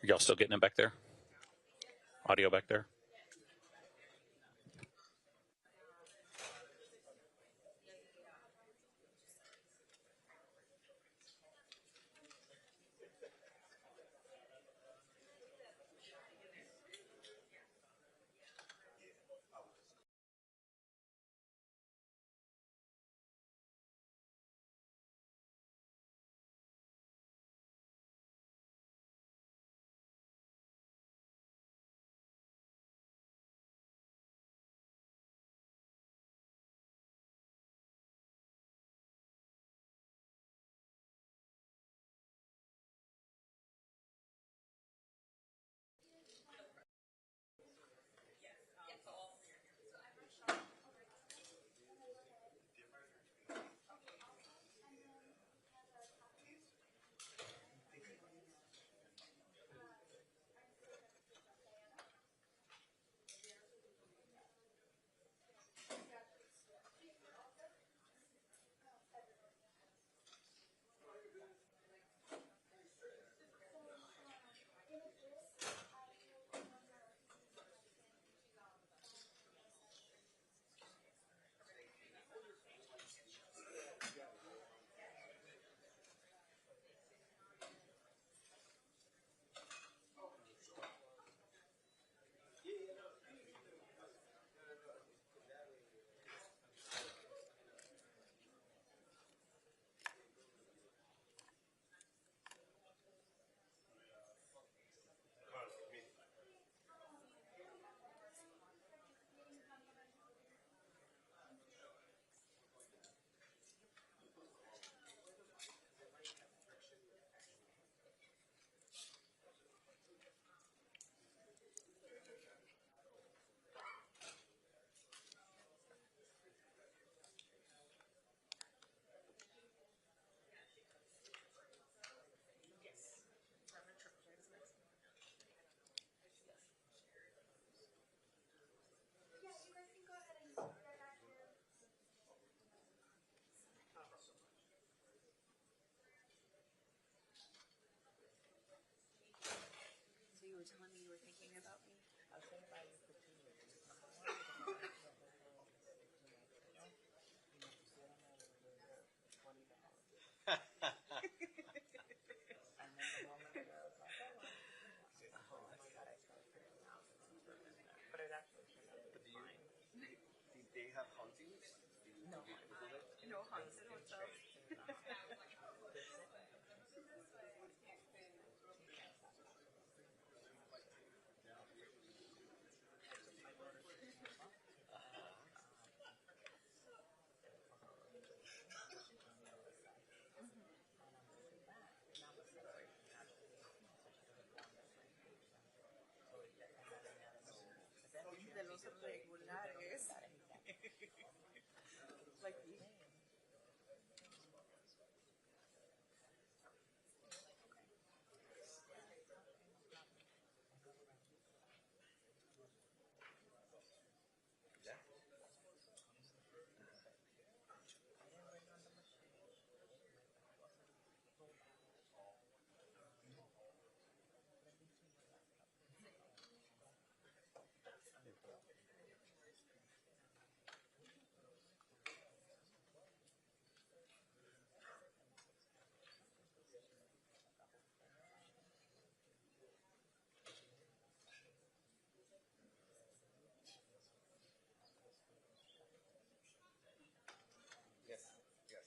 Y'all still getting it back there? Audio back there? telling me you were thinking about me? They have huntings? No, no hunts, no stuff. De los regulares. Like me. Yes, yes.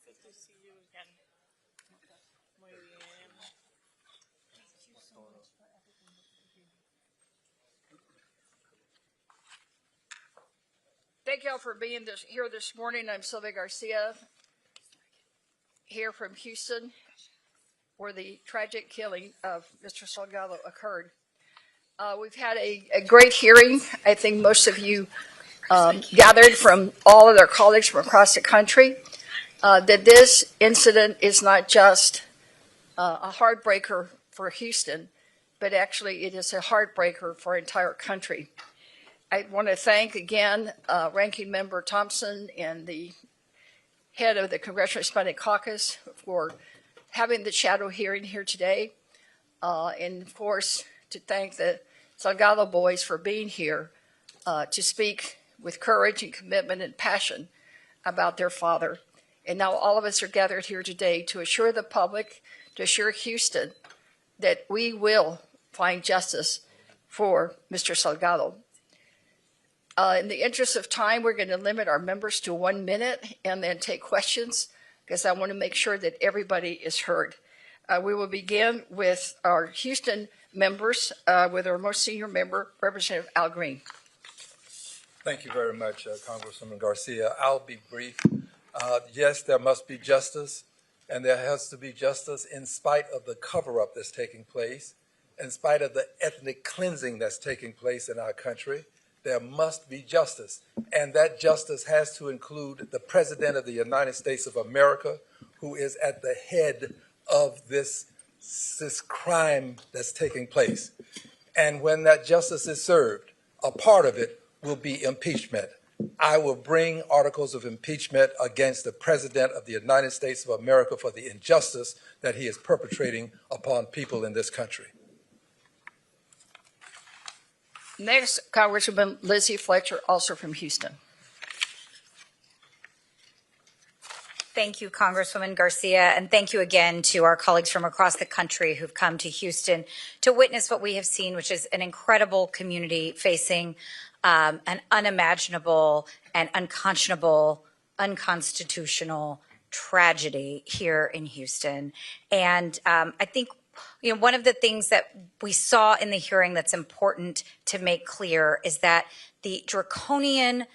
Good to see you again. Muy bien. Thank you so much for everything that you do. Thank y'all for being here this morning. I'm Sylvia Garcia, here from Houston, where the tragic killing of Mr. Salgado occurred. We've had a great hearing. I think most of you gathered from all of their colleagues from across the country, that this incident is not just a heartbreaker for Houston, but actually it is a heartbreaker for our entire country. I want to thank again Ranking Member Thompson and the head of the Congressional Hispanic Caucus for having the shadow hearing here today. And of course, to thank the Salgado boys for being here to speak with courage and commitment and passion about their father. And now all of us are gathered here today to assure the public, to assure Houston that we will find justice for Mr. Salgado. In the interest of time, we're going to limit our members to 1 minute and then take questions, because I want to make sure that everybody is heard. We will begin with our Houston members, with our most senior member, Representative Al Green. Thank you very much, Congresswoman Garcia. I'll be brief. Yes, there must be justice, and there has to be justice in spite of the cover-up that's taking place, in spite of the ethnic cleansing that's taking place in our country. There must be justice, and that justice has to include the President of the United States of America, who is at the head of this crime that's taking place. And when that justice is served, a part of it will be impeachment. I will bring articles of impeachment against the President of the United States of America for the injustice that he is perpetrating upon people in this country. Next, Congresswoman Lizzie Fletcher, also from Houston. Thank you, Congresswoman Garcia, and thank you again to our colleagues from across the country who've come to Houston to witness what we have seen, which is an incredible community facing an unimaginable and unconscionable, unconstitutional tragedy here in Houston. And I think one of the things that we saw in the hearing that's important to make clear is that the draconian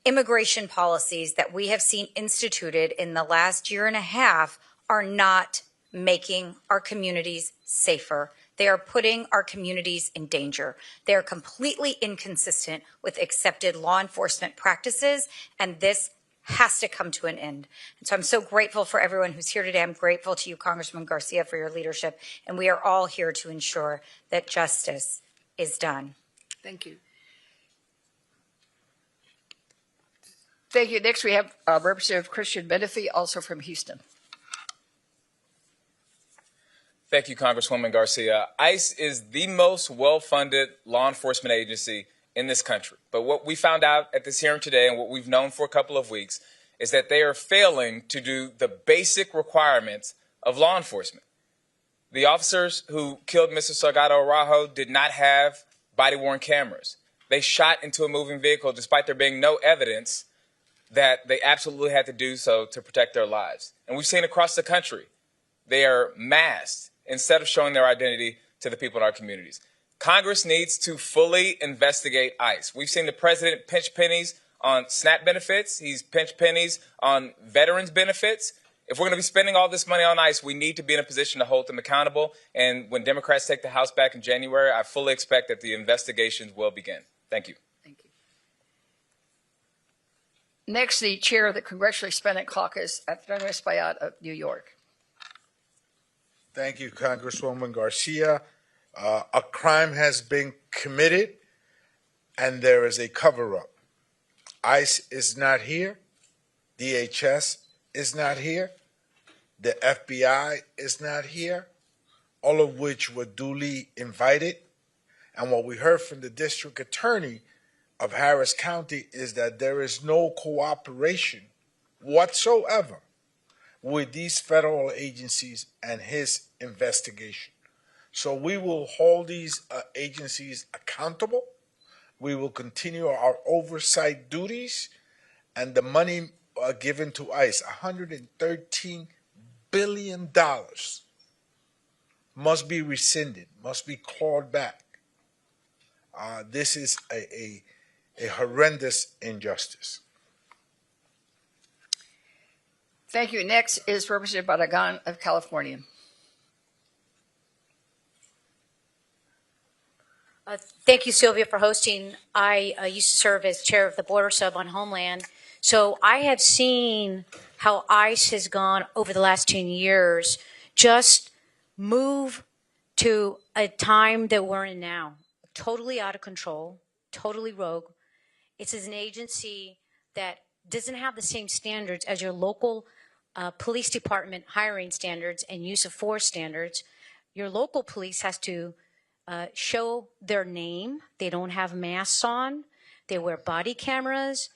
immigration policies that we have seen instituted in the last year and a half are not making our communities safer. They are putting our communities in danger. They are completely inconsistent with accepted law enforcement practices, and this has to come to an end. And so I'm so grateful for everyone who's here today. I'm grateful to you, Congressman Garcia, for your leadership, and we are all here to ensure that justice is done. Thank you. Thank you. Next, we have Representative Christian Menifee, also from Houston. Thank you, Congresswoman Garcia. ICE is the most well-funded law enforcement agency in this country. But what we found out at this hearing today, and what we've known for a couple of weeks, is that they are failing to do the basic requirements of law enforcement. The officers who killed Mr. Salgado Araujo did not have body-worn cameras. They shot into a moving vehicle despite there being no evidence that they absolutely had to do so to protect their lives. And we've seen across the country, they are masked instead of showing their identity to the people in our communities. Congress needs to fully investigate ICE. We've seen the president pinch pennies on SNAP benefits. He's pinched pennies on veterans benefits. If we're going to be spending all this money on ICE, we need to be in a position to hold them accountable. And when Democrats take the House back in January, I fully expect that the investigations will begin. Thank you. Thank you. Next, the chair of the Congressional Hispanic Caucus, Adriano Espaillat of New York. Thank you, Congresswoman Garcia. A crime has been committed, and there is a cover-up. ICE is not here. DHS is not here. The FBI is not here, all of which were duly invited. And what we heard from the district attorney of Harris County is that there is no cooperation whatsoever with these federal agencies and his investigation. So we will hold these agencies accountable. We will continue our oversight duties, and the money given to ICE, $113 billion, must be rescinded, must be clawed back. This is a horrendous injustice. Thank you. Next is Representative Barragan of California. Thank you, Sylvia, for hosting. I used to serve as chair of the Border Sub on Homeland. So I have seen how ICE has gone over the last 10 years, just move to a time that we're in now. Totally out of control, totally rogue. It's an agency that doesn't have the same standards as your local police department hiring standards and use of force standards. Your local police has to show their name. They don't have masks on. They wear body cameras.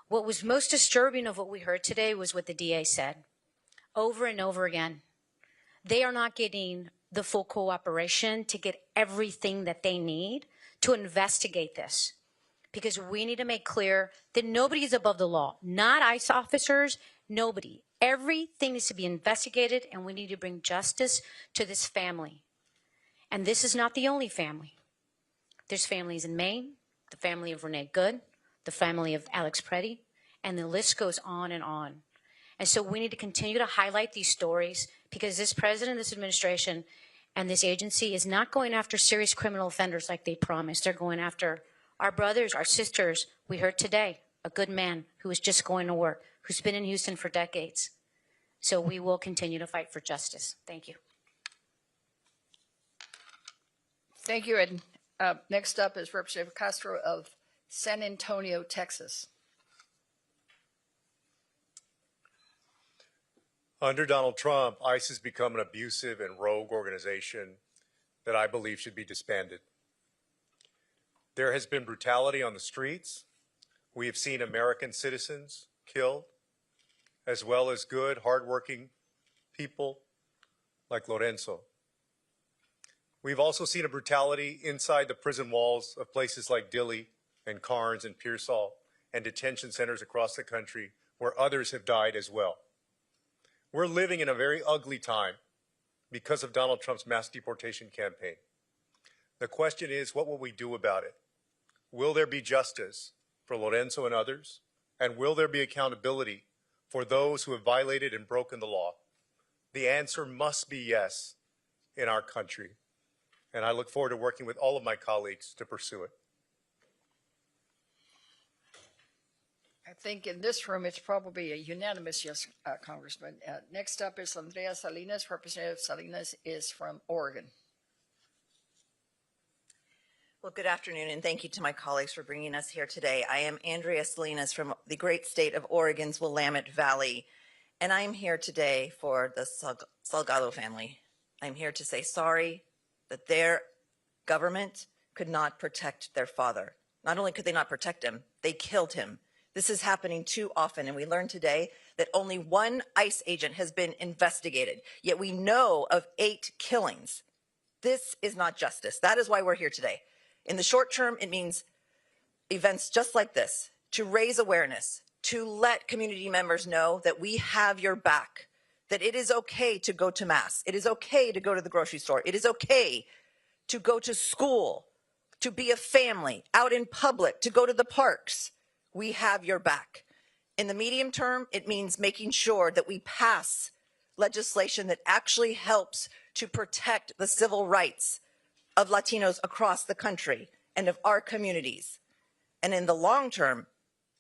What was most disturbing of what we heard today was what the DA said over and over again. They are not getting the full cooperation to get everything that they need to investigate this, because we need to make clear that nobody is above the law, not ICE officers, nobody. Everything needs to be investigated, and we need to bring justice to this family. And this is not the only family. There's families in Maine, the family of Renee Good, the family of Alex Preddy, and the list goes on and on. And so we need to continue to highlight these stories because this president, this administration, and this agency is not going after serious criminal offenders like they promised. They're going after our brothers, our sisters. We heard today a good man who is just going to work, who's been in Houston for decades. So we will continue to fight for justice. Thank you. Thank you. And next up is Representative Castro of San Antonio, Texas. Under Donald Trump, ICE has become an abusive and rogue organization that I believe should be disbanded. There has been brutality on the streets. We have seen American citizens killed, as well as good, hardworking people like Lorenzo. We've also seen a brutality inside the prison walls of places like Dilley and Carnes and Pearsall and detention centers across the country where others have died as well. We're living in a very ugly time because of Donald Trump's mass deportation campaign. The question is, what will we do about it? Will there be justice for Lorenzo and others? And will there be accountability for those who have violated and broken the law? The answer must be yes in our country. And I look forward to working with all of my colleagues to pursue it. I think in this room, it's probably a unanimous yes, Congressman. Next up is Andrea Salinas. Representative Salinas is from Oregon. Well, good afternoon, and thank you to my colleagues for bringing us here today. I am Andrea Salinas from the great state of Oregon's Willamette Valley, and I'm here today for the Salgado family. I'm here to say sorry that their government could not protect their father. Not only could they not protect him, they killed him. This is happening too often, and we learned today that only one ICE agent has been investigated, yet we know of 8 killings. This is not justice. That is why we're here today. In the short term, it means events just like this, to raise awareness, to let community members know that we have your back, that it is okay to go to Mass. It is okay to go to the grocery store. It is okay to go to school, to be a family, out in public, to go to the parks. We have your back. In the medium term, it means making sure that we pass legislation that actually helps to protect the civil rights of Latinos across the country and of our communities. And in the long term,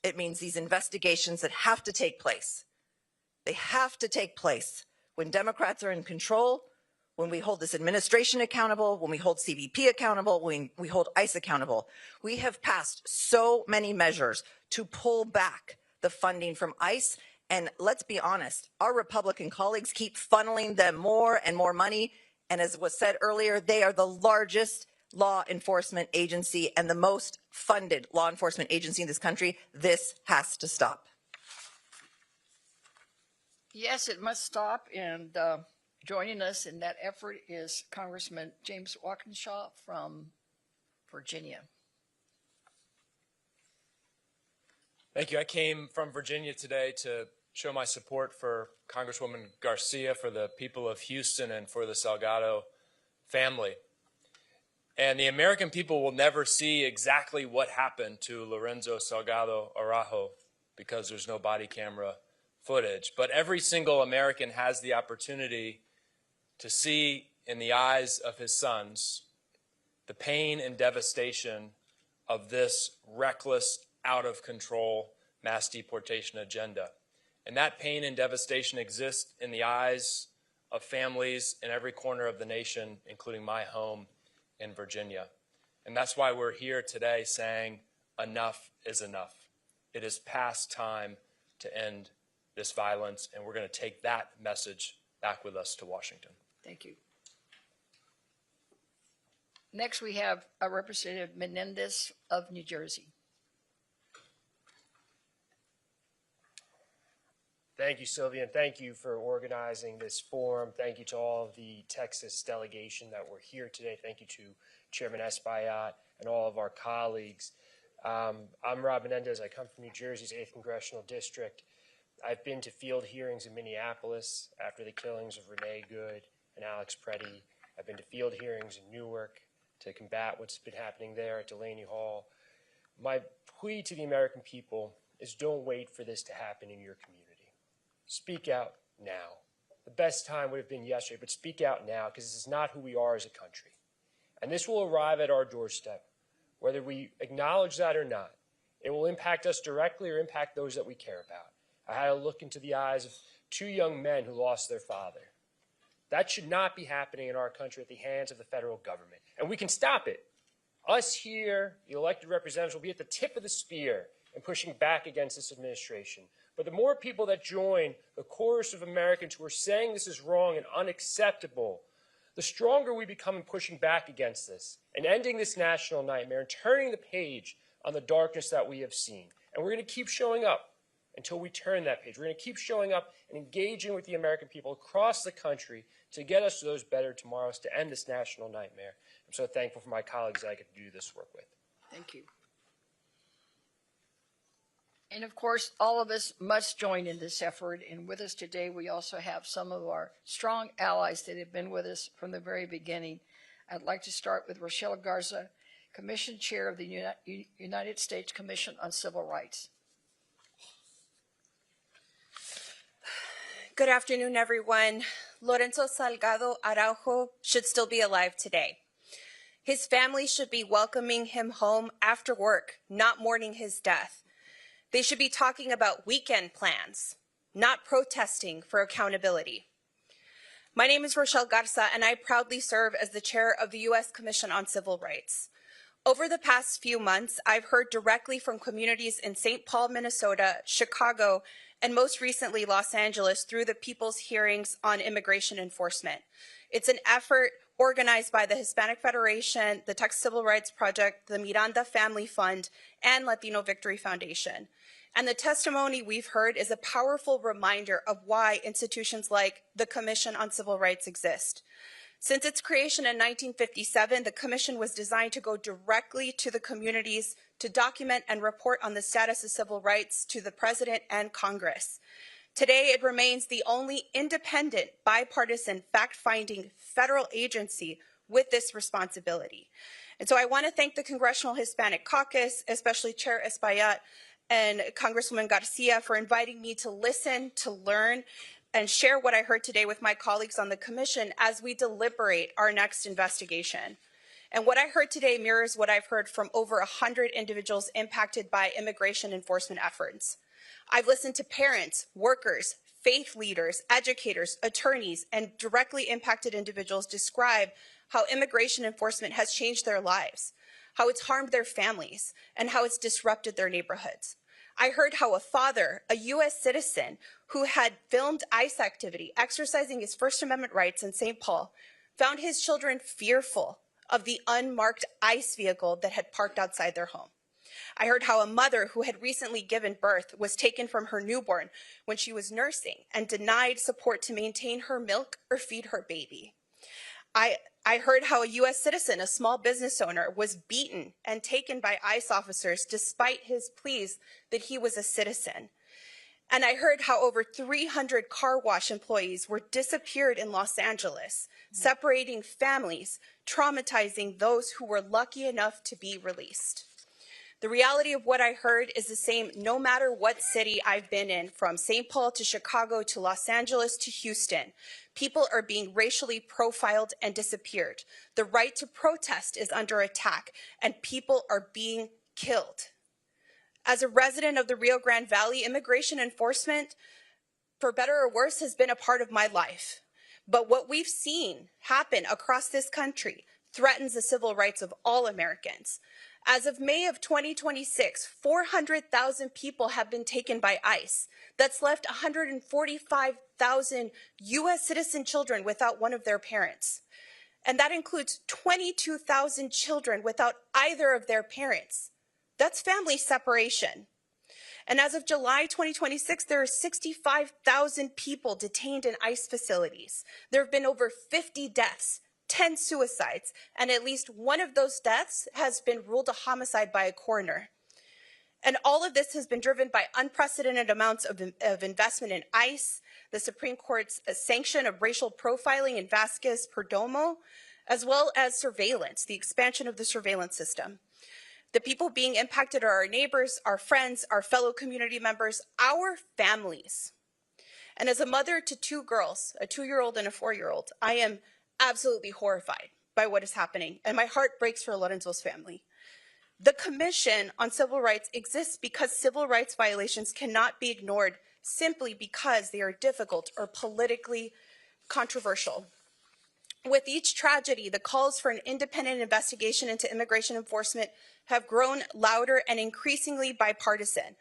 it means these investigations that have to take place. They have to take place when Democrats are in control, when we hold this administration accountable, when we hold CBP accountable, when we hold ICE accountable. We have passed so many measures to pull back the funding from ICE. And let's be honest, our Republican colleagues keep funneling them more and more money. And as was said earlier, they are the largest law enforcement agency and the most funded law enforcement agency in this country. This has to stop. Yes, it must stop. And joining us in that effort is Congressman James Walkinshaw from Virginia. Thank you. I came from Virginia today to show my support for Congresswoman Garcia, for the people of Houston, and for the Salgado family. And the American people will never see exactly what happened to Lorenzo Salgado Araujo because there's no body camera footage. But every single American has the opportunity to see in the eyes of his sons the pain and devastation of this reckless, out-of-control mass deportation agenda. And that pain and devastation exists in the eyes of families in every corner of the nation, including my home in Virginia. And that's why we're here today saying enough is enough. It is past time to end this violence, and we're going to take that message back with us to Washington. Thank you. Next, we have Representative Menendez of New Jersey. Thank you, Sylvia, and thank you for organizing this forum. Thank you to all of the Texas delegation that were here today. Thank you to Chairman Espaillat and all of our colleagues. I'm Rob Menendez. I come from New Jersey's 8th Congressional District. I've been to field hearings in Minneapolis after the killings of Renee Good and Alex Preddy. I've been to field hearings in Newark to combat what's been happening there at Delaney Hall. My plea to the American people is don't wait for this to happen in your community. Speak out now. The best time would have been yesterday, but speak out now, because this is not who we are as a country. And this will arrive at our doorstep, whether we acknowledge that or not. It will impact us directly or impact those that we care about. I had a look into the eyes of 2 young men who lost their father. That should not be happening in our country at the hands of the federal government. And we can stop it. Us here, the elected representatives, will be at the tip of the spear in pushing back against this administration. But the more people that join the chorus of Americans who are saying this is wrong and unacceptable, the stronger we become in pushing back against this and ending this national nightmare and turning the page on the darkness that we have seen. And we're going to keep showing up until we turn that page. We're going to keep showing up and engaging with the American people across the country to get us to those better tomorrows, to end this national nightmare. I'm so thankful for my colleagues that I get to do this work with. Thank you. And of course, all of us must join in this effort. And with us today, we also have some of our strong allies that have been with us from the very beginning. I'd like to start with Rochelle Garza, Commission Chair of the United States Commission on Civil Rights. Good afternoon, everyone. Lorenzo Salgado Araujo should still be alive today. His family should be welcoming him home after work, not mourning his death. They should be talking about weekend plans, not protesting for accountability. My name is Rochelle Garza, and I proudly serve as the chair of the U.S. Commission on Civil Rights. Over the past few months, I've heard directly from communities in St. Paul, Minnesota, Chicago, and most recently Los Angeles through the People's Hearings on Immigration Enforcement. It's an effort organized by the Hispanic Federation, the Texas Civil Rights Project, the Miranda Family Fund, and Latino Victory Foundation. And the testimony we've heard is a powerful reminder of why institutions like the Commission on Civil Rights exist. Since its creation in 1957, the Commission was designed to go directly to the communities to document and report on the status of civil rights to the President and Congress. Today, it remains the only independent, bipartisan, fact-finding federal agency with this responsibility. And so I want to thank the Congressional Hispanic Caucus, especially Chair Espaillat and Congresswoman Garcia, for inviting me to listen, to learn, and share what I heard today with my colleagues on the Commission as we deliberate our next investigation. And what I heard today mirrors what I've heard from over 100 individuals impacted by immigration enforcement efforts. I've listened to parents, workers, faith leaders, educators, attorneys, and directly impacted individuals describe how immigration enforcement has changed their lives, how it's harmed their families, and how it's disrupted their neighborhoods. I heard how a father, a U.S. citizen who had filmed ICE activity, exercising his First Amendment rights in St. Paul, found his children fearful of the unmarked ICE vehicle that had parked outside their home. I heard how a mother who had recently given birth was taken from her newborn when she was nursing and denied support to maintain her milk or feed her baby. I heard how a U.S. citizen, a small business owner, was beaten and taken by ICE officers despite his pleas that he was a citizen. And I heard how over 300 car wash employees were disappeared in Los Angeles, separating families, traumatizing those who were lucky enough to be released. The reality of what I heard is the same no matter what city I've been in, from St. Paul to Chicago to Los Angeles to Houston. People are being racially profiled and disappeared. The right to protest is under attack, and people are being killed. As a resident of the Rio Grande Valley, immigration enforcement, for better or worse, has been a part of my life. But what we've seen happen across this country threatens the civil rights of all Americans. As of May of 2026, 400,000 people have been taken by ICE. That's left 145,000 U.S. citizen children without one of their parents. And that includes 22,000 children without either of their parents. That's family separation. And as of July 2026, there are 65,000 people detained in ICE facilities. There have been over 50 deaths, 10 suicides, and at least one of those deaths has been ruled a homicide by a coroner. And all of this has been driven by unprecedented amounts of investment in ICE, the Supreme Court's sanction of racial profiling in Vasquez-Perdomo, as well as surveillance, the expansion of the surveillance system. The people being impacted are our neighbors, our friends, our fellow community members, our families. And as a mother to two girls, a 2-year-old and a 4-year-old, I am absolutely horrified by what is happening, and my heart breaks for Lorenzo's family. The Commission on Civil Rights exists because civil rights violations cannot be ignored simply because they are difficult or politically controversial. With each tragedy, the calls for an independent investigation into immigration enforcement have grown louder and increasingly bipartisan.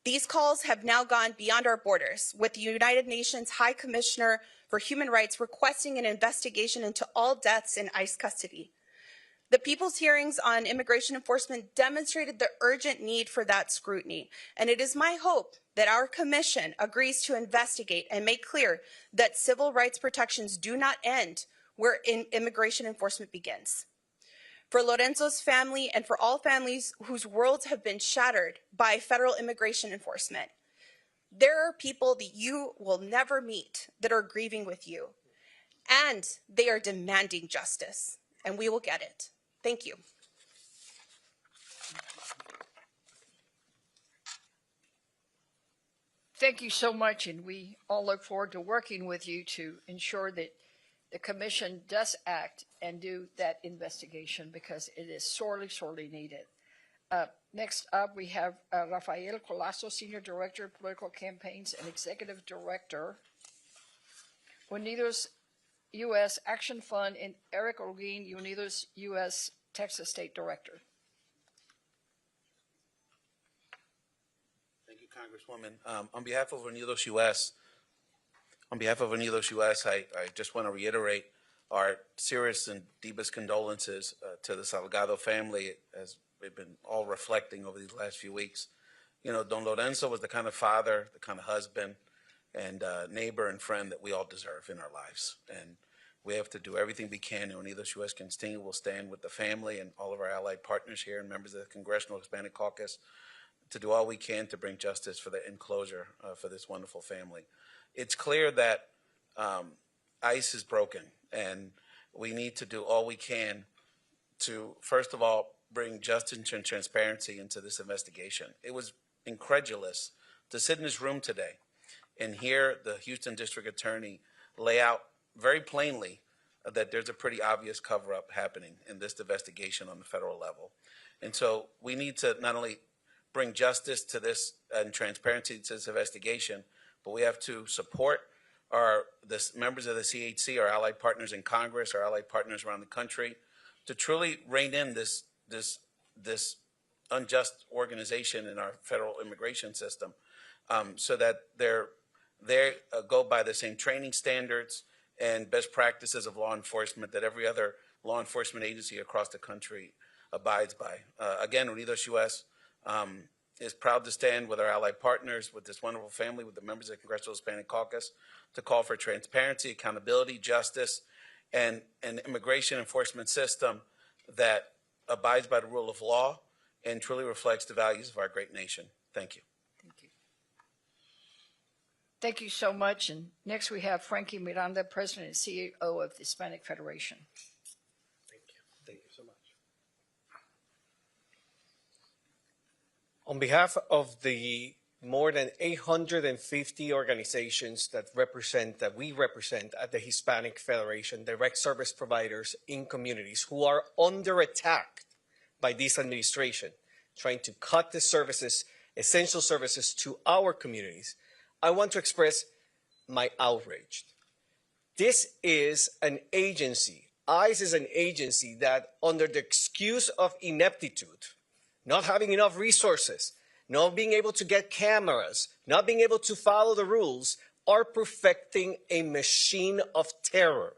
These calls have now gone beyond our borders, with the United Nations High Commissioner for Human Rights requesting an investigation into all deaths in ICE custody. The people's hearings on immigration enforcement demonstrated the urgent need for that scrutiny, and it is my hope that our commission agrees to investigate and make clear that civil rights protections do not end where immigration enforcement begins. For Lorenzo's family and for all families whose worlds have been shattered by federal immigration enforcement, there are people that you will never meet that are grieving with you, and they are demanding justice, and we will get it. Thank you. Thank you so much, and we all look forward to working with you to ensure that the Commission does act and do that investigation, because it is sorely, sorely needed. Next up, we have Rafael Colasso, Senior Director of Political Campaigns and Executive Director, Unidos U.S. Action Fund, and Eric Olguin, Unidos U.S. Texas State Director. Thank you, Congresswoman. On behalf of Unidos U.S., I just want to reiterate our serious and deepest condolences to the Salgado family, as we've been all reflecting over these last few weeks. You know, Don Lorenzo was the kind of father, the kind of husband, and neighbor and friend that we all deserve in our lives. And we have to do everything we can, and Unidos U.S. will stand with the family and all of our allied partners here and members of the Congressional Hispanic Caucus to do all we can to bring justice for the enclosure for this wonderful family. It's clear that ICE is broken, and we need to do all we can to, first of all, bring justice and transparency into this investigation. It was incredulous to sit in this room today and hear the Houston District Attorney lay out very plainly that there's a pretty obvious cover-up happening in this investigation on the federal level. And so we need to not only bring justice to this and transparency to this investigation, but we have to support the members of the CHC, our allied partners in Congress, our allied partners around the country, to truly rein in this unjust organization in our federal immigration system, so that they go by the same training standards and best practices of law enforcement that every other law enforcement agency across the country abides by. Again, Unidos U.S. Is proud to stand with our allied partners, with this wonderful family, with the members of the Congressional Hispanic Caucus, to call for transparency, accountability, justice, and an immigration enforcement system that abides by the rule of law and truly reflects the values of our great nation. Thank you. Thank you. Thank you so much. And next we have Frankie Miranda, President and CEO of the Hispanic Federation. Thank you. Thank you so much. On behalf of the more than 850 organizations that we represent at the Hispanic Federation, direct service providers in communities who are under attack by this administration, trying to cut the services, essential services to our communities, I want to express my outrage. This is an agency, ICE is an agency that, under the excuse of ineptitude, not having enough resources, not being able to get cameras, not being able to follow the rules, are perfecting a machine of terror.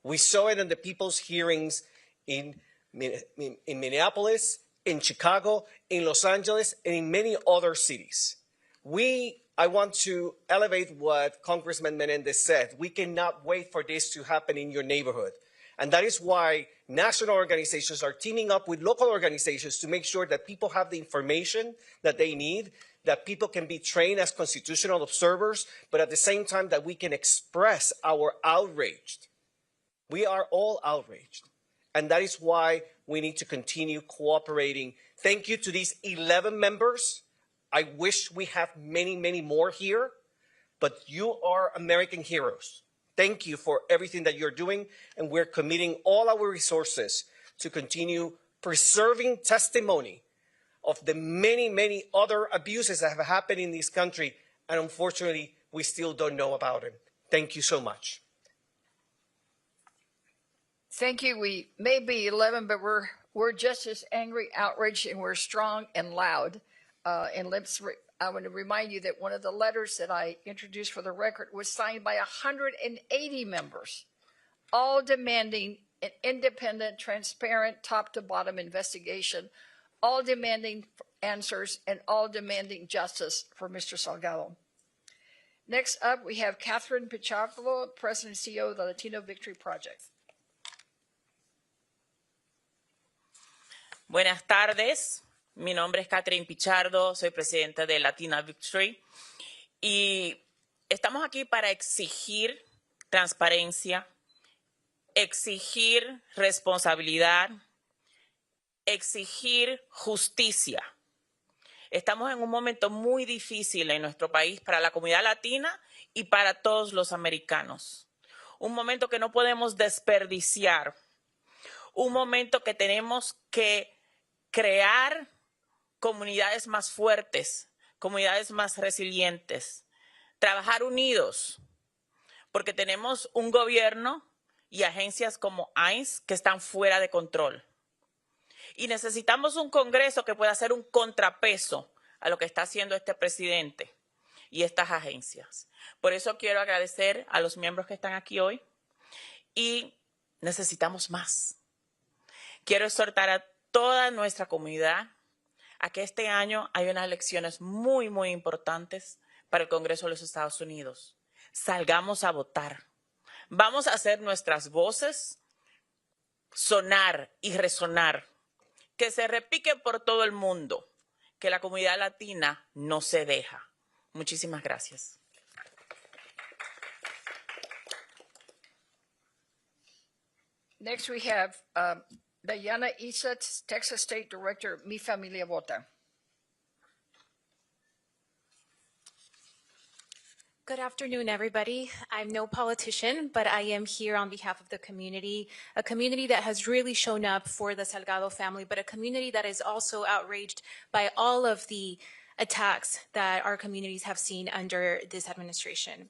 We saw it in the people's hearings in Minneapolis, in Chicago, in Los Angeles, and in many other cities. I want to elevate what Congressman Menendez said. We cannot wait for this to happen in your neighborhood. And that is why national organizations are teaming up with local organizations to make sure that people have the information that they need, that people can be trained as constitutional observers, but at the same time that we can express our outrage. We are all outraged. And that is why we need to continue cooperating Thank you to these 11 members. I wish we have many, many more here, but you are American heroes. Thank you for everything that you're doing, and we're committing all our resources to continue preserving testimony of the many, many other abuses that have happened in this country, and unfortunately, we still don't know about them. Thank you so much. Thank you. We may be 11, but we're just as angry, outraged, and we're strong and loud. I want to remind you that one of the letters that I introduced for the record was signed by 180 members, all demanding an independent, transparent, top-to-bottom investigation, all demanding answers, and all demanding justice for Mr. Salgado. Next up, we have Catherine Pichardo, President and CEO of the Latino Victory Project. Buenas tardes, mi nombre es Catherine Pichardo, soy presidenta de Latina Victory y estamos aquí para exigir transparencia, exigir responsabilidad, exigir justicia. Estamos en un momento muy difícil en nuestro país para la comunidad latina y para todos los americanos. Un momento que no podemos desperdiciar, un momento que tenemos que crear comunidades más fuertes, comunidades más resilientes, trabajar unidos, porque tenemos un gobierno y agencias como PAÍS que están fuera de control. Y necesitamos un Congreso que pueda hacer un contrapeso a lo que está haciendo este presidente y estas agencias. Por eso quiero agradecer a los miembros que están aquí hoy y necesitamos más. Quiero exhortar a toda nuestra comunidad a que este año hay unas elecciones muy, muy importantes para el Congreso de los Estados Unidos. Salgamos a votar. Vamos a hacer nuestras voces sonar y resonar. Que se repique por todo el mundo. Que la comunidad latina no se deja. Muchísimas gracias. Next we have Diana Isa, Texas State Director, Mi Familia Vota. Good afternoon, everybody. I'm no politician, but I am here on behalf of the community, a community that has really shown up for the Salgado family, but a community that is also outraged by all of the attacks that our communities have seen under this administration.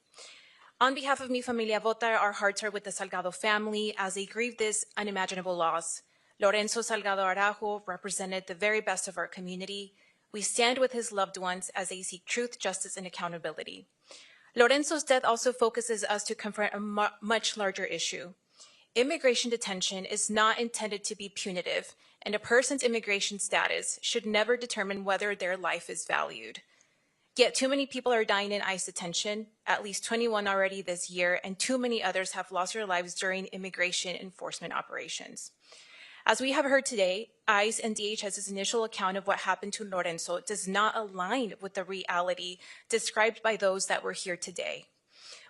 On behalf of Mi Familia Vota, our hearts are with the Salgado family as they grieve this unimaginable loss. Lorenzo Salgado Araujo represented the very best of our community. We stand with his loved ones as they seek truth, justice, and accountability. Lorenzo's death also focuses us to confront a much larger issue. Immigration detention is not intended to be punitive, and a person's immigration status should never determine whether their life is valued. Yet too many people are dying in ICE detention, at least 21 already this year, and too many others have lost their lives during immigration enforcement operations. As we have heard today, ICE and DHS's initial account of what happened to Lorenzo does not align with the reality described by those that were here today.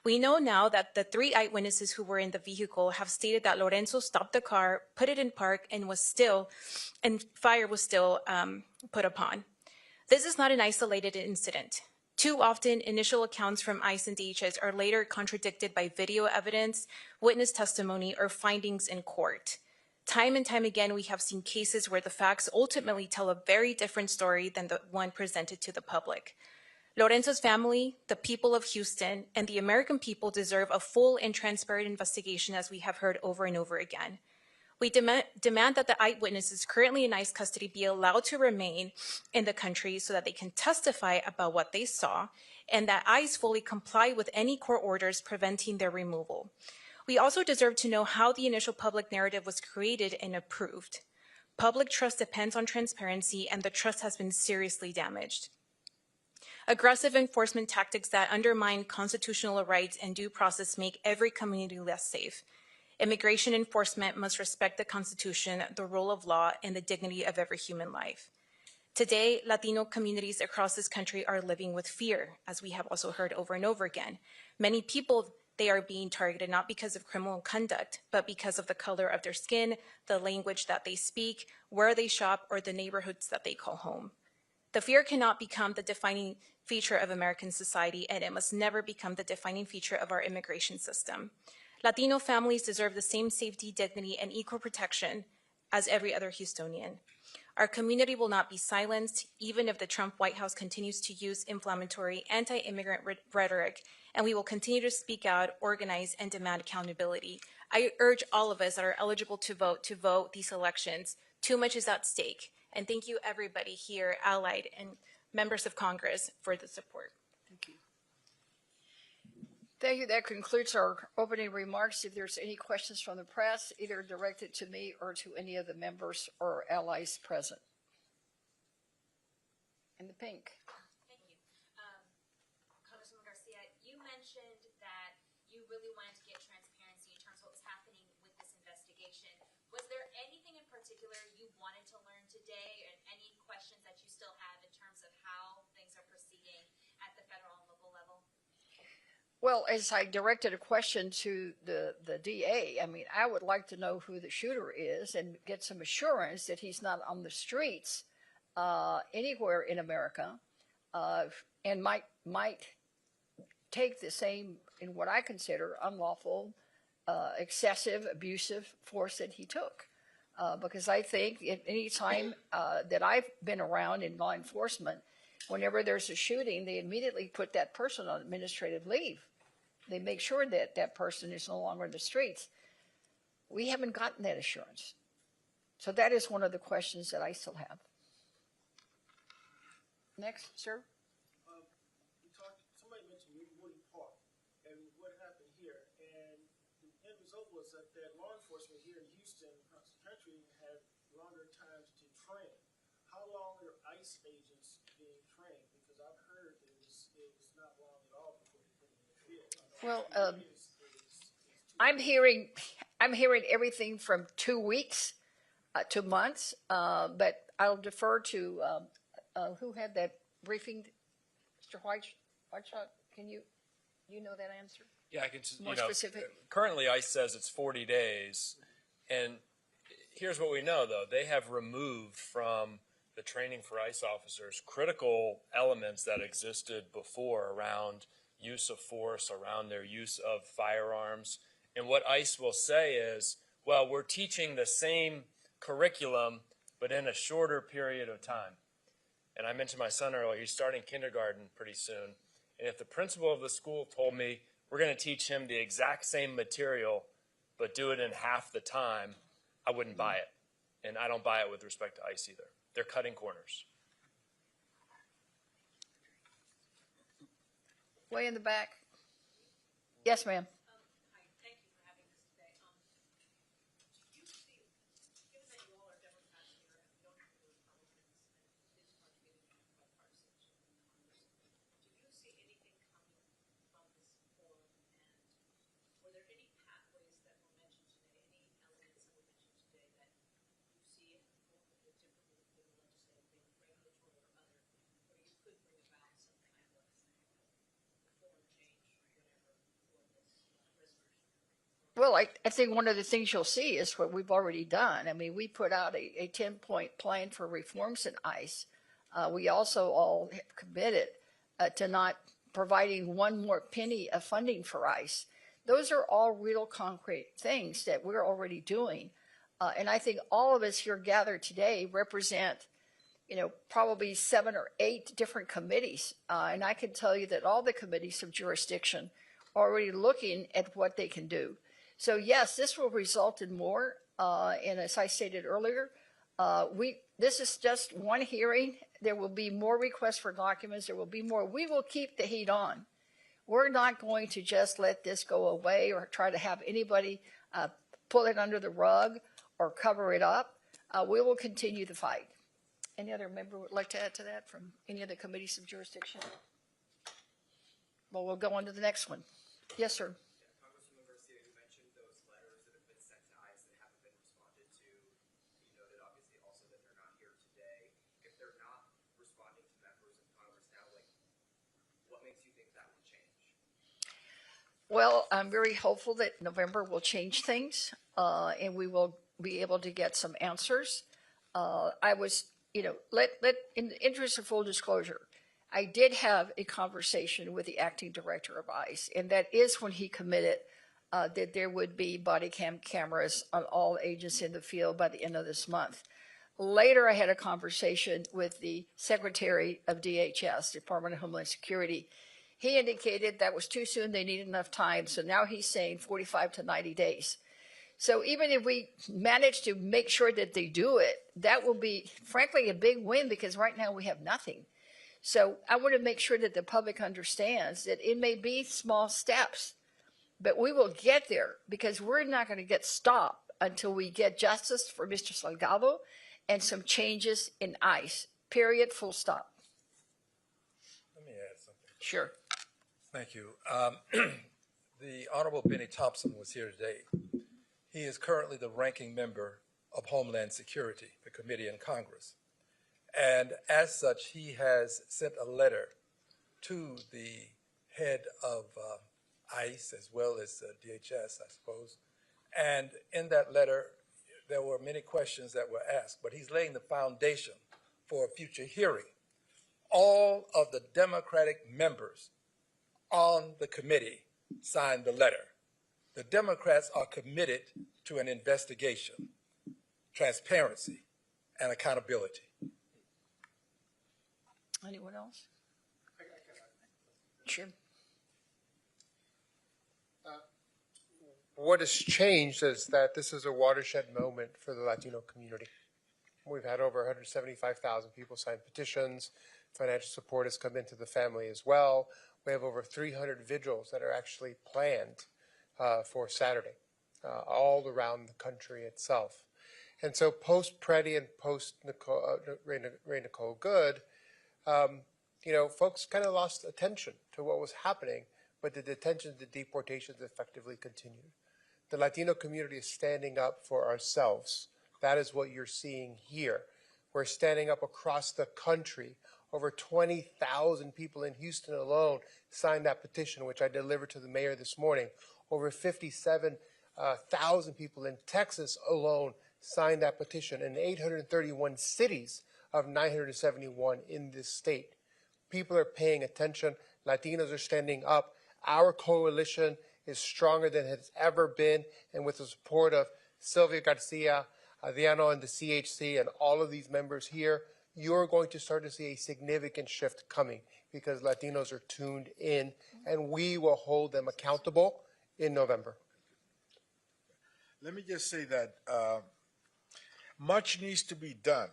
We know now that the 3 eyewitnesses who were in the vehicle have stated that Lorenzo stopped the car, put it in park, and fire was still put upon. This is not an isolated incident. Too often, initial accounts from ICE and DHS are later contradicted by video evidence, witness testimony, or findings in court. Time and time again, we have seen cases where the facts ultimately tell a very different story than the one presented to the public. Lorenzo's family, the people of Houston, and the American people deserve a full and transparent investigation, as we have heard over and over again. We demand that the eyewitnesses currently in ICE custody be allowed to remain in the country so that they can testify about what they saw, and that ICE fully comply with any court orders preventing their removal. We also deserve to know how the initial public narrative was created and approved. Public trust depends on transparency, and the trust has been seriously damaged. Aggressive enforcement tactics that undermine constitutional rights and due process make every community less safe. Immigration enforcement must respect the Constitution, the rule of law, and the dignity of every human life. Today, Latino communities across this country are living with fear, as we have also heard over and over again. Many people they are being targeted not because of criminal conduct, but because of the color of their skin, the language that they speak, where they shop, or the neighborhoods that they call home. The fear cannot become the defining feature of American society, and it must never become the defining feature of our immigration system. Latino families deserve the same safety, dignity, and equal protection as every other Houstonian. Our community will not be silenced, even if the Trump White House continues to use inflammatory anti-immigrant rhetoric, and we will continue to speak out, organize, and demand accountability. I urge all of us that are eligible to vote these elections. Too much is at stake. And thank you, everybody here, allied and members of Congress, for the support. Thank you. Thank you. That concludes our opening remarks. If there's any questions from the press, either directed to me or to any of the members or allies present. In the pink. Thank you. Congresswoman Garcia, you mentioned that you really wanted to get transparency in terms of what was happening with this investigation. Was there anything in particular you wanted to learn today, and any questions that you still have in terms of how things are proceeding at the federal and local level? Well, as I directed a question to the DA, I mean, I would like to know who the shooter is and get some assurance that he's not on the streets anywhere in America, and might take the same, in what I consider, unlawful, excessive, abusive force that he took. Because I think at any time that I've been around in law enforcement, whenever there's a shooting, they immediately put that person on administrative leave. They make sure that that person is no longer in the streets. We haven't gotten that assurance. So that is one of the questions that I still have. Next, sir. Somebody mentioned Woody Park and what happened here. And the end result was that law enforcement here in Houston, across the country, had longer times to train. How long are ICE agents being trained? Because I've heard that it was not long at all before they put them in the field. Well, I'm hearing everything from 2 weeks to months, but I'll defer to who had that briefing, Mr. Whiteshot. Can you know that answer? Yeah, I can. More specific. Currently, ICE says it's 40 days, and here's what we know, though: they have removed from the training for ICE officers critical elements that existed before around use of force, around their use of firearms. And what ICE will say is, well, we're teaching the same curriculum, but in a shorter period of time. And I mentioned my son earlier, he's starting kindergarten pretty soon. And if the principal of the school told me, we're going to teach him the exact same material, but do it in half the time, I wouldn't buy it. And I don't buy it with respect to ICE either. They're cutting corners. Way in the back. Yes, ma'am. Hi, thank you for having us today. Do you see, given that you all are Democrats here and we don't have any Republicans, and this much getting bipartisanship in Congress, do you see anything coming from this forum? And were there any pathways that were mentioned today, any elements that were mentioned today that you see differently in the legislative thing, regulatory or other, where you could bring about some kind of form change or whatever for this resolution? Well, I think one of the things you'll see is what we've already done. I mean, we put out a 10-point plan for reforms in ICE. We also all have committed to not providing one more penny of funding for ICE. Those are all real concrete things that we're already doing. And I think all of us here gathered today represent, probably 7 or 8 different committees. And I can tell you that all the committees of jurisdiction are already looking at what they can do. So yes, this will result in more. And as I stated earlier, this is just one hearing. There will be more requests for documents. There will be more. We will keep the heat on. We're not going to just let this go away or try to have anybody pull it under the rug or cover it up. We will continue the fight. Any other member would like to add to that from any of the committees of jurisdiction? Well, we'll go on to the next one. Yes, sir. Congresswoman Garcia, you mentioned those letters that have been sent to ICE that haven't been responded to. You noted, obviously, also that they're not here today. If they're not responding to members of Congress now, what makes you think that would change? Well, I'm very hopeful that November will change things, and we will be able to get some answers. I was, in the interest of full disclosure, I did have a conversation with the acting director of ICE, and that is when he committed that there would be body cam cameras on all agents in the field by the end of this month. Later, I had a conversation with the Secretary of DHS, Department of Homeland Security. He indicated that was too soon, they needed enough time, so now he's saying 45 to 90 days. So even if we manage to make sure that they do it, that will be, frankly, a big win because right now we have nothing. So I want to make sure that the public understands that it may be small steps, but we will get there because we're not going to get stopped until we get justice for Mr. Salgado and some changes in ICE, period, full stop. Let me add something. Sure. Thank you. The Honorable Benny Thompson was here today. He is currently the ranking member of Homeland Security, the committee in Congress. And as such, he has sent a letter to the head of ICE as well as DHS, I suppose. And in that letter, there were many questions that were asked, but he's laying the foundation for a future hearing. All of the Democratic members on the committee signed the letter. The Democrats are committed to an investigation, transparency, and accountability. Anyone else? Sure. What has changed is that this is a watershed moment for the Latino community. We've had over 175,000 people sign petitions. Financial support has come into the family as well. We have over 300 vigils that are actually planned for Saturday, all around the country itself. And so post Preddy and post Ray Nicole Good, folks kind of lost attention to what was happening, but the detentions, the deportations effectively continued. The Latino community is standing up for ourselves. That is what you're seeing here. We're standing up across the country. Over 20,000 people in Houston alone signed that petition, which I delivered to the mayor this morning. Over 57,000 people in Texas alone signed that petition in 831 cities of 971 in this state. People are paying attention. Latinos are standing up. Our coalition is stronger than it has ever been, and with the support of Sylvia Garcia, Adriano, and the CHC, and all of these members here, you're going to start to see a significant shift coming because Latinos are tuned in, and we will hold them accountable in November. Let me just say that much needs to be done.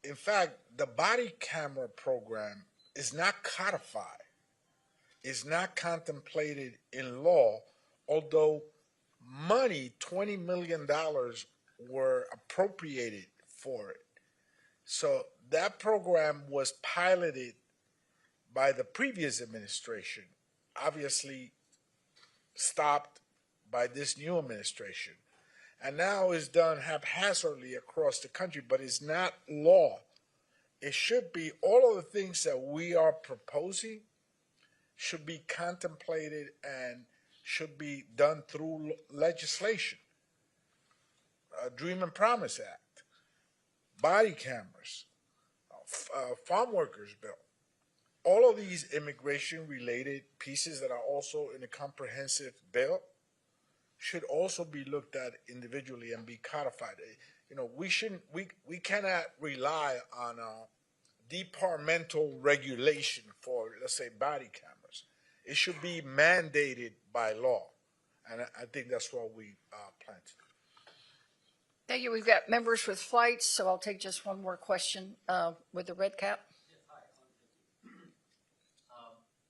In fact, the body camera program is not codified, is not contemplated in law, although money, $20 million, were appropriated for it. So that program was piloted by the previous administration, obviously stopped by this new administration, and now is done haphazardly across the country, but it's not law. It should be, all of the things that we are proposing should be contemplated and should be done through legislation. Dream and Promise Act, body cameras, farm workers bill. All of these immigration-related pieces that are also in a comprehensive bill should also be looked at individually and be codified. We cannot rely on departmental regulation for, let's say, body cameras. It should be mandated by law, and I think that's what we plan to do. Thank you. We've got members with flights, so I'll take just one more question with the red cap.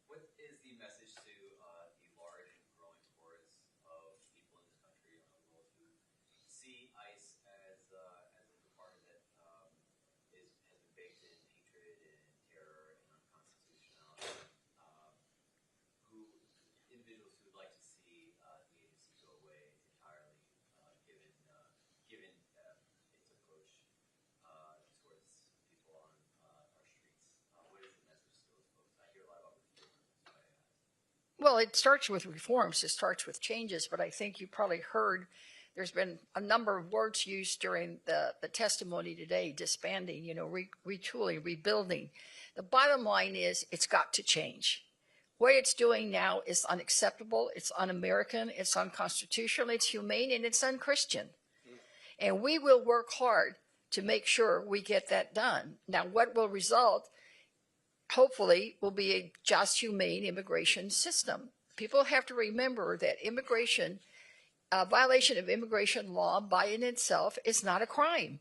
What is the message to the large and growing chorus of people in this country around the world who see ICE as a department that has been baked in hatred and terror and unconstitutionality? Individuals who would like to see the agency go away entirely, given its approach towards people on our streets. What is the message to those folks? I hear a lot about reform. Well, it starts with reforms. It starts with changes. But I think you probably heard there's been a number of words used during the testimony today, disbanding, retooling, rebuilding. The bottom line is it's got to change. What it's doing now is unacceptable. It's un-American. It's unconstitutional. It's humane, and it's unchristian. And we will work hard to make sure we get that done. Now, what will result, hopefully, will be a just, humane immigration system. People have to remember that immigration, violation of immigration law by in itself is not a crime.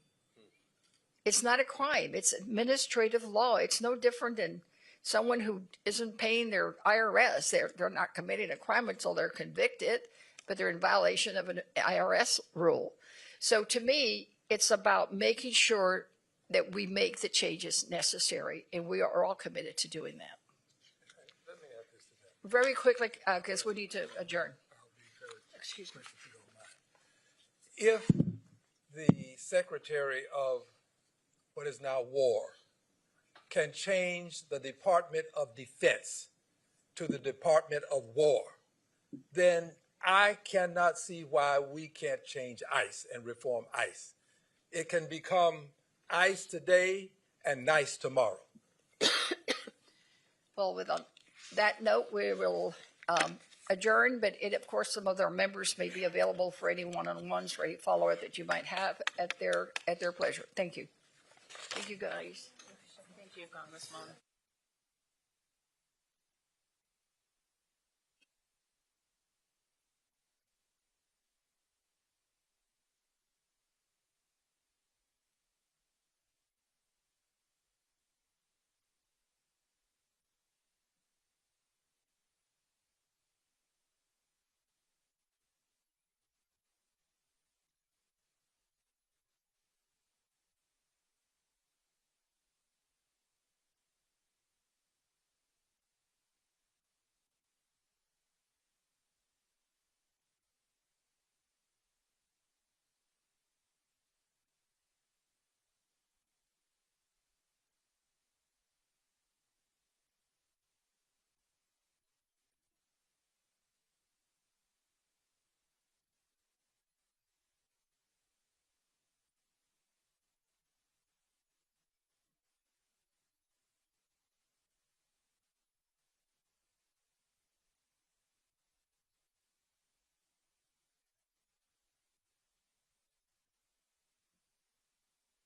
It's not a crime. It's administrative law. It's no different than someone who isn't paying their IRS. They're not committing a crime until they're convicted, but they're in violation of an IRS rule. So to me, it's about making sure that we make the changes necessary, and we are all committed to doing that. Very quickly, because we need to adjourn. Excuse me. If the Secretary of what is now War can change the Department of Defense to the Department of War, then I cannot see why we can't change ICE and reform ICE. It can become ICE today and nice tomorrow. Well, with that note, we will adjourn, but of course, some of our members may be available for any one-on-ones or any follow-up that you might have at their pleasure. Thank you. Thank you, guys. Thank you, Congressman.